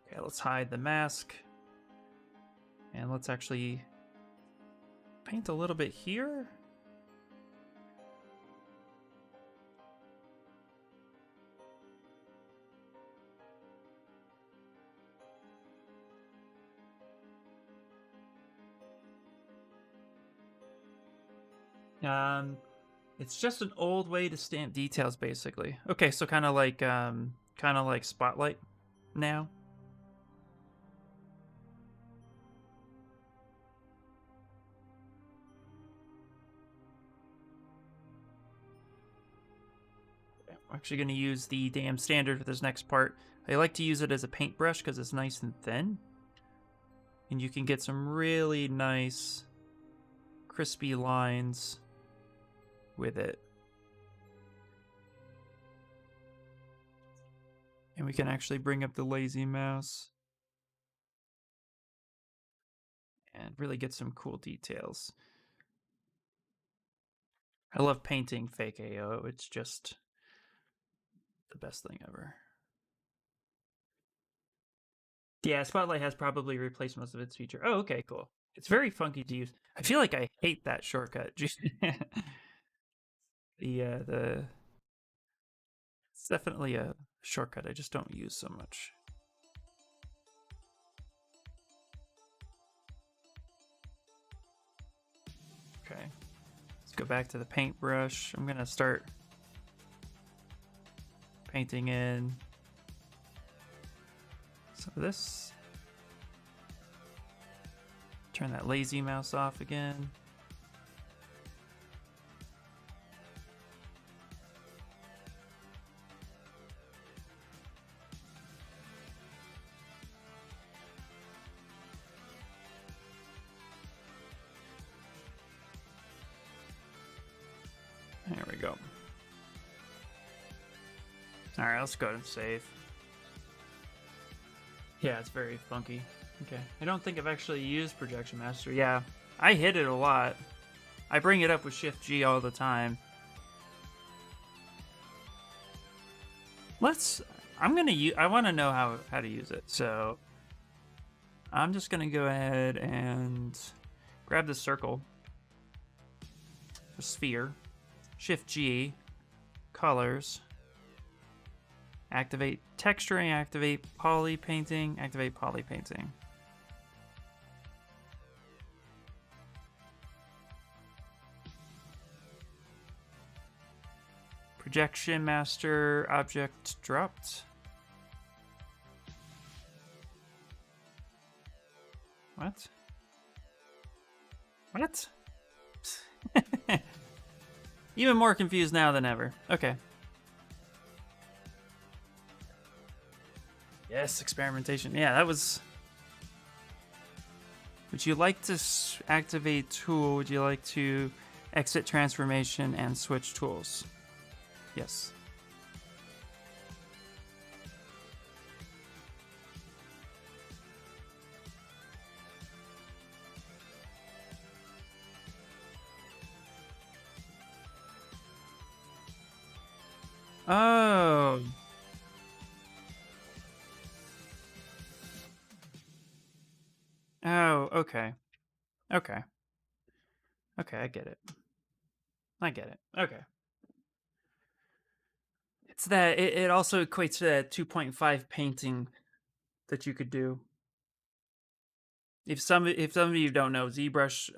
Okay, let's hide the mask. And let's actually paint a little bit here. It's just an old way to stamp details, basically. Okay, so kind of like Spotlight now. I'm actually going to use the damn standard for this next part. I like to use it as a paintbrush because it's nice and thin. And you can get some really nice, crispy lines with it. And we can actually bring up the lazy mouse and really get some cool details. I love painting fake AO. It's just the best thing ever. Yeah, Spotlight has probably replaced most of its feature. Oh, okay, cool. It's very funky to use. I feel like I hate that shortcut. The it's definitely a shortcut I just don't use so much. Okay, let's go back to the paintbrush. I'm gonna start painting in some of this. Turn that lazy mouse off again. There we go. All right, let's go and save. Yeah, it's very funky. Okay, I don't think I've actually used Projection Master. Yeah, I hit it a lot. I bring it up with Shift G all the time. I want to know how to use it. So I'm just gonna go ahead and grab the circle, the sphere, Shift G, colors, activate texturing, activate poly painting, activate poly painting. Projection master object dropped. What? What? Even more confused now than ever. Okay. Yes, experimentation. Yeah, that was... Would you like to activate tool? Would you like to exit transformation and switch tools? Yes. Oh. Oh, okay. Okay. Okay, I get it. I get it. Okay. It's that it also equates to that 2.5 painting that you could do. If some of you don't know, ZBrush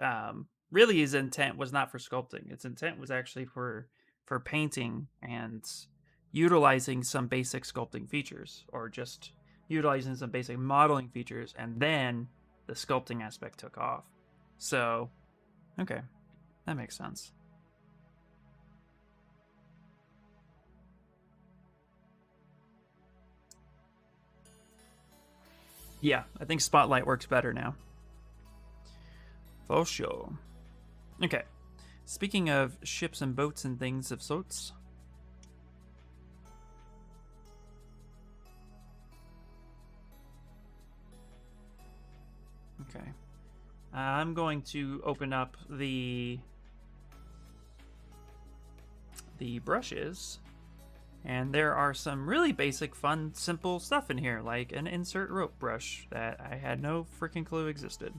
really his intent was not for sculpting. Its intent was actually for painting and utilizing some basic sculpting features, or just utilizing some basic modeling features, and then the sculpting aspect took off. So, okay, that makes sense. Yeah, I think Spotlight works better now. For sure. Okay. Speaking of ships and boats and things of sorts. Okay. I'm going to open up the brushes, and there are some really basic, fun, simple stuff in here, like an insert rope brush that I had no freaking clue existed.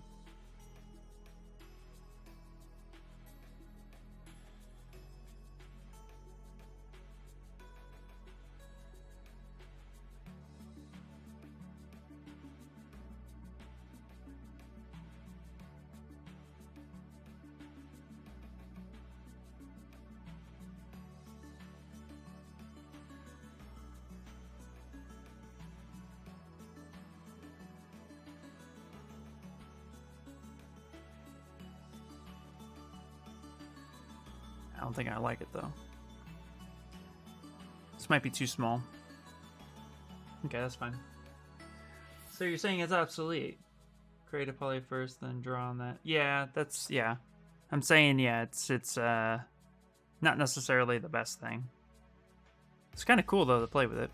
I don't think I like it though. This might be too small. Okay, that's fine. So you're saying it's obsolete? Create a poly first, then draw on that. Yeah, that's, yeah. I'm saying, yeah, it's not necessarily the best thing. It's kind of cool though to play with it.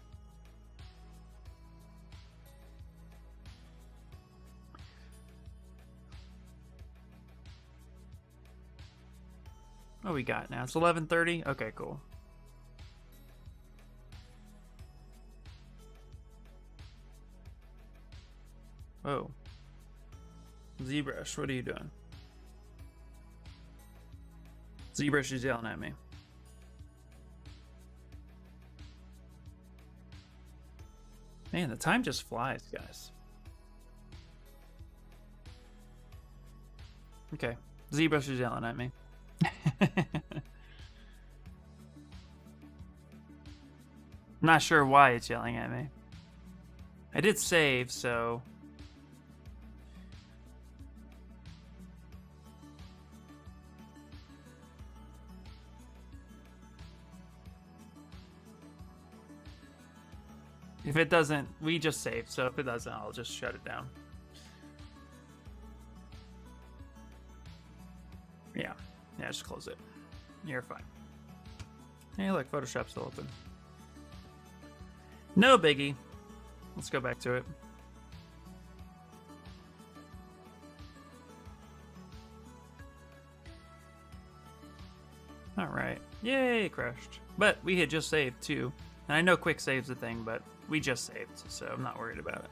What we got now? It's 11:30. Okay, cool. Whoa. ZBrush, what are you doing? ZBrush is yelling at me. Man, the time just flies, guys. Okay, ZBrush is yelling at me. Not sure why it's yelling at me. I did save, so... If it doesn't, we just saved, so if it doesn't, I'll just shut it down. Yeah, just close it. You're fine. Hey, look, Photoshop's still open. No biggie. Let's go back to it. Alright. Yay, crashed. But we had just saved, too. And I know quick save's a thing, but we just saved, so I'm not worried about it.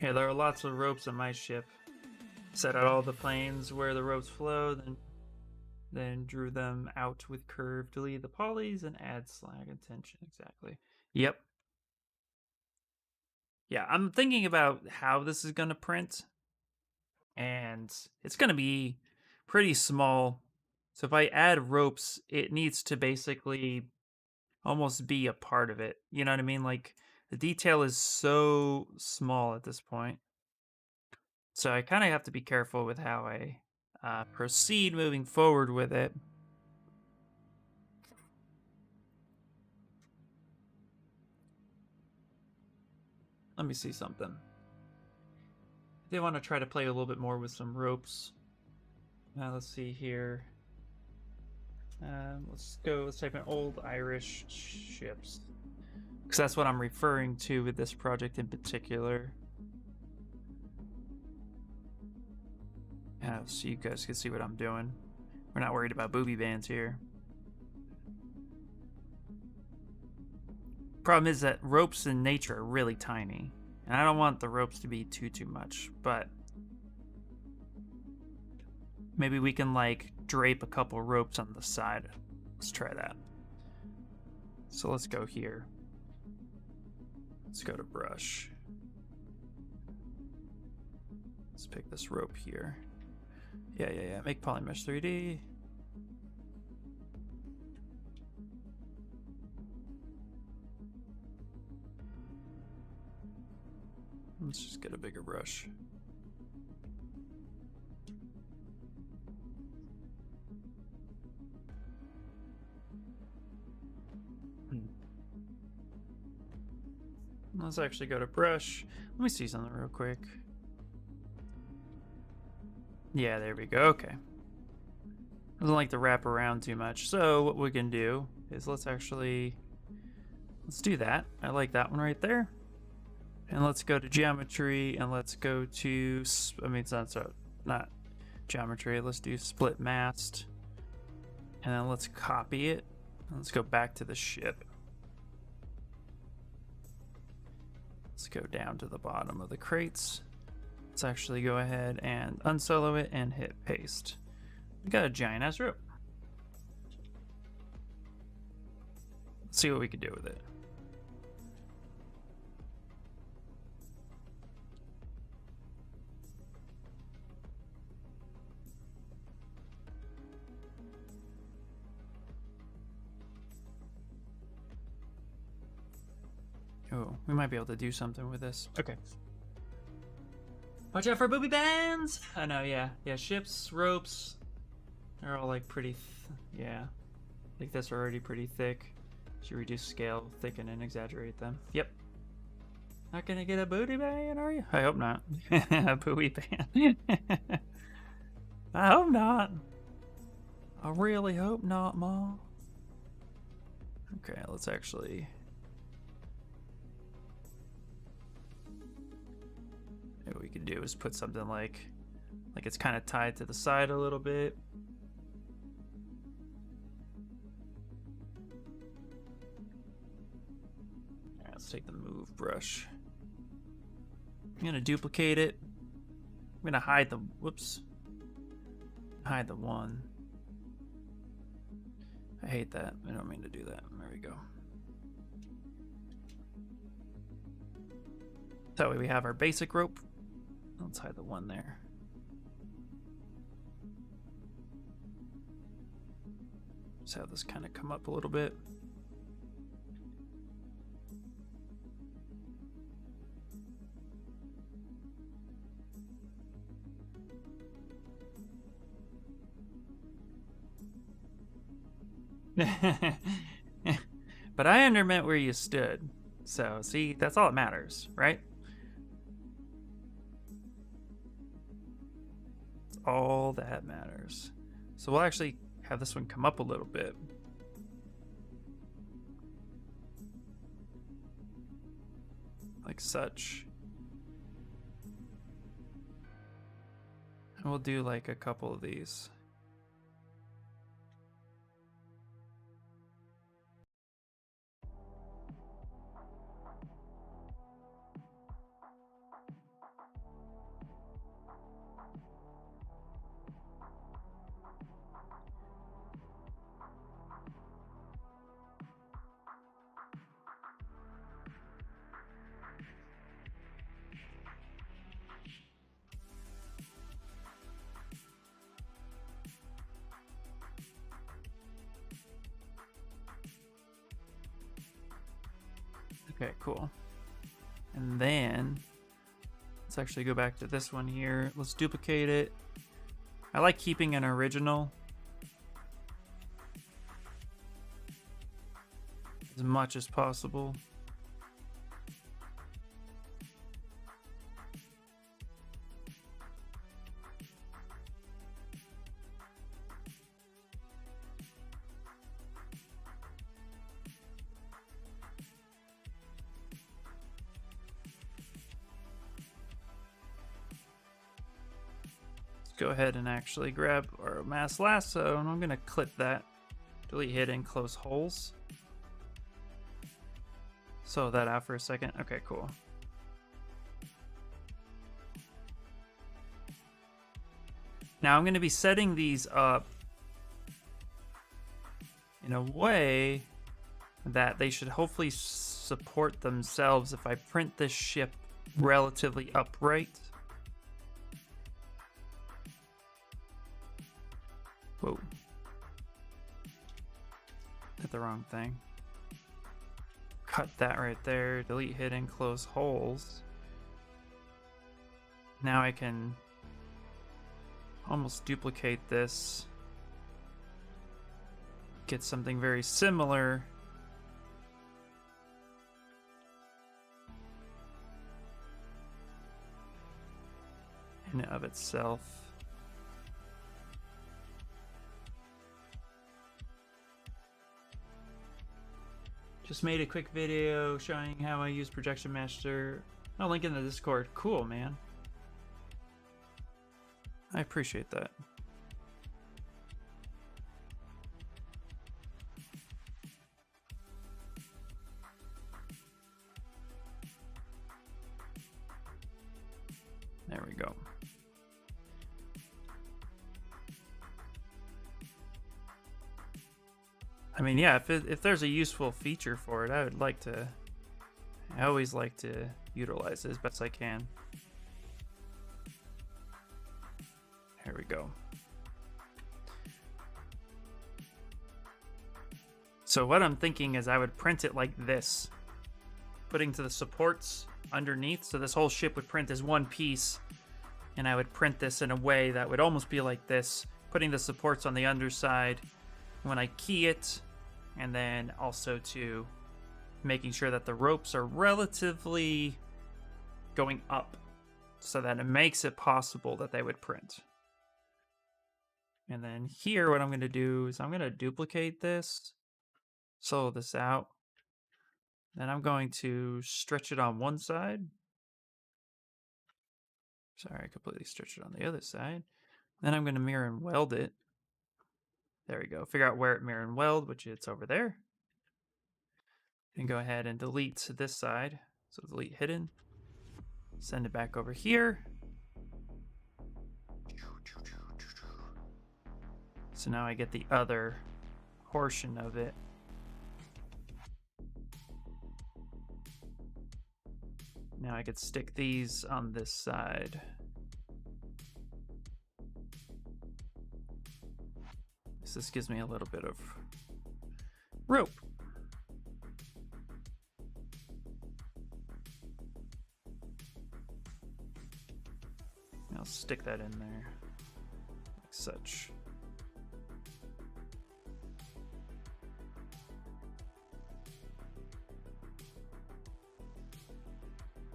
Yeah, there are lots of ropes on my ship. Set out all the planes where the ropes flow, then drew them out with curve, delete the polys, and add slag and tension. Exactly. Yep. Yeah, I'm thinking about how this is going to print, and it's going to be pretty small. So if I add ropes, it needs to basically almost be a part of it. You know what I mean? Like, the detail is so small at this point. So I kind of have to be careful with how I proceed moving forward with it. Let me see something. I did want to try to play a little bit more with some ropes. Now let's see here. Let's type in old Irish ships. Because that's what I'm referring to with this project in particular. Yeah, so you guys can see what I'm doing. We're not worried about booby bands here. Problem is that ropes in nature are really tiny. And I don't want the ropes to be too much, but maybe we can like drape a couple ropes on the side. Let's try that. So let's go here. Let's go to brush. Let's pick this rope here. Yeah. Make polymesh 3D. Let's just get a bigger brush. Let's actually go to brush. Let me see something real quick. Yeah, there we go. Okay. Doesn't like to wrap around too much. So what we can do is let's do that. I like that one right there. And let's go to geometry and let's go to, I mean, it's not geometry. Let's do split mast. And then let's copy it. Let's go back to the ship. Let's go down to the bottom of the crates. Let's actually go ahead and unsolo it and hit paste. We got a giant ass rope. Let's see what we can do with it. Oh, we might be able to do something with this. Okay. Watch out for booby bands! I know, yeah. Yeah, ships, ropes. They're all like pretty, yeah. Like this are already pretty thick. Should reduce scale, thicken, and exaggerate them. Yep. Not gonna get a booty band, are you? I hope not. A booby band. I hope not. I really hope not, Ma. Okay, let's actually... What we could do is put something like it's kind of tied to the side a little bit. All right, let's take the move brush. I'm gonna duplicate it. I'm gonna hide the, whoops. Hide the one. I hate that. I don't mean to do that. There we go. That way we have our basic rope. Let's hide the one there. Just have this kind of come up a little bit. But I undermeant where you stood. So, see, that's all that matters, right? All that matters. So we'll actually have this one come up a little bit. Like such. And we'll do like a couple of these. Okay, cool. And then let's actually go back to this one here. Let's duplicate it. I like keeping an original as much as possible. Go ahead and actually grab our mass lasso, and I'm gonna clip that, delete hidden, close holes. So that out for a second. Okay, cool. Now I'm gonna be setting these up in a way that they should hopefully support themselves if I print this ship relatively upright. hit the wrong thing. Cut that right there. Delete hidden, close holes. Now I can almost duplicate this. Get something very similar. In and of itself. Just made a quick video showing how I use Projection Master. I'll link in the Discord. Cool, man. I appreciate that. There we go. I mean, yeah, if there's a useful feature for it, I always like to utilize it as best I can. Here we go. So what I'm thinking is I would print it like this, putting to the supports underneath, so this whole ship would print as one piece, and I would print this in a way that would almost be like this, putting the supports on the underside when I key it, and then also to making sure that the ropes are relatively going up so that it makes it possible that they would print. And then here what I'm going to do is I'm going to duplicate this, solo this out, then I'm going to stretch it on one side. Sorry, I completely stretched it on the other side. Then I'm going to mirror and weld it. There we go. Figure out where it mirror and weld, which it's over there. And go ahead and delete this side. So delete hidden. Send it back over here. So now I get the other portion of it. Now I could stick these on this side. So this gives me a little bit of rope. I'll stick that in there, like such.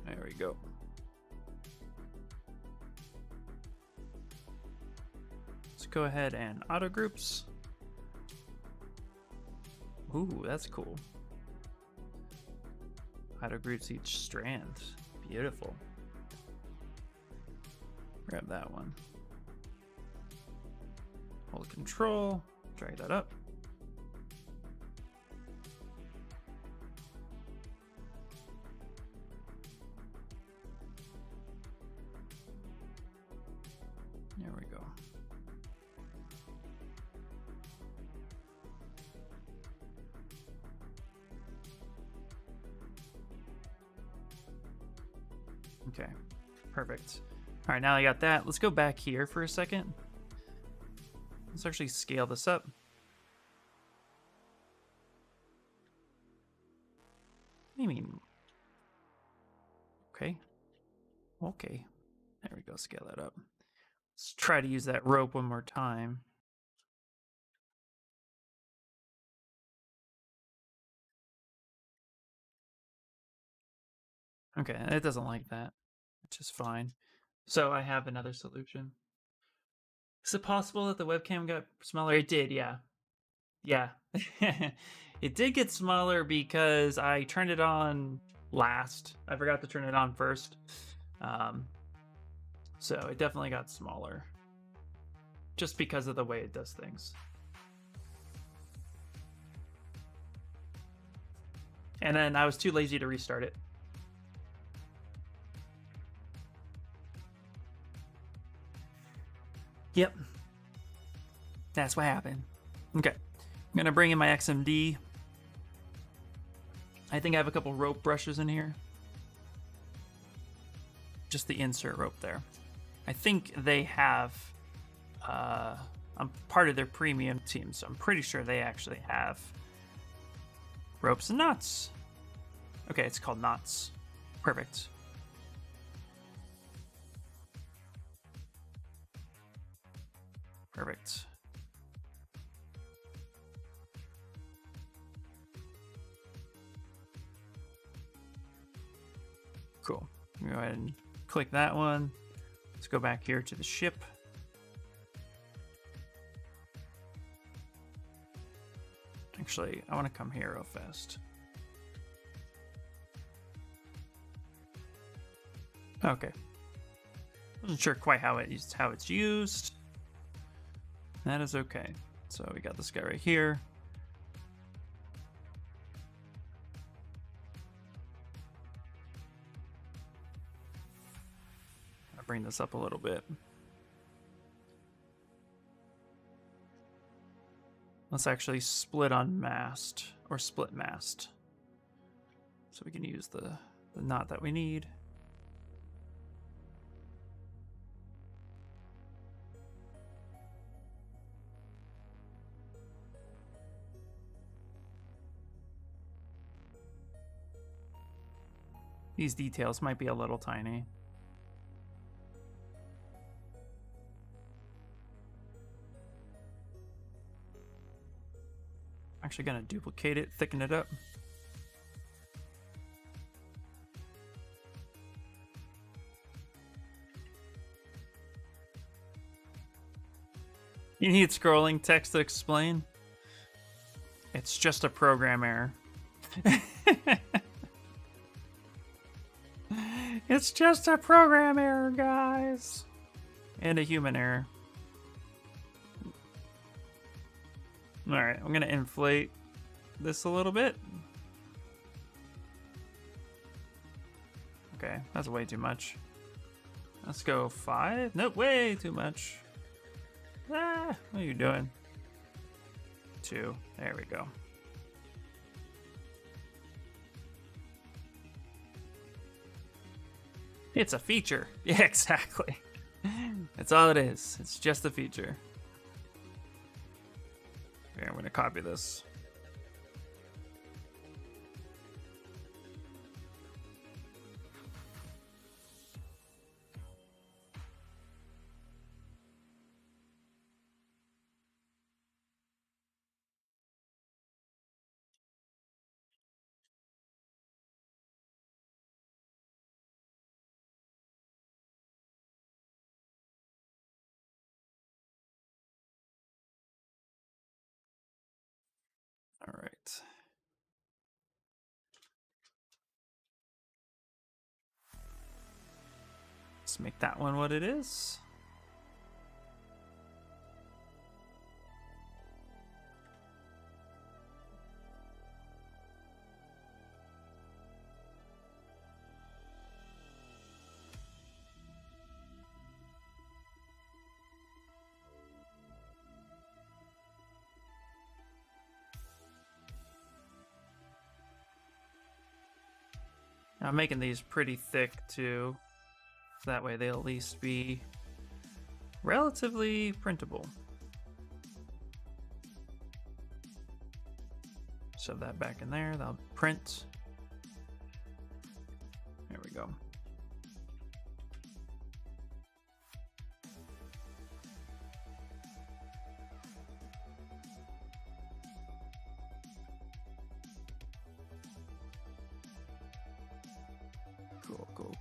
There we go. Let's go ahead and auto groups. Ooh, that's cool. Auto groups each strand. Beautiful. Grab that one. Hold Control, drag that up. There we go. Okay, perfect. All right, now I got that. Let's go back here for a second. Let's actually scale this up. What do you mean? Okay. Okay. There we go, scale that up. Let's try to use that rope one more time. Okay, it doesn't like that, which is fine. So I have another solution. Is it possible that the webcam got smaller? It did, yeah. Yeah. It did get smaller because I turned it on last. I forgot to turn it on first. So it definitely got smaller. Just because of the way it does things. And then I was too lazy to restart it. Yep. That's what happened. Okay. I'm going to bring in my XMD. I think I have a couple rope brushes in here. Just the insert rope there. I think they have... I'm part of their premium team, so I'm pretty sure they actually have Ropes and knots. Okay, it's called knots. Perfect. Perfect. Cool. Go ahead and click that one. Let's go back here to the ship. Actually, I want to come here real fast. Okay. Wasn't sure quite how it's used. That is okay. So we got this guy right here. I'll bring this up a little bit. Let's actually split on mast, or split mast. So we can use the knot that we need. These details might be a little tiny. Actually gonna duplicate it, thicken it up. You need scrolling text to explain? It's just a program error. It's just a program error, guys. And a human error. Alright, I'm gonna inflate this a little bit. Okay, that's way too much. Let's go 5. Nope, way too much. Ah, what are you doing? 2. There we go. It's a feature. Yeah, exactly. That's all it is. It's just a feature. Okay, I'm going to copy this. All right. Let's make that one what it is. I'm making these pretty thick too, so that way they'll at least be relatively printable. Shove that back in there, that'll print. There we go.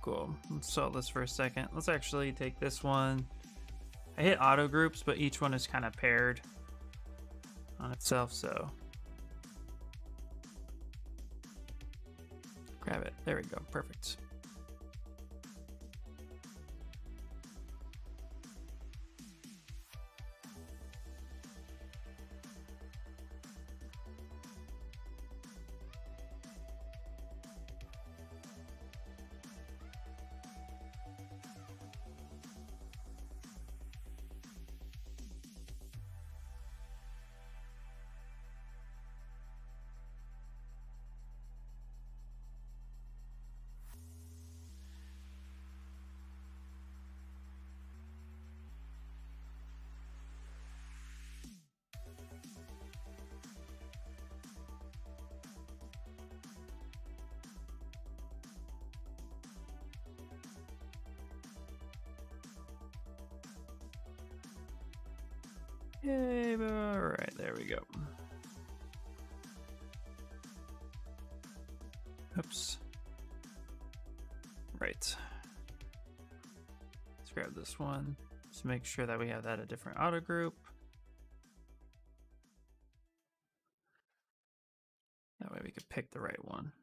Cool. Let's solve this for a second. Let's actually take this one. I hit auto groups, but each one is kind of paired on itself, so grab it. There we go. Perfect. Okay, all right, there we go. Oops. Right. Let's grab this one. Just make sure that we have that a different auto group. That way we could pick the right one.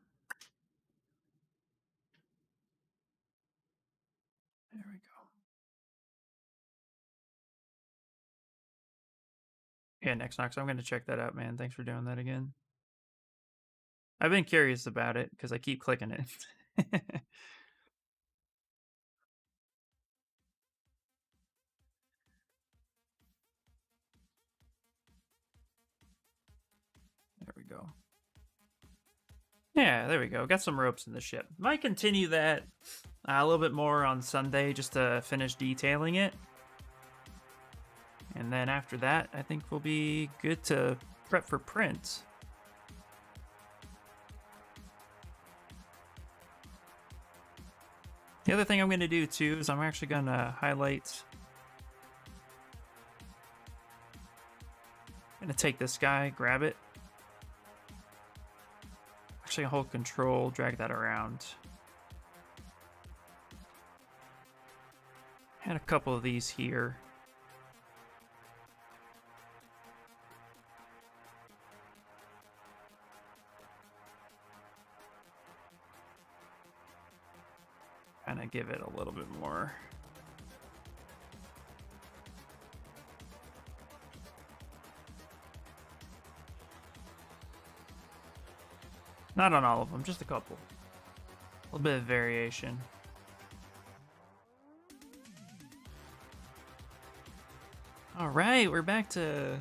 There we go. Yeah, next Nox, I'm going to check that out, man. Thanks for doing that again. I've been curious about it because I keep clicking it. There we go. Yeah, there we go. Got some ropes in the ship. Might continue that a little bit more on Sunday just to finish detailing it. And then after that, I think we'll be good to prep for print. The other thing I'm going to do too is I'm actually going to highlight. I'm going to take this guy, grab it. Actually, hold control, drag that around. Had a couple of these here. Kind of give it a little bit more. Not on all of them, just a couple. A little bit of variation. All right, we're back to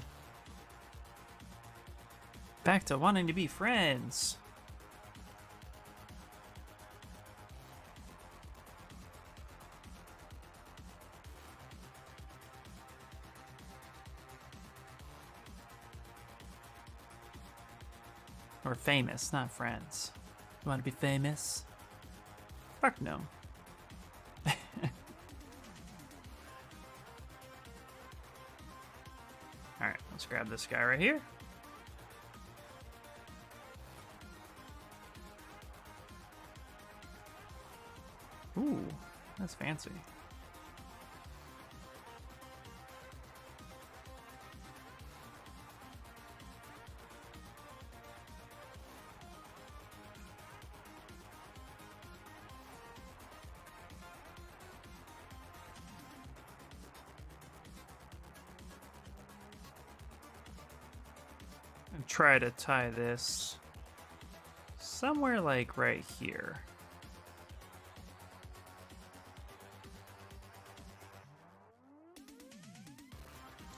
wanting to be friends. Or famous, not friends. You want to be famous? Fuck no. Alright, let's grab this guy right here. Ooh, that's fancy. And try to tie this somewhere like right here.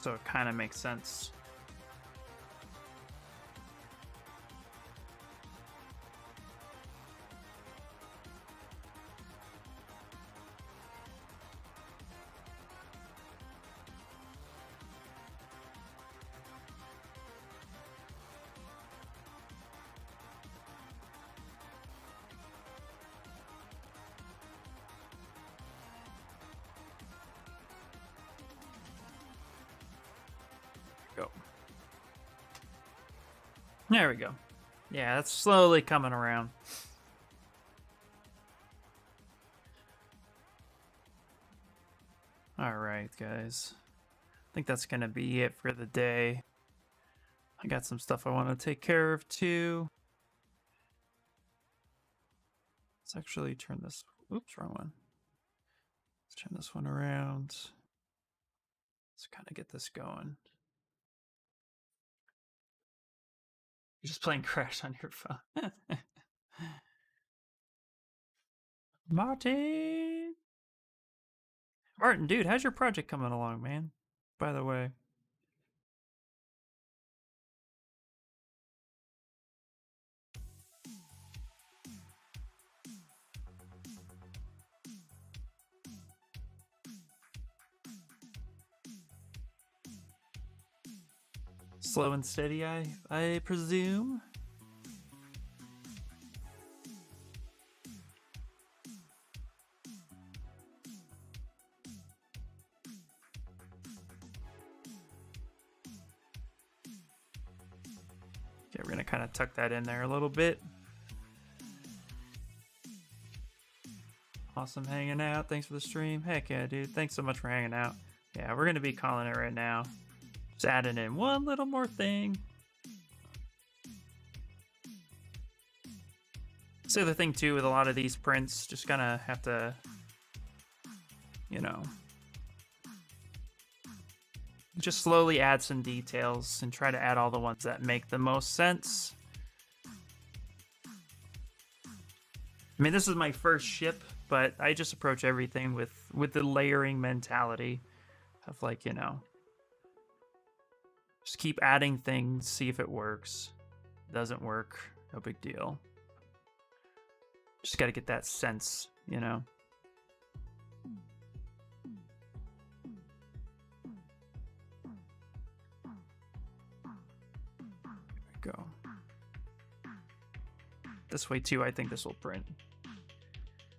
So it kind of makes sense. Go. There we go. Yeah, that's slowly coming around. All right, guys. I think that's going to be it for the day. I got some stuff I want to take care of too. Let's actually turn this. Oops, wrong one. Let's turn this one around. Let's kind of get this going. You're just playing Crash on your phone. Martin, dude, how's your project coming along, man? By the way. Slow and steady, I presume. Yeah, we're gonna kind of tuck that in there a little bit. Awesome hanging out. Thanks for the stream. Heck yeah, dude. Thanks so much for hanging out. Yeah, we're gonna be calling it right now. Just adding in one little more thing. That's the other thing too with a lot of these prints, just gonna have to, you know, just slowly add some details and try to add all the ones that make the most sense. I mean, this is my first ship, but I just approach everything with the layering mentality of, like, you know, just keep adding things, see if it works. Doesn't work, no big deal. Just got to get that sense, you know. There we go. This way too, I think this will print.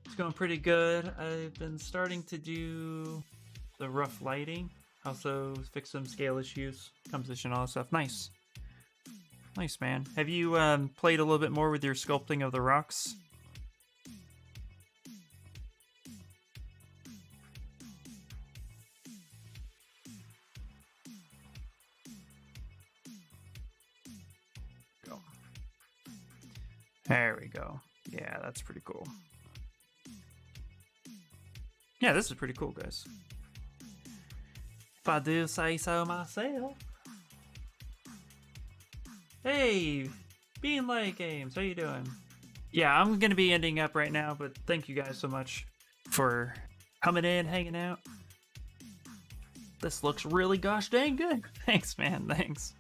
It's going pretty good. I've been starting to do the rough lighting. Also fix some scale issues, composition, all that stuff. Nice. Nice, man. Have you played a little bit more with your sculpting of the rocks? Go. There we go. Yeah, that's pretty cool. Yeah, this is pretty cool, guys. If I do say so myself. Hey, Bean Light Games, how you doing? Yeah, I'm gonna be ending up right now, but thank you guys so much for coming in, hanging out. This looks really gosh dang good. Thanks, man. Thanks.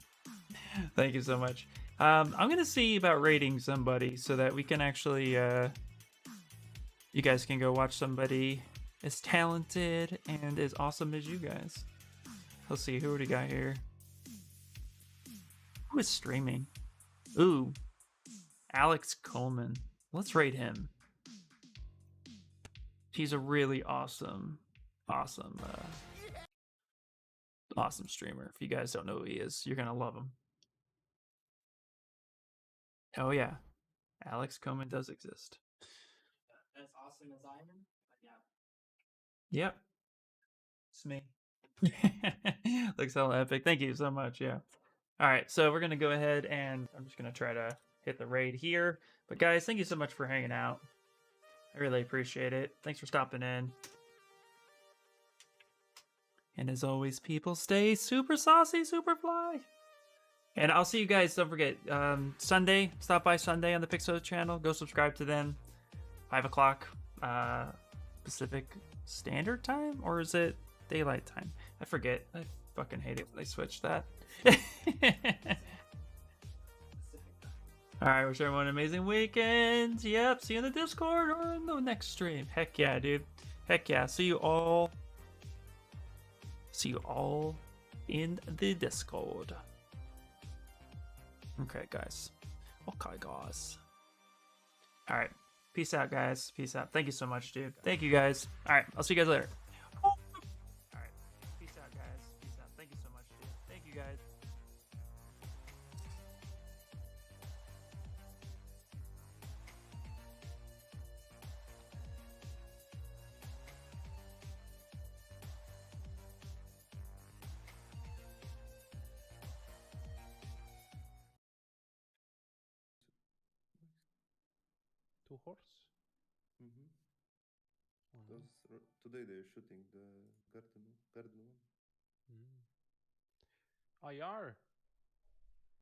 Thank you so much. I'm gonna see about rating somebody so that we can actually, you guys can go watch somebody as talented and as awesome as you guys. Let's see, who do we got here? Who is streaming? Ooh, Alex Coleman. Let's rate him. He's a really awesome streamer. If you guys don't know who he is, you're gonna love him. Oh yeah, Alex Coleman does exist. As awesome as I am, but yeah. Yep, it's me. Looks hella epic. Thank you so much. Yeah. All right, so we're gonna go ahead and I'm just gonna try to hit the raid here. But guys, thank you so much for hanging out. I really appreciate it. Thanks for stopping in. And as always, people, stay super saucy, super fly. And I'll see you guys. Don't forget, Sunday. Stop by Sunday on the Pixo channel. Go subscribe to them. 5 o'clock Pacific Standard Time, or is it Daylight Time? I forget. I fucking hate it when they switch that. All right, wish everyone an amazing weekend. Yep, see you in the Discord or in the next stream. Heck yeah, dude. Heck yeah. See you all in the Discord. Okay, guys. Okay, guys. All right. Peace out, guys. Peace out. Thank you so much, dude. Thank you, guys. All right. I'll see you guys later. All right. Peace out, guys. Peace out. Thank you so much, dude. Thank you, guys. Two horse? Mm-hmm. Wow. Today they're shooting the garden one. IR.